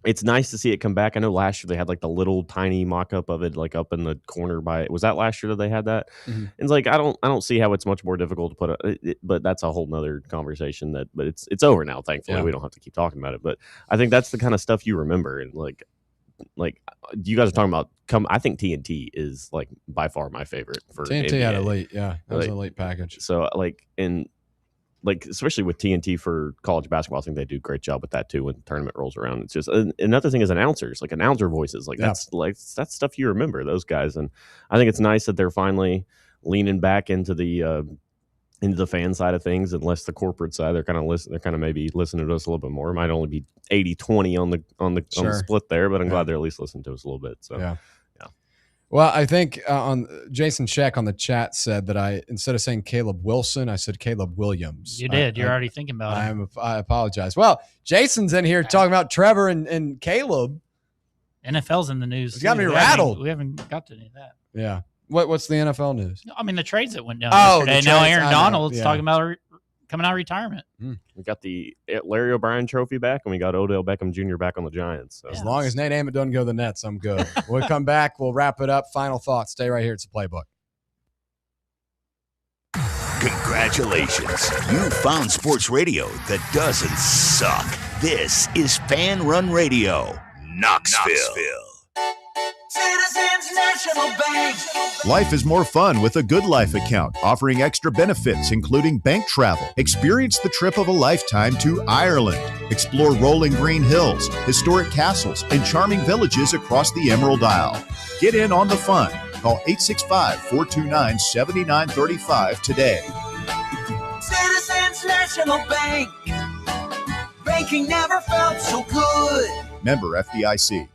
it's nice to see it come back. I know last year they had like the little tiny mock-up of it, like up in the corner was that last year that they had that? Mm-hmm. And it's like, I don't see how it's much more difficult to put but that's a whole nother conversation but it's over now. Thankfully, we don't have to keep talking about it, but I think that's the kind of stuff you remember. And like you guys are talking about I think TNT is like by far my favorite for TNT NBA. had elite. Yeah. That was an elite package. So especially with TNT for college basketball, I think they do a great job with that too when the tournament rolls around. It's just another thing is announcers, like announcer voices. That's stuff you remember, those guys. And I think it's nice that they're finally leaning back into the fan side of things, and less the corporate side. They're kind of maybe listening to us a little bit more. It might only be 80-20 on the split there, but I'm glad they're at least listening to us a little bit. So yeah. Well, I think on Jason Scheck on the chat said that I, instead of saying Caleb Wilson, I said Caleb Williams. You did. You're already thinking about it. I apologize. Well, Jason's in here talking about Trevor and Caleb. NFL's in the news. It's got me rattled. We haven't got to any of that. Yeah. What's the NFL news? I mean, the trades that went down yesterday. Now Aaron Donald's talking about coming out of retirement. We got the Larry O'Brien trophy back, and we got Odell Beckham Jr. back on the Giants. So. As long as Nate Amick doesn't go to the Nets, I'm good. We'll come back. We'll wrap it up. Final thoughts. Stay right here. It's the Playbook. Congratulations. You found sports radio that doesn't suck. This is Fan Run Radio, Knoxville. Citizens National Bank. Life is more fun with a Good Life account, offering extra benefits, including bank travel. Experience the trip of a lifetime to Ireland. Explore rolling green hills, historic castles, and charming villages across the Emerald Isle. Get in on the fun. Call 865-429-7935 today. Citizens National Bank. Banking never felt so good. Member FDIC.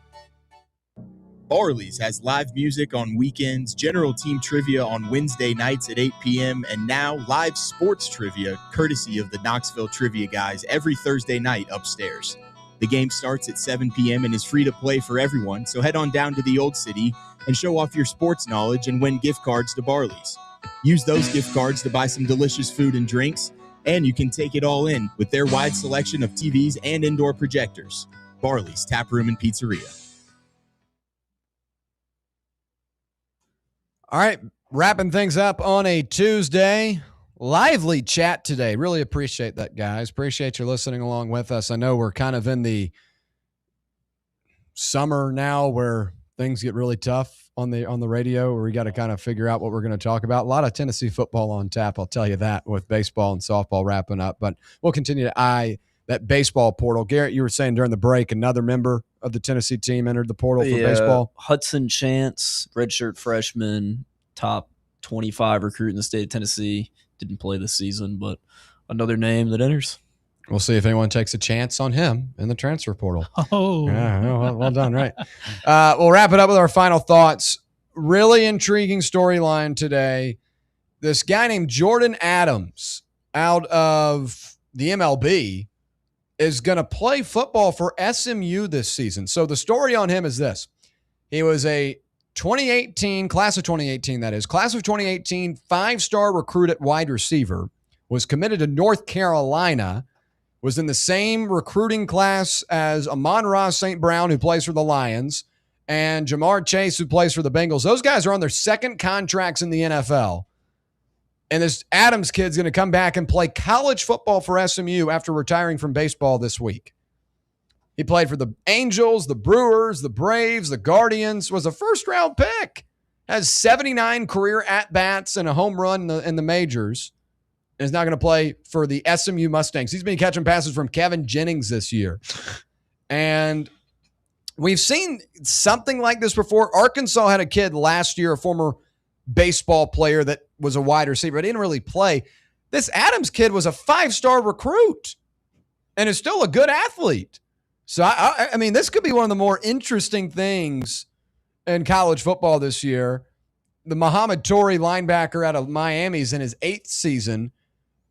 Barley's has live music on weekends, general team trivia on Wednesday nights at 8 p.m., and now live sports trivia, courtesy of the Knoxville Trivia Guys, every Thursday night upstairs. The game starts at 7 p.m. and is free to play for everyone, so head on down to the Old City and show off your sports knowledge and win gift cards to Barley's. Use those gift cards to buy some delicious food and drinks, and you can take it all in with their wide selection of TVs and indoor projectors. Barley's Tap Room and Pizzeria. All right, wrapping things up on a Tuesday. Lively chat today. Really appreciate that, guys. Appreciate you listening along with us. I know we're kind of in the summer now where things get really tough on the radio, where we got to kind of figure out what we're going to talk about. A lot of Tennessee football on tap, I'll tell you that, with baseball and softball wrapping up. But we'll continue to eye that baseball portal. Garrett, you were saying during the break, another member of the Tennessee team entered the portal for baseball. Hudson Chance, redshirt freshman, top 25 recruit in the state of Tennessee. Didn't play this season, but another name that enters. We'll see if anyone takes a chance on him in the transfer portal. Oh. Yeah, well done, right. We'll wrap it up with our final thoughts. Really intriguing storyline today. This guy named Jordan Adams out of the MLB is going to play football for SMU this season. So the story on him is this. He was a 2018, class of 2018, that is, class of 2018 5-star recruit at wide receiver, was committed to North Carolina, was in the same recruiting class as Amon-Ra St. Brown, who plays for the Lions, and Jamar Chase, who plays for the Bengals. Those guys are on their second contracts in the NFL. And this Adams kid's going to come back and play college football for SMU after retiring from baseball this week. He played for the Angels, the Brewers, the Braves, the Guardians, was a first-round pick, has 79 career at-bats and a home run in the majors, and is now going to play for the SMU Mustangs. He's been catching passes from Kevin Jennings this year. And we've seen something like this before. Arkansas had a kid last year, a former baseball player that was a wide receiver. He didn't really play. This Adams kid was a 5-star recruit and is still a good athlete. So, I mean, this could be one of the more interesting things in college football this year. The Muhammad Torrey linebacker out of Miami is in his 8th season,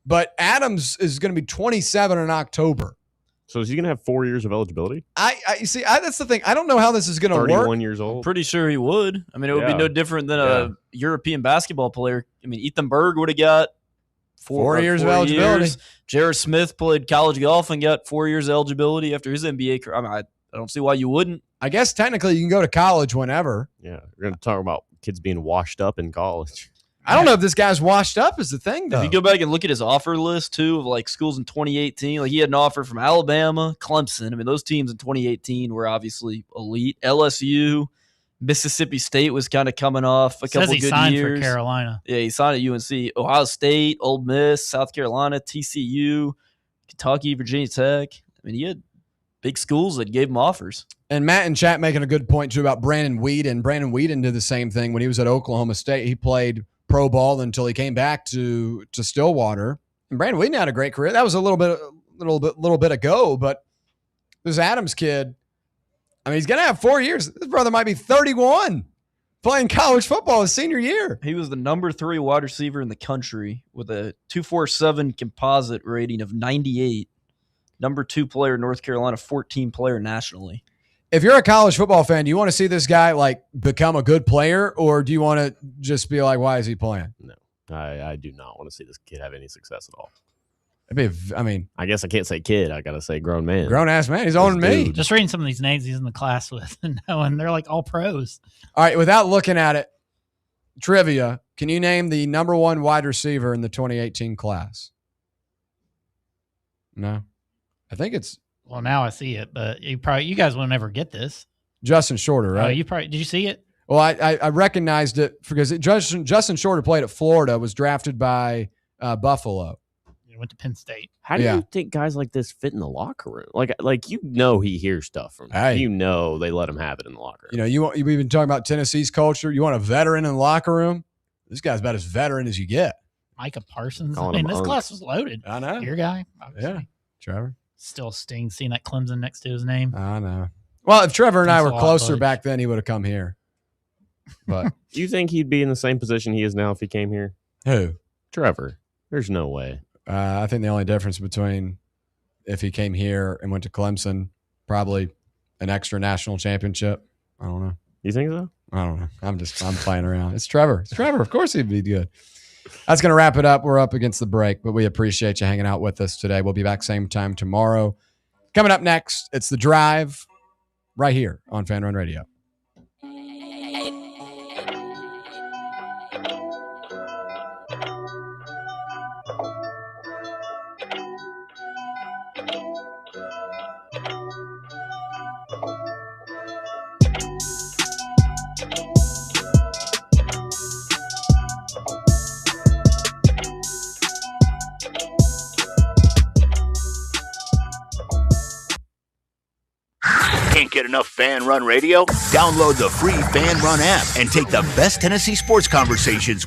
but Adams is going to be 27 in October. So is he going to have 4 years of eligibility? You see, that's the thing. I don't know how this is going to work. 31 years old. Pretty sure he would. I mean, it would be no different than a European basketball player. I mean, Ethan Berg would have got 4 years of eligibility. Jared Smith played college golf and got 4 years of eligibility after his NBA career. I mean, I don't see why you wouldn't. I guess technically you can go to college whenever. Yeah, we're going to talk about kids being washed up in college. I don't know if this guy's washed up is the thing, though. If you go back and look at his offer list, too, of like schools in 2018, like he had an offer from Alabama, Clemson. I mean, those teams in 2018 were obviously elite. LSU, Mississippi State was kind of coming off a couple he good signed years. for Carolina. Yeah, he signed at UNC. Ohio State, Ole Miss, South Carolina, TCU, Kentucky, Virginia Tech. I mean, he had big schools that gave him offers. And Matt in chat making a good point, too, about Brandon Whedon. Brandon Whedon did the same thing when he was at Oklahoma State. He played pro ball until he came back to Stillwater. And Brandon Whedon had a great career. That was a little bit ago, but this Adams kid, I mean, he's going to have 4 years. This brother might be 31 playing college football his senior year. He was the number 3 wide receiver in the country with a 247 composite rating of 98. Number 2 player in North Carolina, 14 player nationally. If you're a college football fan, do you want to see this guy like become a good player, or do you want to just be like, why is he playing? No, I do not want to see this kid have any success at all. I guess I can't say kid. I got to say grown man. Grown ass man. He's older than me. Just reading some of these names he's in the class with and knowing they're like all pros. All right, without looking at it, trivia, can you name the number 1 wide receiver in the 2018 class? No. I think it's... Well, now I see it, but you guys will never get this. Justin Shorter, right? Did you see it? Well, I recognized it because Justin Shorter played at Florida, was drafted by Buffalo. He went to Penn State. How do you think guys like this fit in the locker room? Like he hears stuff from him. They let him have it in the locker room. We've been talking about Tennessee's culture. You want a veteran in the locker room? This guy's about as veteran as you get. Micah Parsons. Calling him this Unc. class was loaded. I know. Your guy. Obviously. Yeah. Trevor. Still stings seeing that Clemson next to his name. I know. Well, if Trevor and I Thanks were a lot, closer Butch. back then, he would have come here. But Do you think he'd be in the same position he is now if he came here? Who? Trevor. There's no way. I think the only difference between if he came here and went to Clemson, probably an extra national championship. I don't know. You think so? I don't know. I'm playing around. It's Trevor. It's Trevor. Of course he'd be good. That's going to wrap it up. We're up against the break, but we appreciate you hanging out with us today. We'll be back same time tomorrow. Coming up next, it's The Drive right here on Fan Run Radio. Can't get enough Fan Run Radio? Download the free Fan Run app and take the best Tennessee sports conversations